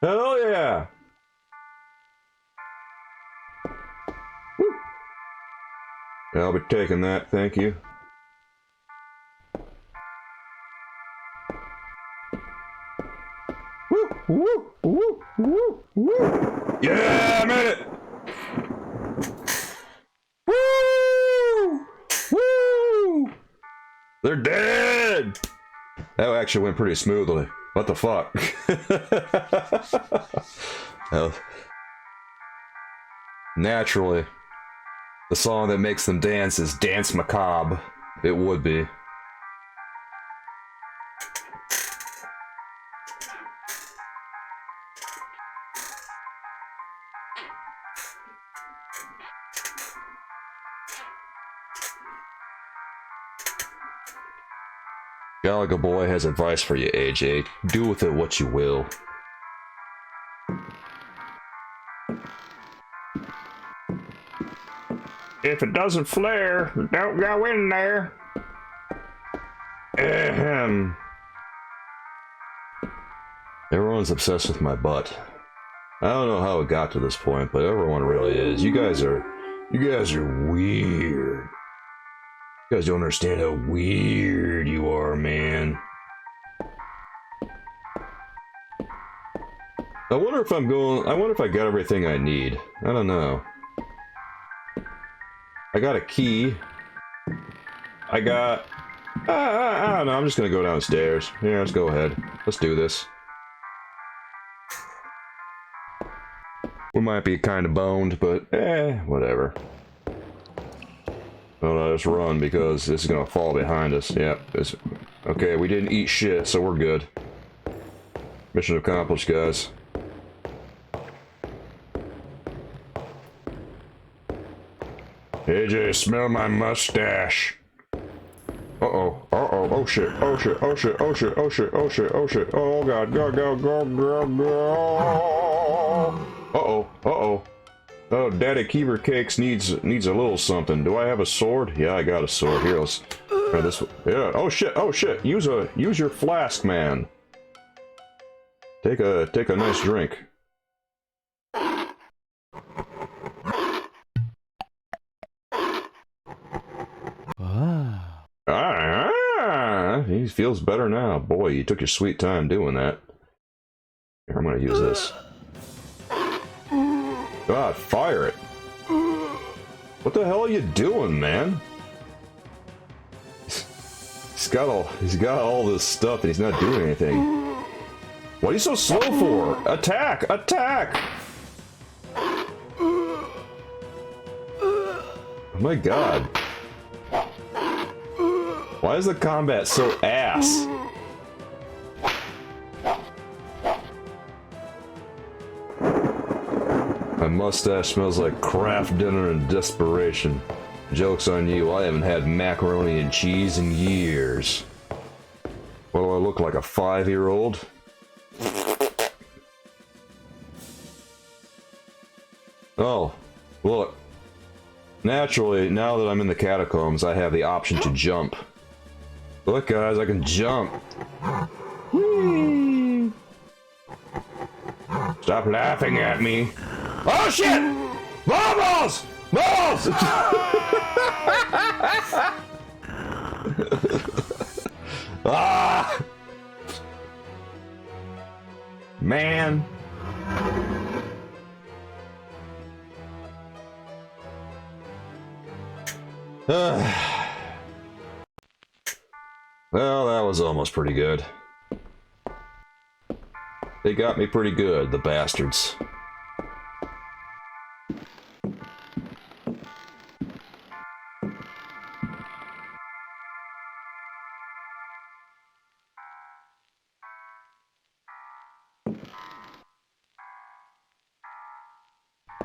Hell yeah! Woo. I'll be taking that, thank you. Woo, woo, woo, woo, woo! Yeah, I made it! Woo! Woo! They're dead! That actually went pretty smoothly. What the fuck? Naturally, the song that makes them dance is Dance Macabre. It would be. Gallagher boy has advice for you, AJ. Do with it what you will. If it doesn't flare, don't go in there. Ahem. Everyone's obsessed with my butt. I don't know how it got to this point, but everyone really is. You guys are weird. You guys don't understand how weird you are, man. I wonder if I got everything I need. I don't know. I got a key. I got... I don't know, I'm just gonna go downstairs. Yeah, let's go ahead. Let's do this. We might be kind of boned, but whatever. Oh no, let's run because this is gonna fall behind us. Yep. Okay, we didn't eat shit, so we're good. Mission accomplished, guys. AJ, smell my mustache. Uh-oh, uh-oh, oh shit, oh shit, oh shit, oh shit, oh shit, oh shit, oh shit, oh god, go, go, go, go, go. Uh-oh, uh-oh. Oh, Daddy Keeper Cakes needs a little something. Do I have a sword? Yeah, I got a sword. Here, let's try this one. Yeah, oh shit, oh shit. Use your flask, man. Take a nice drink. He feels better now. Boy, you took your sweet time doing that. Here, I'm gonna use this. God, fire it. What the hell are you doing, man? He's got all this stuff and he's not doing anything. What are you so slow for? Attack! Attack! Oh my god. Why is the combat so ass? My mustache smells like craft dinner and desperation. Joke's on you, I haven't had macaroni and cheese in years. What do I look like, a 5-year-old? Oh, look. Naturally, now that I'm in the catacombs, I have the option to jump. Look, guys, I can jump. Whee! Stop laughing at me. Oh shit! Bubbles! Bubbles! Ah! Man. Well, that was almost pretty good. They got me pretty good, the bastards.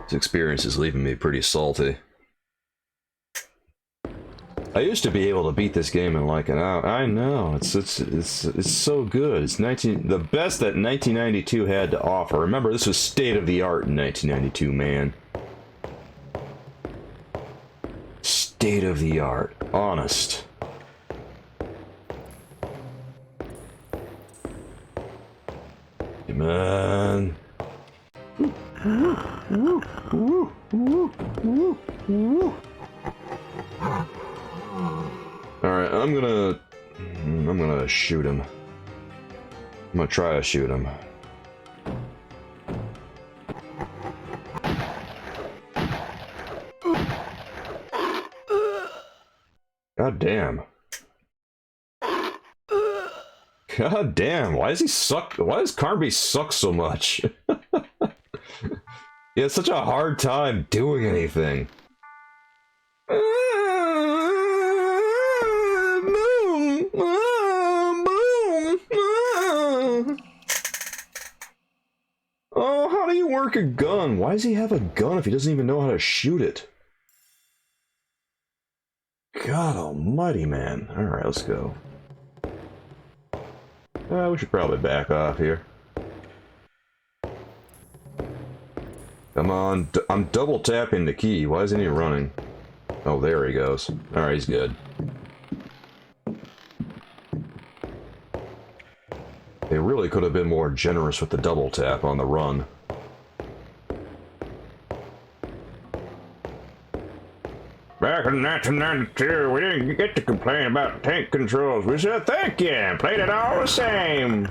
This experience is leaving me pretty salty. I used to be able to beat this game in like an hour. I know, it's so good. It's the best that 1992 had to offer. Remember, this was state of the art in 1992, man. State of the art, honest. Come on. Alright, I'm gonna shoot him. I'm gonna try to shoot him. God damn. God damn, why does he suck? Why does Carnby suck so much? He has such a hard time doing anything. he work a gun? Why does he have a gun if he doesn't even know how to shoot it? God almighty, man. Alright, let's go. We should probably back off here. Come on, I'm double tapping the key. Why isn't he running? Oh, there he goes. Alright, he's good. They really could have been more generous with the double tap on the run. Back in 1992, we didn't get to complain about tank controls. We said thank you and played it all the same.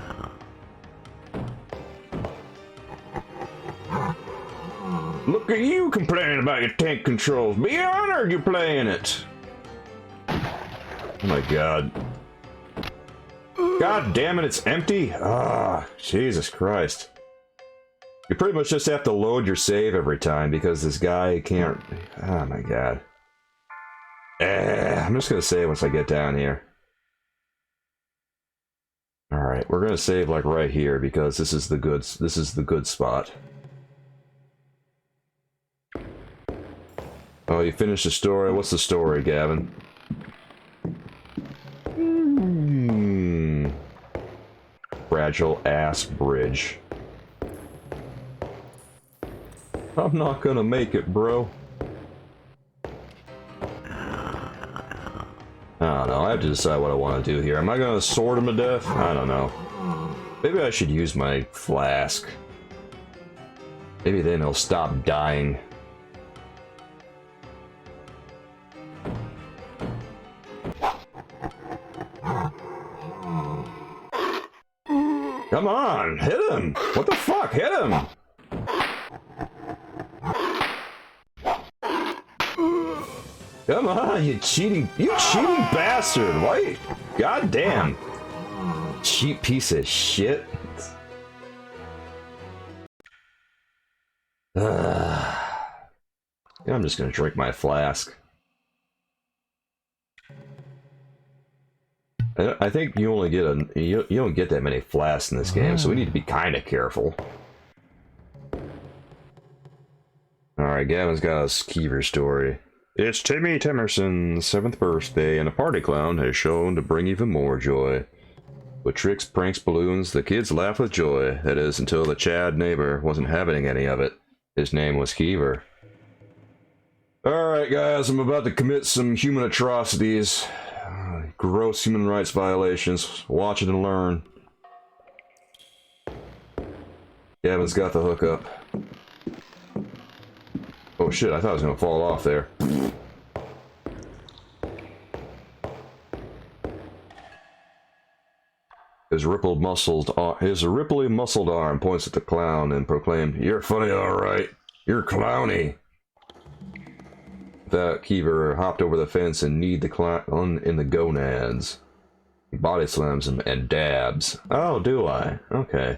Look at you complaining about your tank controls. Be honored you're playing it. Oh my god. God damn it, it's empty? Ah, Jesus Christ. You pretty much just have to load your save every time because this guy can't... Oh my god. I'm just gonna save once I get down here. Alright, we're gonna save like right here because this is the good spot. Oh, you finished the story? What's the story, Gavin? Fragile ass bridge. I'm not gonna make it, bro. I don't know, I have to decide what I want to do here. Am I gonna sword him to death? I don't know. Maybe I should use my flask. Maybe then he'll stop dying. Come on, hit him! What the fuck, hit him! Come on, you cheating bastard! Why? God damn! Cheap piece of shit. Yeah, I'm just gonna drink my flask. I think you only get you don't get that many flasks in this game, so we need to be kind of careful. Alright, Gavin's got a skeever story. It's Timmy Timerson's 7th birthday, and a party clown has shown to bring even more joy. With tricks, pranks, balloons, the kids laugh with joy. That is, until the Chad neighbor wasn't having any of it. His name was Keever. Alright guys, I'm about to commit some human atrocities. Gross human rights violations. Watch it and learn. Gavin's got the hookup. Oh shit, I thought I was gonna fall off there. His ripply muscled arm points at the clown and proclaimed, "You're funny, alright. You're clowny." That Keever hopped over the fence and kneed the clown in the gonads. He body slams him and dabs. Oh, do I? Okay.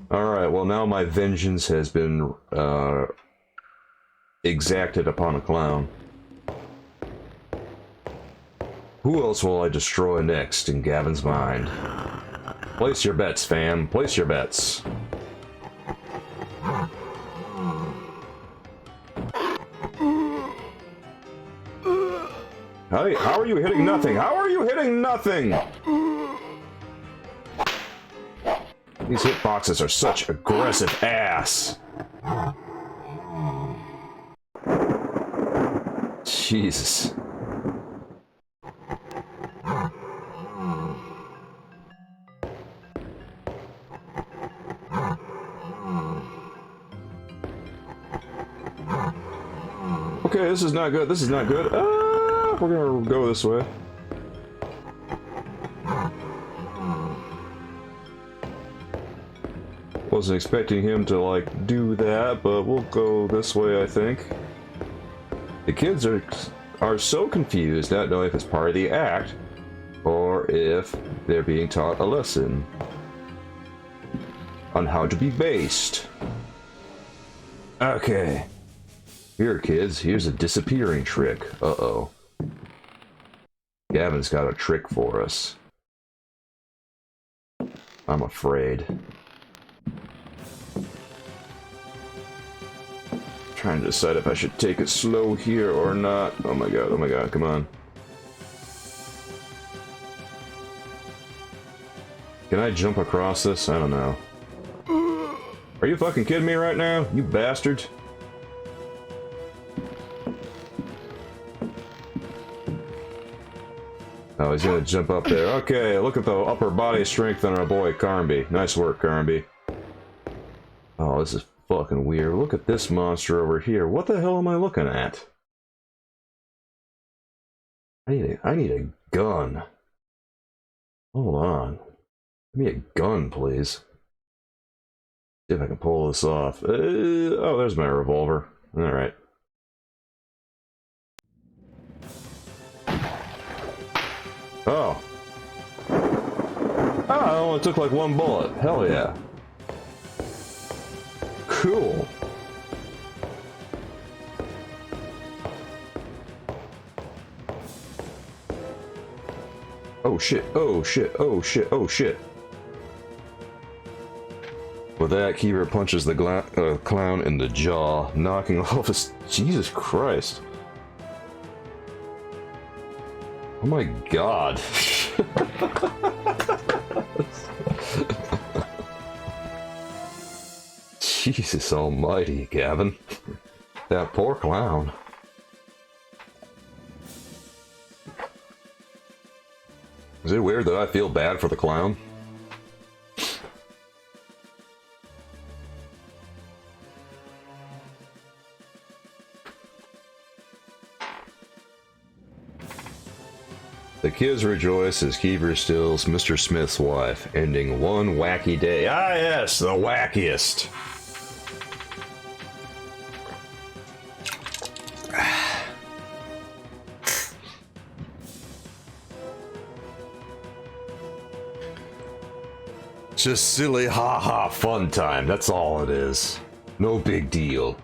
Alright, well now my vengeance has been exacted upon a clown. Who else will I destroy next in Gavin's mind? Place your bets, fam. Place your bets. Hey, how are you hitting nothing? How are you hitting nothing? These hitboxes are such aggressive ass. Jesus. Okay, this is not good. This is not good. We're gonna go this way. Wasn't expecting him to, like, do that, but we'll go this way, I think. The kids are so confused, not knowing if it's part of the act, or if they're being taught a lesson on how to be based. Okay. Here, kids, here's a disappearing trick. Uh-oh. Gavin's got a trick for us. I'm afraid. Trying to decide if I should take it slow here or not. Oh my god, come on. Can I jump across this? I don't know. Are you fucking kidding me right now? You bastard. Oh, he's gonna jump up there. Okay, look at the upper body strength on our boy Carnby. Nice work, Carnby. Oh, this is fucking weird. Look at this monster over here. What the hell am I looking at? I need a gun. Hold on. Give me a gun, please. See if I can pull this off. Oh, there's my revolver. Alright. Oh. Oh, it only took like one bullet. Hell yeah. Cool. Oh shit, oh shit, oh shit, oh shit. With that, Keeper punches the clown in the jaw, knocking off his... Jesus Christ. Oh my god. Jesus almighty, Gavin. That poor clown. Is it weird that I feel bad for the clown? The kids rejoice as Keeper steals Mr. Smith's wife, ending one wacky day. Ah yes, the wackiest. Just silly ha-ha fun time, that's all it is. No big deal.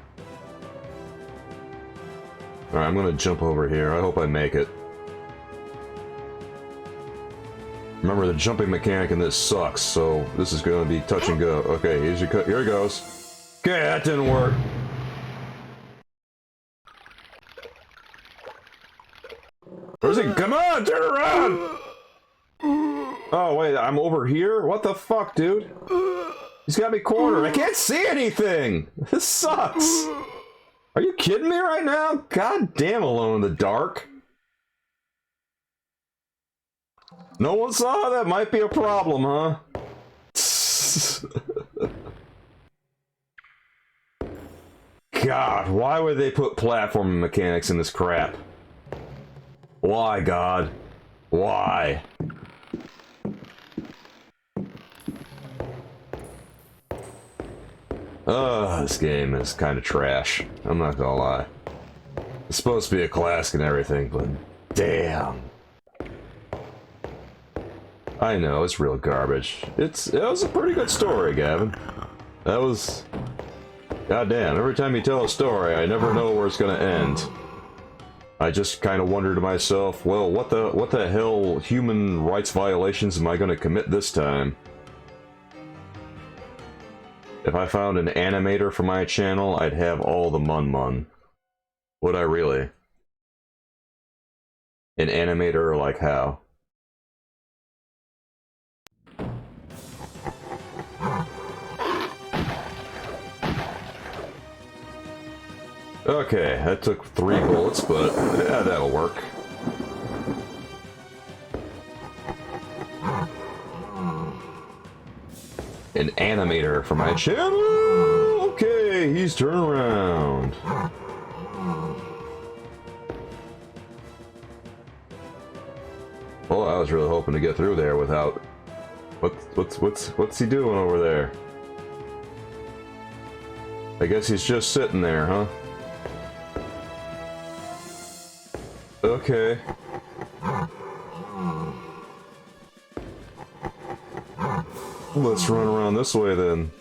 Alright, I'm gonna jump over here. I hope I make it. Remember, the jumping mechanic in this sucks, so this is gonna be touch and go. Okay, here it goes. Okay, that didn't work. Where's he? Come on, turn around! Oh, wait, I'm over here? What the fuck, dude? He's got me cornered. I can't see anything! This sucks! Are you kidding me right now? God damn, alone in the dark. No one saw that? Might be a problem, huh? God, why would they put platforming mechanics in this crap? Why, God? Why? This game is kind of trash. I'm not gonna lie. It's supposed to be a classic and everything, but damn. I know, it's real garbage. It was a pretty good story, Gavin. That was... Goddamn, every time you tell a story, I never know where it's gonna end. I just kind of wonder to myself, well, what the hell human rights violations am I gonna commit this time? If I found an animator for my channel, I'd have all the mun-mun. Would I really? An animator, like how? Okay, that took 3 bullets, but yeah, that'll work. An animator for my channel! Okay, he's turned around. Well, I was really hoping to get through there without... What's he doing over there? I guess he's just sitting there, huh? Okay. Let's run around this way then.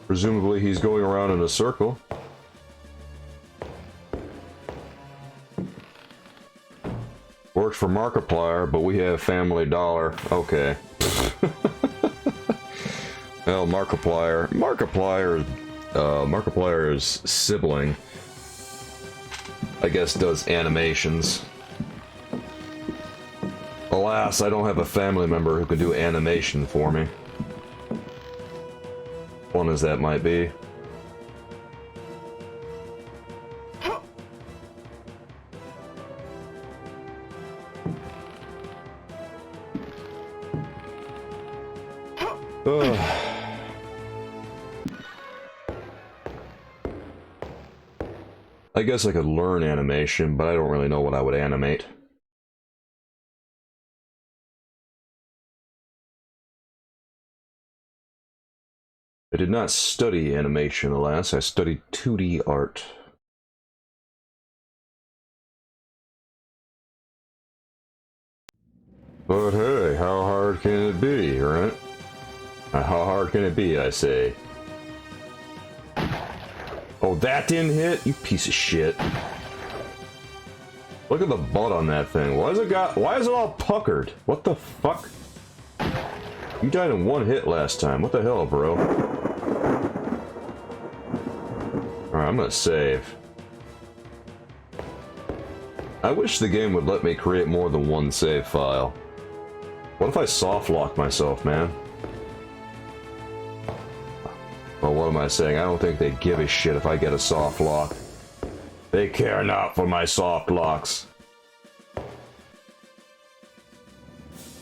Presumably he's going around in a circle. Works for Markiplier, but we have Family Dollar. Okay. Well, Markiplier's sibling, I guess, does animations. Alas, I don't have a family member who can do animation for me. Fun as that might be. I guess I could learn animation, but I don't really know what I would animate. I did not study animation, alas. I studied 2D art. But hey, how hard can it be, right? How hard can it be, I say? Oh, that didn't hit? You piece of shit. Look at the butt on that thing. Why is it all puckered? What the fuck? You died in one hit last time. What the hell, bro? Alright, I'm gonna save. I wish the game would let me create more than one save file. What if I soft lock myself, man? Well, what am I saying? I don't think they give a shit if I get a soft lock. They care not for my soft locks.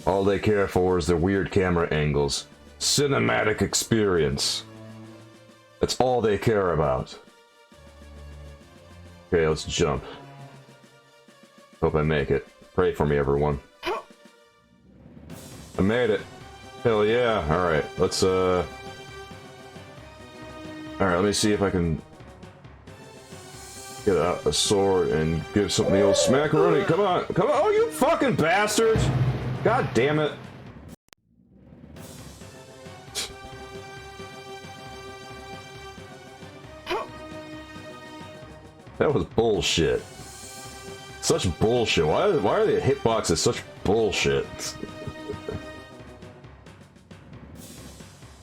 All they care for is their weird camera angles. Cinematic experience. That's all they care about. Okay, let's jump. Hope I make it. Pray for me, everyone. I made it. Hell yeah. Alright, let's, Alright, let me see if I can get out a sword and give something the old smackaroni. Come on, come on. Oh, you fucking bastards! God damn it. That was bullshit. Such bullshit. Why are the hitboxes such bullshit?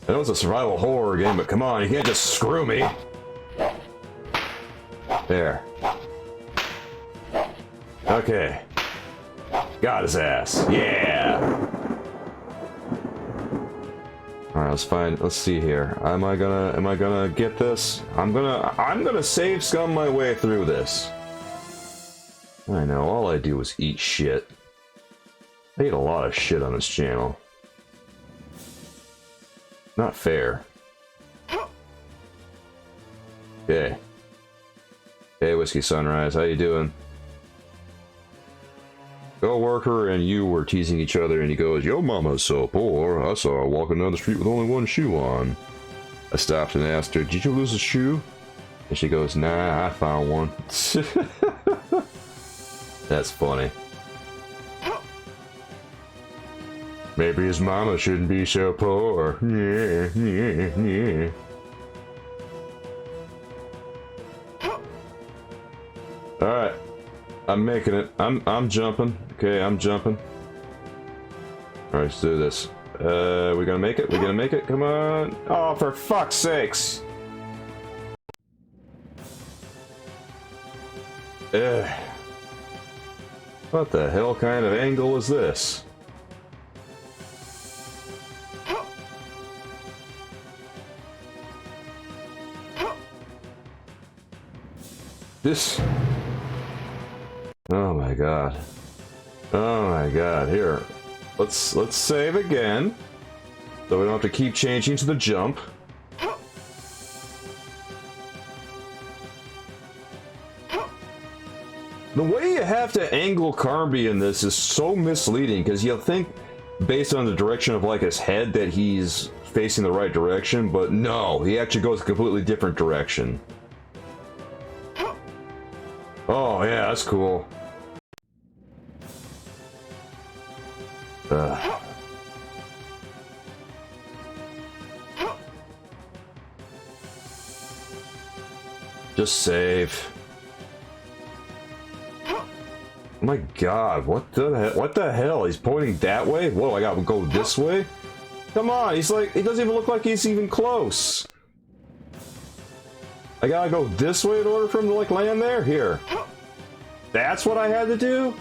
I know it's a survival horror game, but come on, you can't just screw me. There. Okay. Got his ass. Yeah. Alright, let's see here. Am I gonna get this? I'm gonna save scum my way through this. I know, all I do is eat shit. I eat a lot of shit on this channel. Not fair. Okay. Hey, Whiskey Sunrise, how you doing? Co-worker and you were teasing each other, and he goes, "Yo, mama's so poor. I saw her walking down the street with only one shoe on." I stopped and asked her, "Did you lose a shoe?" And she goes, "Nah, I found one." That's funny. Maybe his mama shouldn't be so poor. Yeah, yeah, yeah. Alright. I'm making it. I'm jumping. Okay, I'm jumping. Alright, let's do this. We gonna make it? We gonna make it? Come on. Oh, for fuck's sakes. Ugh. What the hell kind of angle is this? This... Oh my god. Oh my god. Here. Let's save again. So we don't have to keep changing to the jump. The way you have to angle Carnby in this is so misleading, because you'll think, based on the direction of like his head, that he's facing the right direction, but no, he actually goes a completely different direction. Oh yeah, that's cool. Just save. Oh my god, what the hell? He's pointing that way? Whoa, I gotta go this way? Come on, he's like, it doesn't even look like he's even close. I gotta go this way in order for him to, like, land there? Here. That's what I had to do?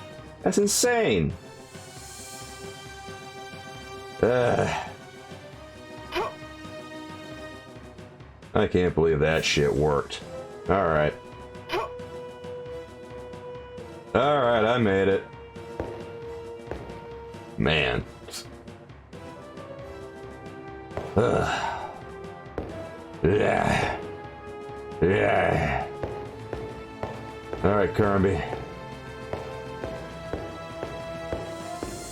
That's insane. I can't believe that shit worked. Alright. Alright, I made it. Man. Yeah. Yeah. Alright, Carnby.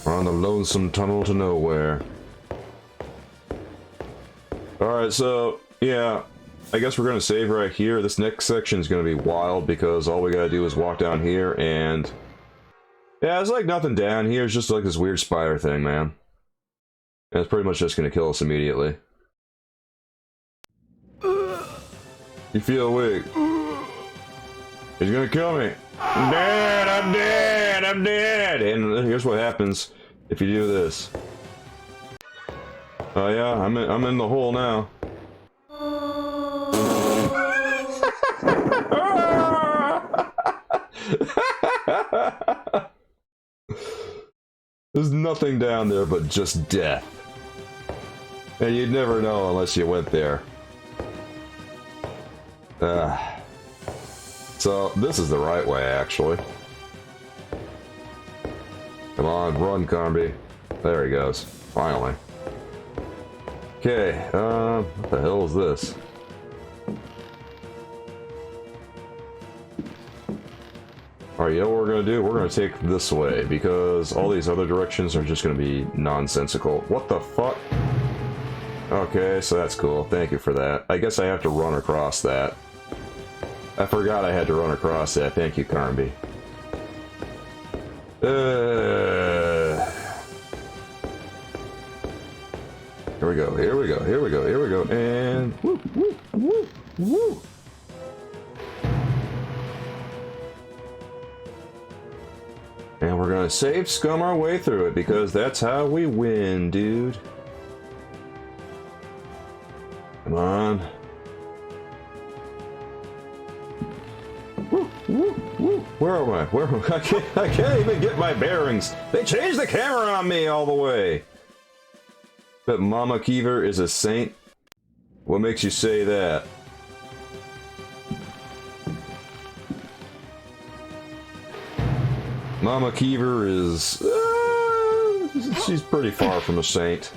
We're on the lonesome tunnel to nowhere. Alright, so, yeah. I guess we're gonna save right here. This next section is gonna be wild because all we gotta do is walk down here and... yeah, there's like nothing down here. It's just like this weird spider thing, man. And it's pretty much just gonna kill us immediately. You feel weak. He's gonna kill me. I'm dead, I'm dead, I'm dead! And here's what happens if you do this. Oh yeah, I'm in the hole now. There's nothing down there but just death. And you'd never know unless you went there. So, this is the right way, actually. Come on, run, Carnby. There he goes. Finally. Okay, what the hell is this? Alright, you know what we're gonna do? We're gonna take this way, because all these other directions are just gonna be nonsensical. What the fuck? Okay, so that's cool. Thank you for that. I guess I have to run across that. I forgot I had to run across that. Thank you, Carnby. Here we go, here we go, here we go, here we go, and... woo, woo, woo, woo! And we're gonna save scum our way through it, because that's how we win, dude. Come on. Woo, woo, woo. Where am I? Where am I? I can't even get my bearings. They changed the camera on me all the way. But Mama Kiever is a saint? What makes you say that? Mama Kiever is... she's pretty far from a saint.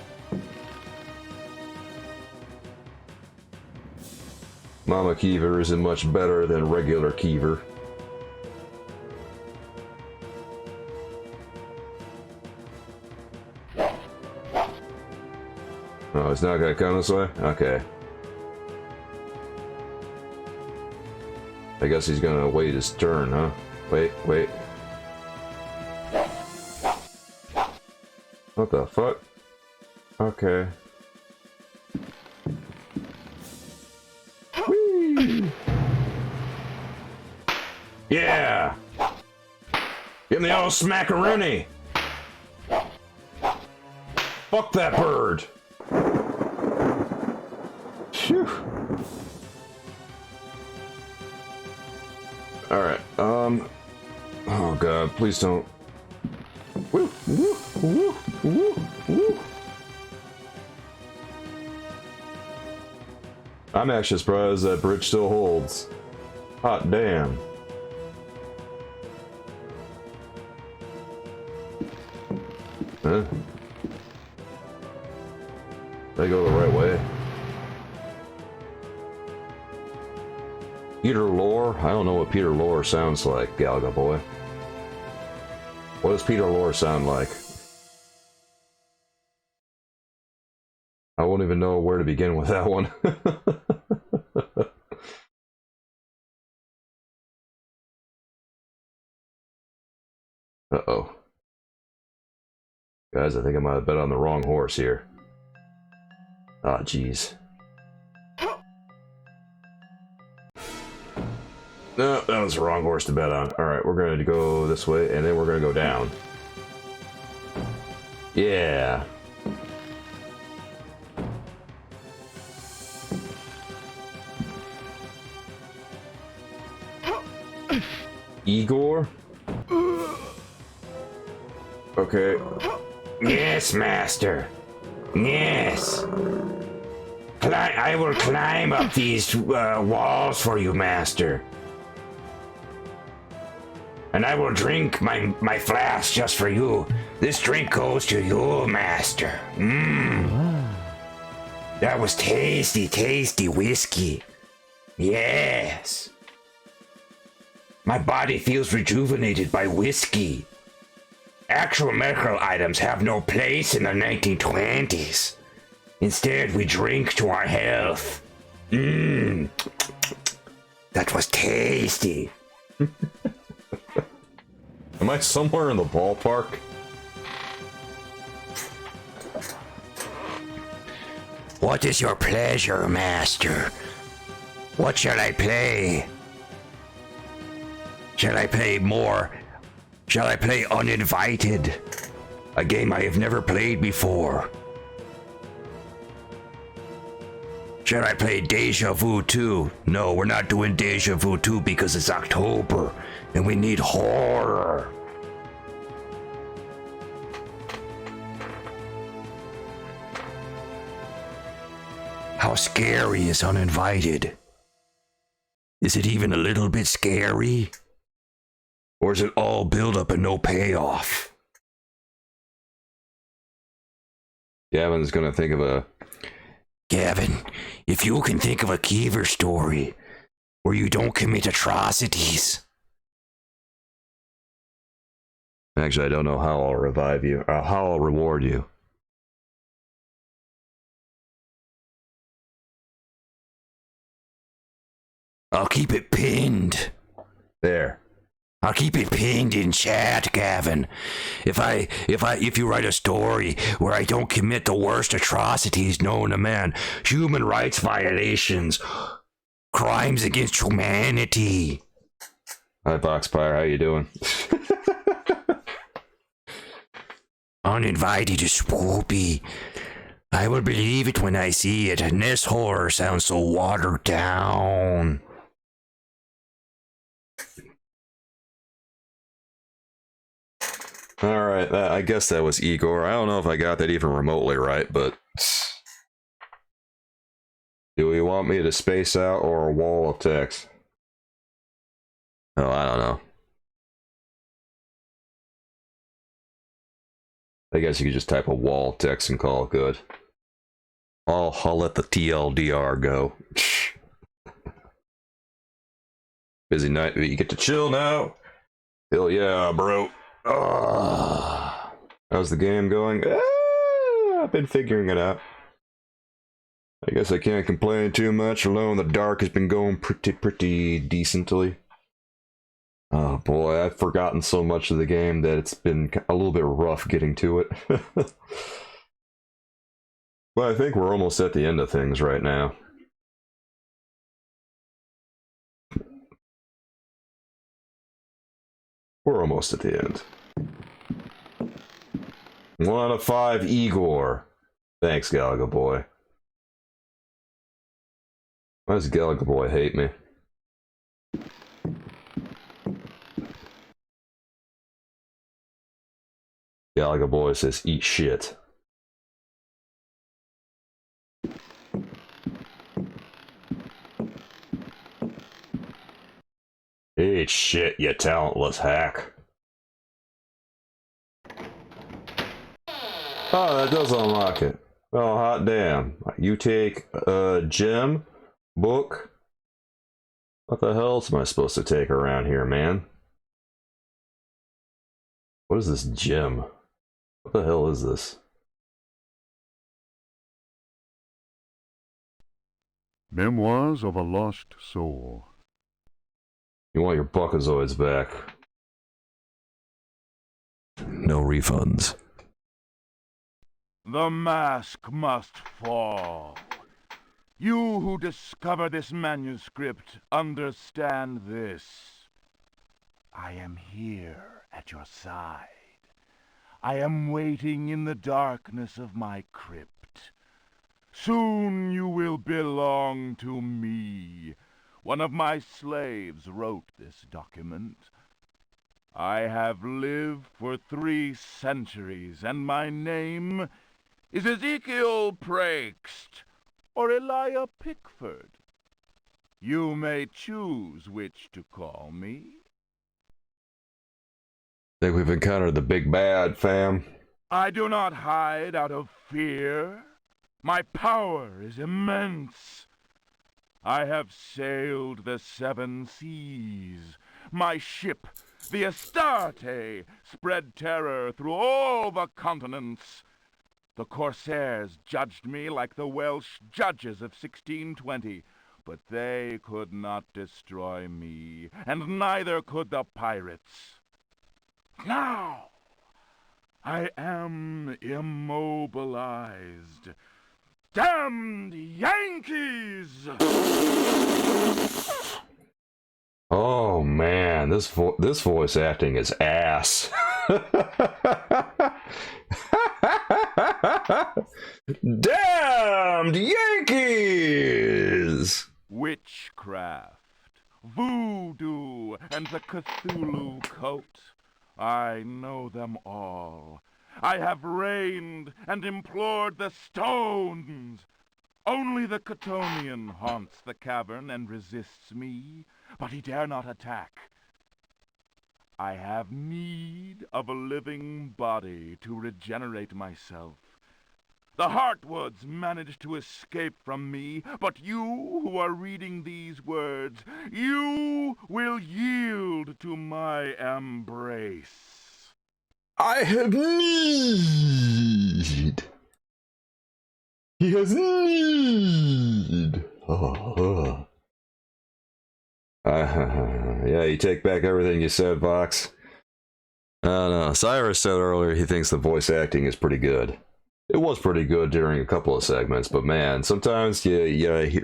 Mama Kiever isn't much better than regular Kiever. Oh, it's not gonna come this way? Okay. I guess he's gonna wait his turn, huh? Wait, wait. What the fuck? Okay. Whee! Yeah! Give me the old smackaroonie! Fuck that bird! Phew. Alright, oh god, please don't. Woo, woo, woo, woo, woo. I'm actually surprised that bridge still holds. Hot damn. Huh? Did I go the right way? Peter Lorre? I don't know what Peter Lorre sounds like, Galga boy. What does Peter Lorre sound like? I won't even know where to begin with that one. Uh-oh. Guys, I think I might have bet on the wrong horse here. Ah, jeez. No, that was the wrong horse to bet on. Alright, we're going to go this way, and then we're going to go down. Yeah. Igor? Okay. Yes, master. Yes. I will climb up these walls for you, master. And I will drink my flask just for you. This drink goes to you, master. Mmm. That was tasty, tasty whiskey. Yes. My body feels rejuvenated by whiskey. Actual medical items have no place in the 1920s. Instead, we drink to our health. Mmm. That was tasty. Am I somewhere in the ballpark? What is your pleasure, master? What shall I play? Shall I play more? Shall I play Uninvited? A game I have never played before. Shall I play Deja Vu 2? No, we're not doing Deja Vu 2 because it's October and we need horror. How scary is Uninvited? Is it even a little bit scary? Or is it all build up and no payoff? Gavin's gonna think of a... Gavin, if you can think of a Kiever story where you don't commit atrocities. Actually, I don't know how I'll revive you, or how I'll reward you. I'll keep it pinned. There. I'll keep it pinned in chat, Gavin. If you write a story where I don't commit the worst atrocities known to man, human rights violations, crimes against humanity. Hi, Boxpire, how you doing? Uninvited is swoopy. I will believe it when I see it, and this horror sounds so watered down. Alright, I guess that was Igor. I don't know if I got that even remotely right, but... Do we want me to space out or a wall of text? Oh, I don't know. I guess you could just type a wall of text and call it good. I'll let the TLDR go. Busy night, but you get to chill now. Hell yeah, bro. How's the game going? I've been figuring it out. I guess I can't complain too much. Alone in the Dark has been going pretty decently. Oh boy, I've forgotten so much of the game that it's been a little bit rough getting to it. But I think we're almost at the end of things right now. We're almost at the end. 1 out of 5, Igor. Thanks, Galaga Boy. Why does Galaga Boy hate me? Galaga Boy says, eat shit. Eat shit, you talentless hack. Oh, that does unlock it. Oh, hot damn. You take a gem, book. What the hell else am I supposed to take around here, man? What is this gem? What the hell is this? Memoirs of a Lost Soul. You want your Buckazoids back. No refunds. The mask must fall. You who discover this manuscript, understand this. I am here at your side. I am waiting in the darkness of my crypt. Soon you will belong to me. One of my slaves wrote this document. I have lived for 3 centuries, and my name is Ezekiel Prext, or Elijah Pickford. You may choose which to call me. Think we've encountered the big bad, fam. I do not hide out of fear. My power is immense. I have sailed the 7 seas. My ship, the Astarte, spread terror through all the continents. The corsairs judged me like the Welsh judges of 1620, but they could not destroy me, and neither could the pirates. Now, I am immobilized. Damned Yankees! Oh man, this voice acting is ass. Damned Yankees! Witchcraft, voodoo, and the Cthulhu cult. I know them all. I have reigned and implored the stones. Only the Chthonian haunts the cavern and resists me, but he dare not attack. I have need of a living body to regenerate myself. The Heartwoods managed to escape from me, but you who are reading these words, you will yield to my embrace. I have need. He has need. Yeah, you take back everything you said, Vox. I don't know. Cyrus said earlier he thinks the voice acting is pretty good. It was pretty good during a couple of segments, but man, sometimes you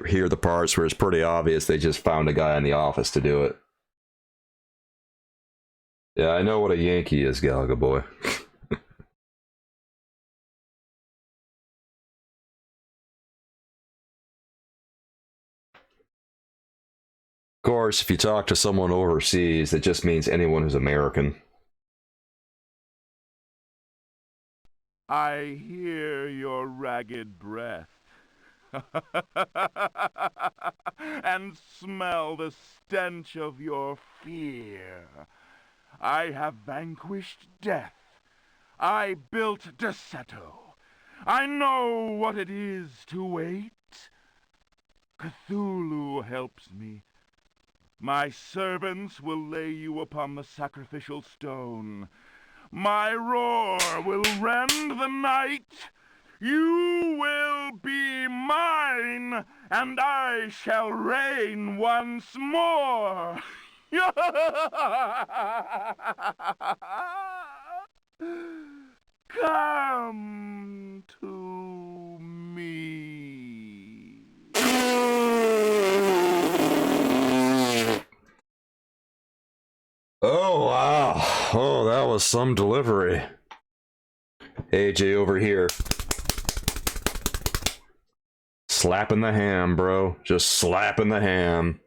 hear the parts where it's pretty obvious they just found a guy in the office to do it. Yeah, I know what a Yankee is, Galaga boy. Of course, if you talk to someone overseas, that just means anyone who's American. I hear your ragged breath and smell the stench of your fear. I have vanquished death. I built Deseto. I know what it is to wait. Cthulhu helps me. My servants will lay you upon the sacrificial stone. My roar will rend the night. You will be mine, and I shall reign once more. Come to me. Oh, wow. Oh, that was some delivery. AJ over here. Slapping the ham, bro. Just slapping the ham.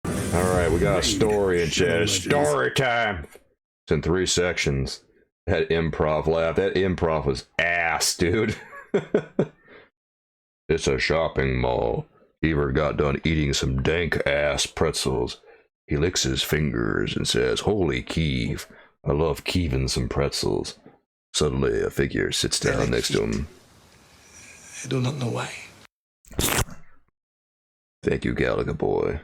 Alright, we got a story in chat. Story time! It's in 3 sections. That improv laugh. That improv was ass, dude. It's a shopping mall. Beaver got done eating some dank-ass pretzels. He licks his fingers and says, "Holy Kiev, I love Kieving some pretzels." Suddenly, a figure sits down next to him. I do not know why. Thank you, Galaga boy.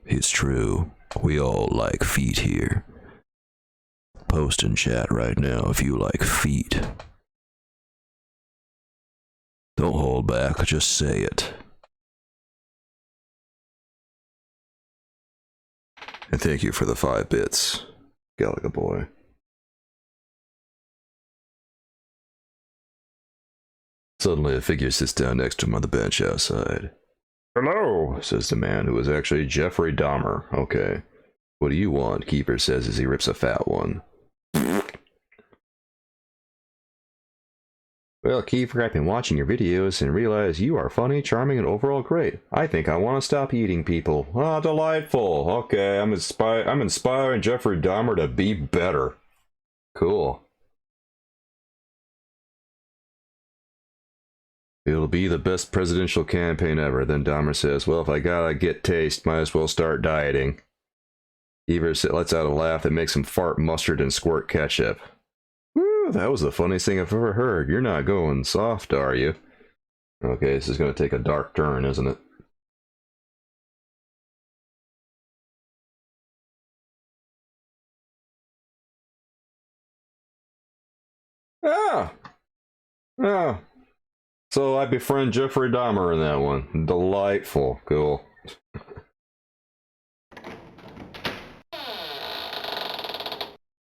It's true. We all like feet here. Post in chat right now if you like feet. Don't hold back, just say it. And thank you for the 5 bits, Galaga boy. Suddenly a figure sits down next to him on the bench outside. "Hello," says the man, who is actually Jeffrey Dahmer. Okay. "What do you want?" Keeper says as he rips a fat one. Well, Kiefer, I've been watching your videos and realize you are funny, charming, and overall great. I think I want to stop eating people. Ah, delightful. Okay, I'm inspiring Jeffrey Dahmer to be better. Cool. It'll be the best presidential campaign ever. Then Dahmer says, well, if I gotta get taste, might as well start dieting. Kiefer lets out a laugh that makes him fart mustard and squirt ketchup. Woo, that was the funniest thing I've ever heard. You're not going soft, are you? Okay, this is going to take a dark turn, isn't it? Ah! Ah! So I befriend Jeffrey Dahmer in that one. Delightful. Cool.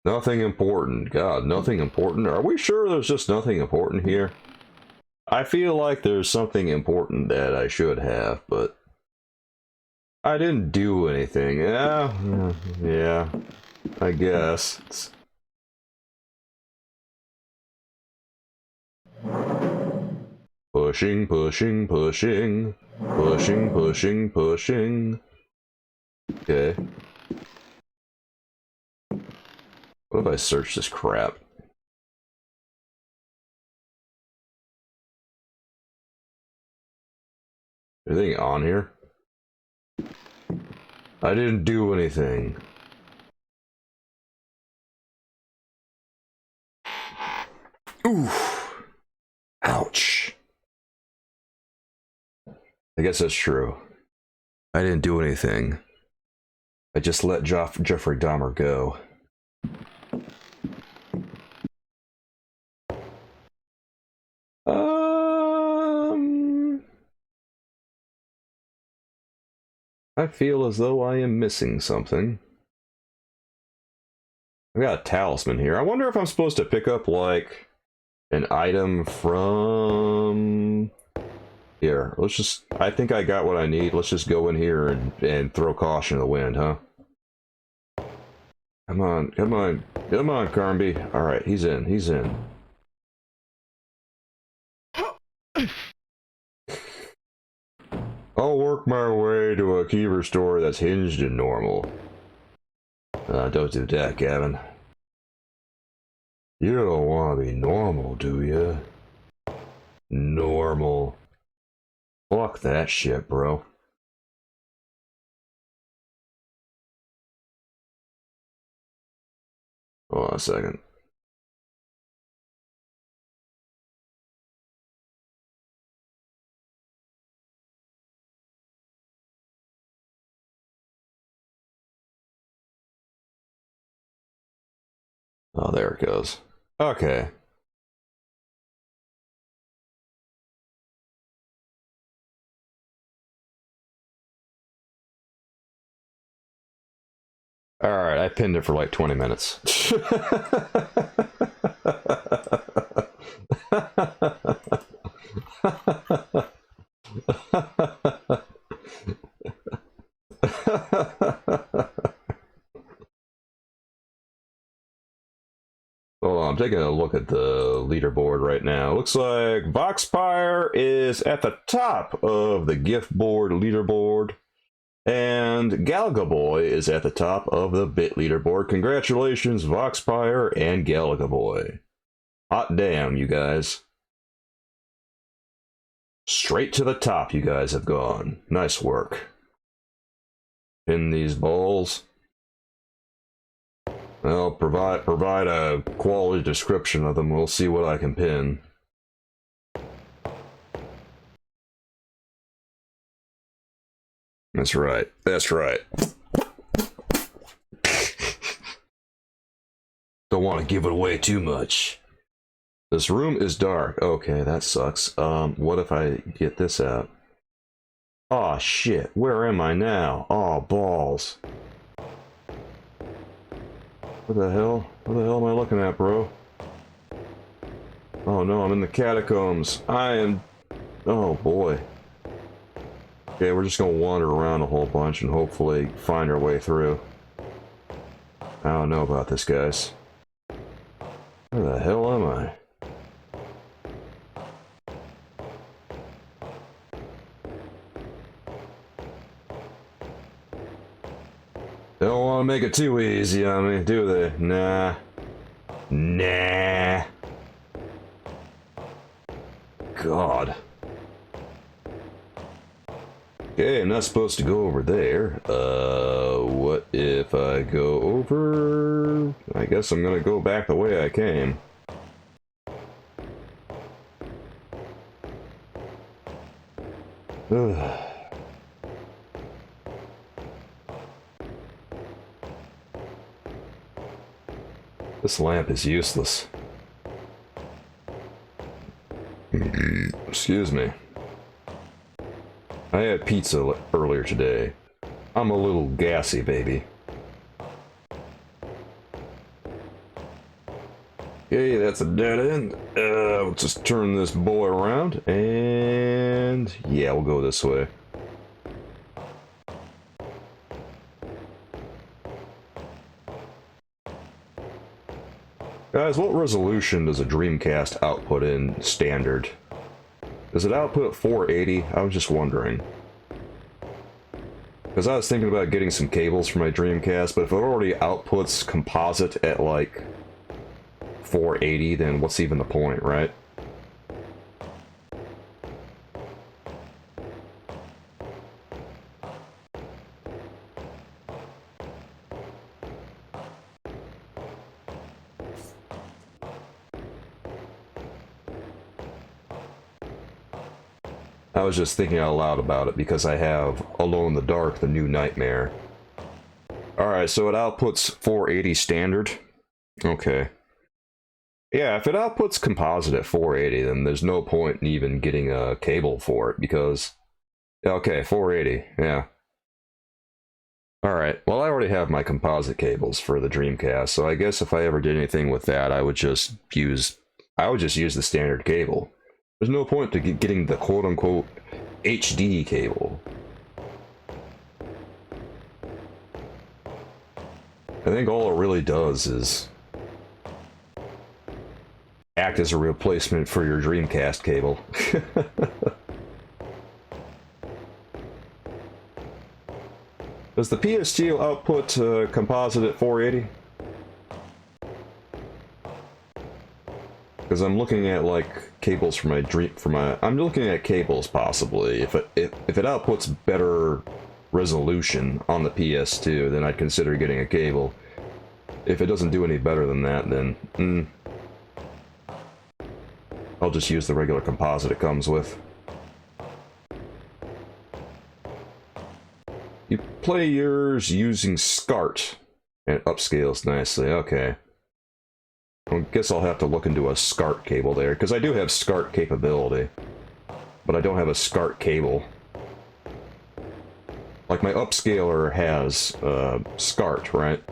Nothing important. God, nothing important? Are we sure there's just nothing important here? I feel like there's something important that I should have, but I didn't do anything. Yeah, I guess. Pushing, pushing, pushing. Pushing, pushing, pushing. Okay. What if I search this crap? Anything on here? I didn't do anything. Oof. Ouch. I guess that's true. I didn't do anything. I just let Jeffrey Dahmer go. I feel as though I am missing something. I've got a talisman here. I wonder if I'm supposed to pick up, like, an item from... Here, let's just... I think I got what I need. Let's just go in here and throw caution to the wind, huh? Come on, come on. Come on, Carnby. Alright, he's in. He's in. I'll work my way to a Kiefer store that's hinged and normal. Don't do that, Gavin. You don't want to be normal, do you? Normal. Fuck that shit, bro. Hold on a second. Oh, there it goes. Okay. Alright, I pinned it for like 20 minutes. Hold on, I'm taking a look at the leaderboard right now. Looks like Voxpire is at the top of the gift board leaderboard. And Galaga Boy is at the top of the bit leaderboard. Congratulations, Voxpire and Galaga Boy. Hot damn, you guys. Straight to the top you guys have gone. Nice work. Pin these balls. I'll provide a quality description of them. We'll see what I can pin. That's right. That's right. Don't want to give it away too much. This room is dark. Okay, that sucks. What if I get this out? Aw, shit. Where am I now? Aw, balls. What the hell? What the hell am I looking at, bro? Oh no, I'm in the catacombs. I am... Oh boy. Okay, we're just gonna wander around a whole bunch and hopefully find our way through. I don't know about this, guys. Where the hell am I? want to make it too easy on me, do they? Nah. Nah. God. Okay, I'm not supposed to go over there. What if I go over... I guess I'm gonna go back the way I came. This lamp is useless. Excuse me. I had pizza earlier today. I'm a little gassy, baby. Okay, that's a dead end. Let's just turn this boy around, and yeah, we'll go this way. Guys, what resolution does a Dreamcast output in standard? Does it output 480? I was just wondering. Because I was thinking about getting some cables for my Dreamcast, but if it already outputs composite at like 480, then what's even the point, right? I was just thinking out loud about it because I have Alone in the Dark, the New Nightmare. Alright, so it outputs 480 standard. Okay. Yeah, if it outputs composite at 480, then there's no point in even getting a cable for it because... Okay, 480, yeah. Alright, well I already have my composite cables for the Dreamcast, so I guess if I ever did anything with that, I would just use the standard cable. There's no point to getting the quote-unquote HD cable. I think all it really does is act as a replacement for your Dreamcast cable. Does the PS2 output composite at 480? Because I'm looking at like cables for my I'm looking at cables possibly. If it outputs better resolution on the PS2, then I'd consider getting a cable. If it doesn't do any better than that, then I'll just use the regular composite it comes with. You play yours using SCART and it upscales nicely. Okay. I guess I'll have to look into a SCART cable there, because I do have SCART capability, but I don't have a SCART cable. Like my upscaler has SCART, right?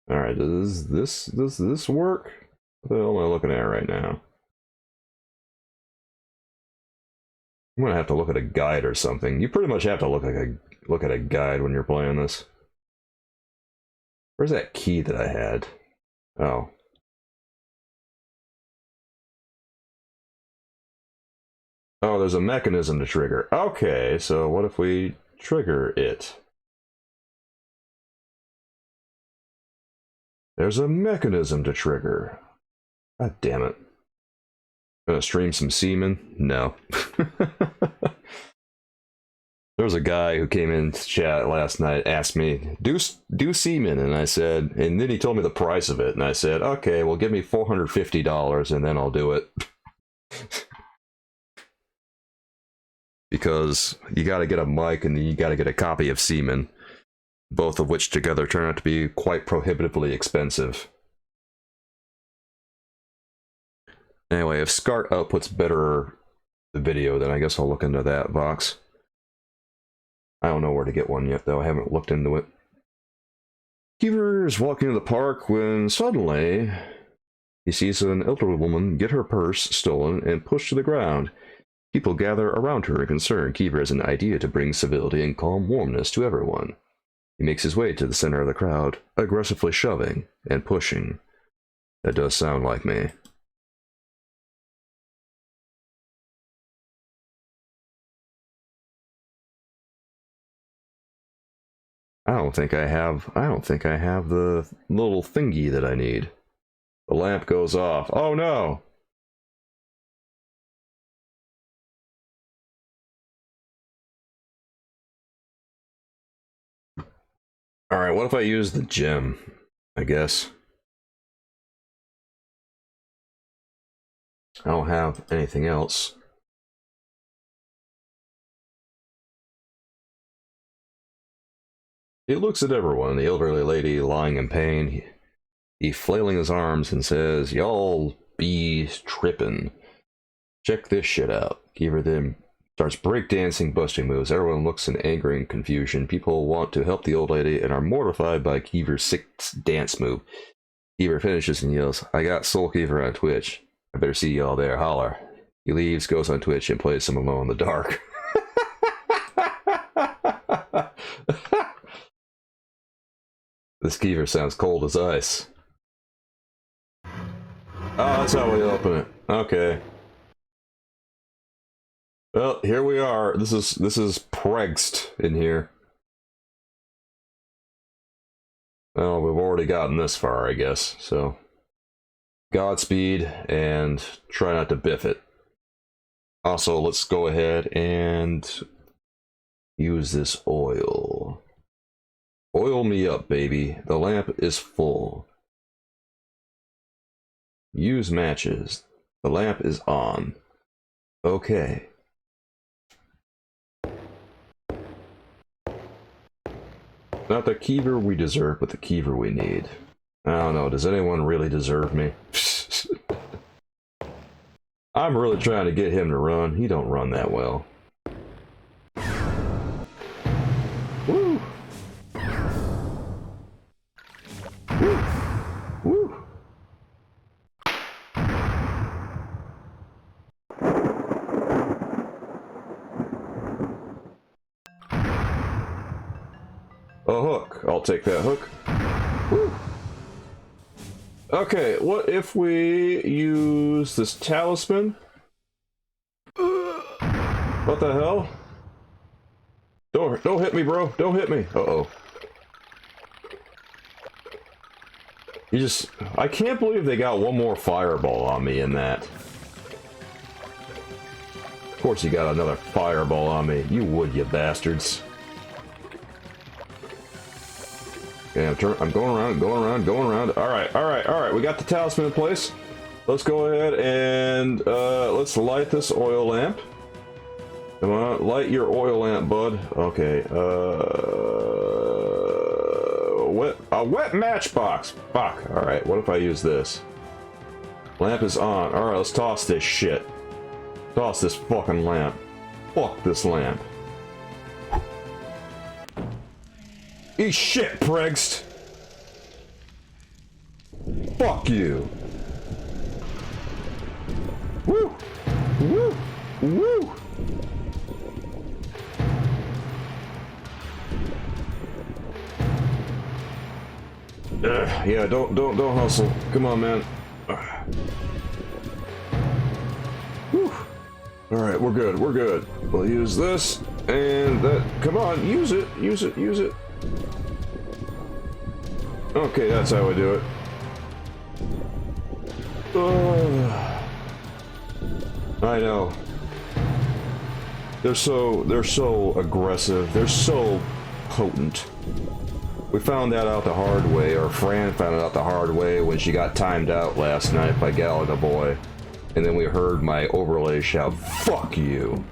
Alright, does this work? What the hell am I looking at right now? I'm gonna have to look at a guide or something. You pretty much have to look at a guide when you're playing this. Where's that key that I had? Oh. Oh, there's a mechanism to trigger. Okay, so what if we trigger it? There's a mechanism to trigger. God damn it. Gonna stream some semen? No. There was a guy who came into chat last night, asked me, do semen, and I said, and then he told me the price of it, and I said, okay, well give me $450 and then I'll do it. Because you gotta get a mic and then you gotta get a copy of semen, both of which together turn out to be quite prohibitively expensive. Anyway, if SCART outputs better video, then I guess I'll look into that box. I don't know where to get one yet, though. I haven't looked into it. Keeper is walking to the park when suddenly he sees an elderly woman get her purse stolen and pushed to the ground. People gather around her in concern. Keeper has an idea to bring civility and calm warmness to everyone. He makes his way to the center of the crowd, aggressively shoving and pushing. That does sound like me. I don't think I have the little thingy that I need. The lamp goes off. Oh no! Alright, what if I use the gem? I guess. I don't have anything else. He looks at everyone, the elderly lady lying in pain. He flailing his arms and says, "Y'all be trippin'. Check this shit out." Keever then starts breakdancing, busting moves. Everyone looks in anger and confusion. People want to help the old lady and are mortified by Keever's sick dance move. Keever finishes and yells, "I got Soul Keever on Twitch. I better see y'all there. Holler." He leaves, goes on Twitch, and plays some Alone in the Dark. This Keever sounds cold as ice. Oh, that's how we open it. Okay. Well, here we are. This is Pregst in here. Well, we've already gotten this far, I guess, so Godspeed, and try not to biff it. Also, let's go ahead and use this oil. Oil me up, baby. The lamp is full. Use matches. The lamp is on. Okay. Not the Keever we deserve, but the Keever we need. I don't know, does anyone really deserve me? I'm really trying to get him to run. He don't run that well. Woo! Woo! Woo! A hook. I'll take that hook. Woo. Okay, what if we use this talisman? What the hell? Don't hit me, bro. Don't hit me. Uh-oh. I can't believe they got one more fireball on me in that. Of course you got another fireball on me. You would, you bastards. Okay, I'm going around. Alright. We got the talisman in place. Let's go ahead and let's light this oil lamp. Come on, light your oil lamp, bud. Okay, a wet matchbox. Fuck. Alright, what if I use this? Lamp is on. Alright, let's toss this shit. Toss this fucking lamp. Fuck this lamp. Eat shit, Pregst! Fuck you! Woo! Woo! Woo! Yeah, don't hustle. Come on, man. Alright, we're good. We'll use this and that. Come on, use it. Okay, that's how we do it. I know. They're so aggressive. They're so potent. We found that out the hard way, or Fran found it out the hard way when she got timed out last night by Galaga Boy. And then we heard my overlay shout, "Fuck you!"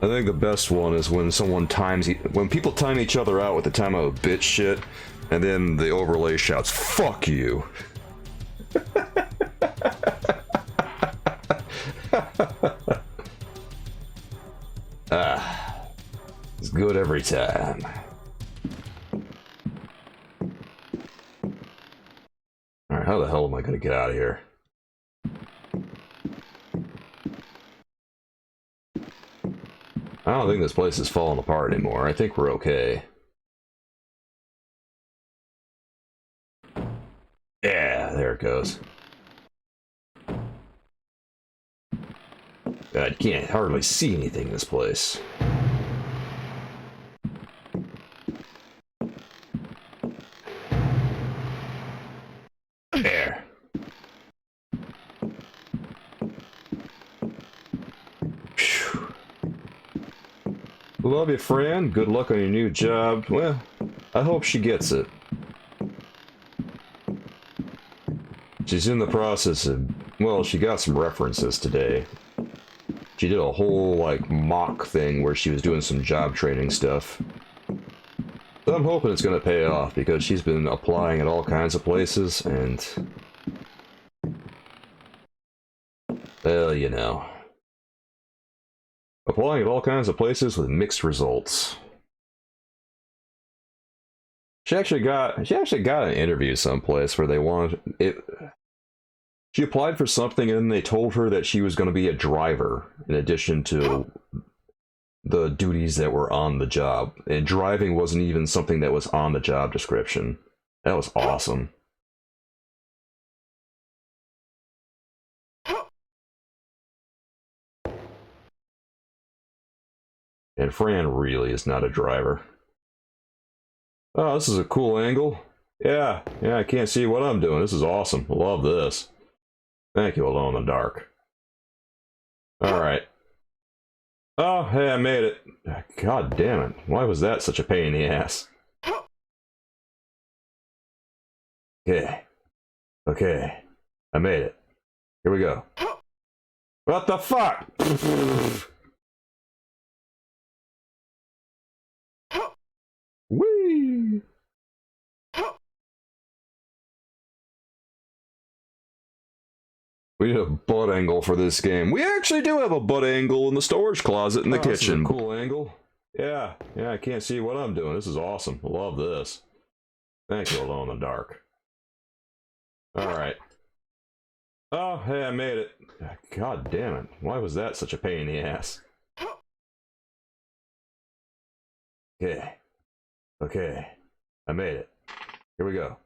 I think the best one is when when people time each other out with the time of a bitch shit, and then the overlay shouts, "Fuck you!" It's good every time. Alright, how the hell am I gonna get out of here? I don't think this place is falling apart anymore. I think we're okay. Yeah, there it goes. God, you can't hardly see anything in this place. There. Phew. Love you, friend. Good luck on your new job. Well, I hope she gets it. She's in the process of... Well, she got some references today. She did a whole, like, mock thing where she was doing some job training stuff. So I'm hoping it's gonna pay off, because she's been applying at all kinds of places, and... well, you know. Applying at all kinds of places with mixed results. She actually got an interview someplace where they wanted it. She applied for something and then they told her that she was going to be a driver in addition to the duties that were on the job. And driving wasn't even something that was on the job description. That was awesome. And Fran really is not a driver. Oh, this is a cool angle. Yeah, I can't see what I'm doing. This is awesome. I love this. Thank you, Alone in the Dark. Alright. Oh, hey, I made it. God damn it. Why was that such a pain in the ass? Okay. Okay. I made it. Here we go. What the fuck? Whee! We need a butt angle for this game. We actually do have a butt angle in the storage closet in the kitchen. This is a cool angle. Yeah, I can't see what I'm doing. This is awesome. I love this. Thank you, Alone in the Dark. Alright. Oh, hey, I made it. God damn it. Why was that such a pain in the ass? Okay. Okay. I made it. Here we go.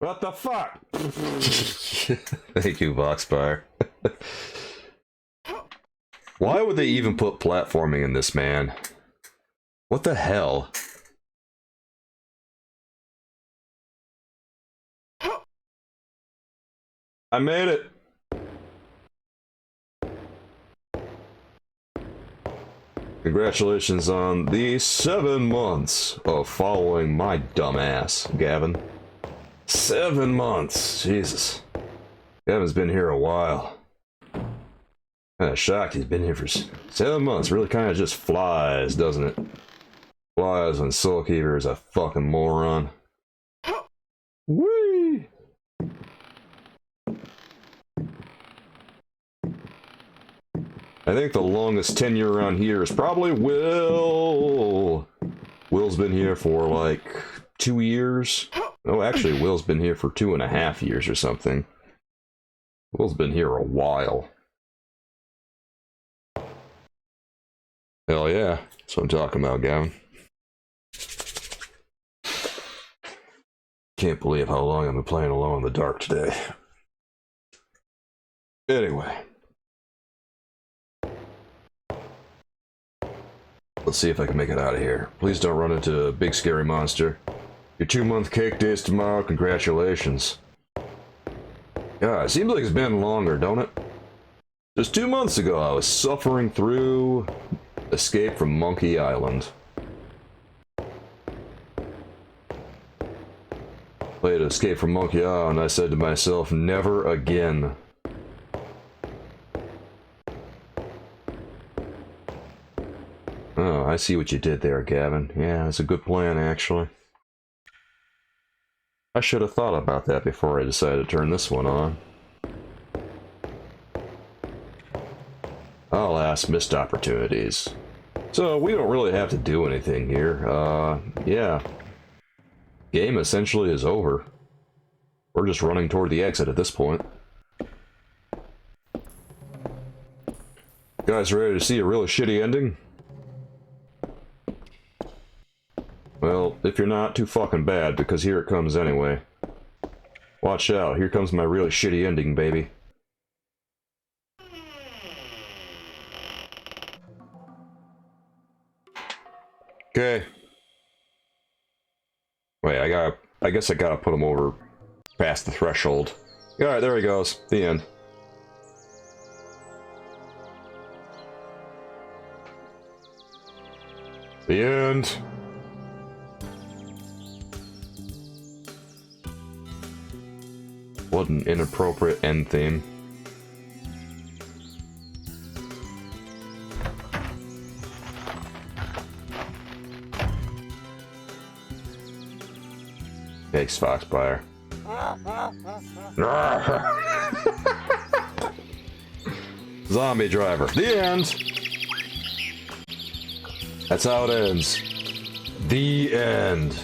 What the fuck? Thank you, Voxfire. Why would they even put platforming in this, man? What the hell? I made it! Congratulations on the 7 months of following my dumb ass, Gavin. 7 months, Jesus. Gavin's been here a while. Kinda shocked he's been here for 7 months. Really kinda just flies, doesn't it? Flies when Soulkeeper is a fucking moron. Whee! I think the longest tenure around here is probably Will. Will's been here for like 2 years. Oh, actually, Will's been here for 2.5 years or something. Will's been here a while. Hell yeah, that's what I'm talking about, Gavin. Can't believe how long I've been playing Alone in the Dark today. Anyway. Let's see if I can make it out of here. Please don't run into a big scary monster. Your 2-month cake day is tomorrow. Congratulations. God, it seems like it's been longer, don't it? Just 2 months ago, I was suffering through Escape from Monkey Island. Played Escape from Monkey Island, and I said to myself, never again. Oh, I see what you did there, Gavin. Yeah, it's a good plan, actually. I should have thought about that before I decided to turn this one on. Alas, missed opportunities. So, we don't really have to do anything here. Yeah. Game essentially is over. We're just running toward the exit at this point. Guys ready to see a really shitty ending? Well, if you're not, too fucking bad, because here it comes anyway. Watch out, here comes my really shitty ending, baby. Okay. Wait, I guess I gotta put him over past the threshold. Alright, there he goes. The end. The end. What an inappropriate end theme. Thanks, Foxfire. Zombie driver. The end. That's how it ends. The end.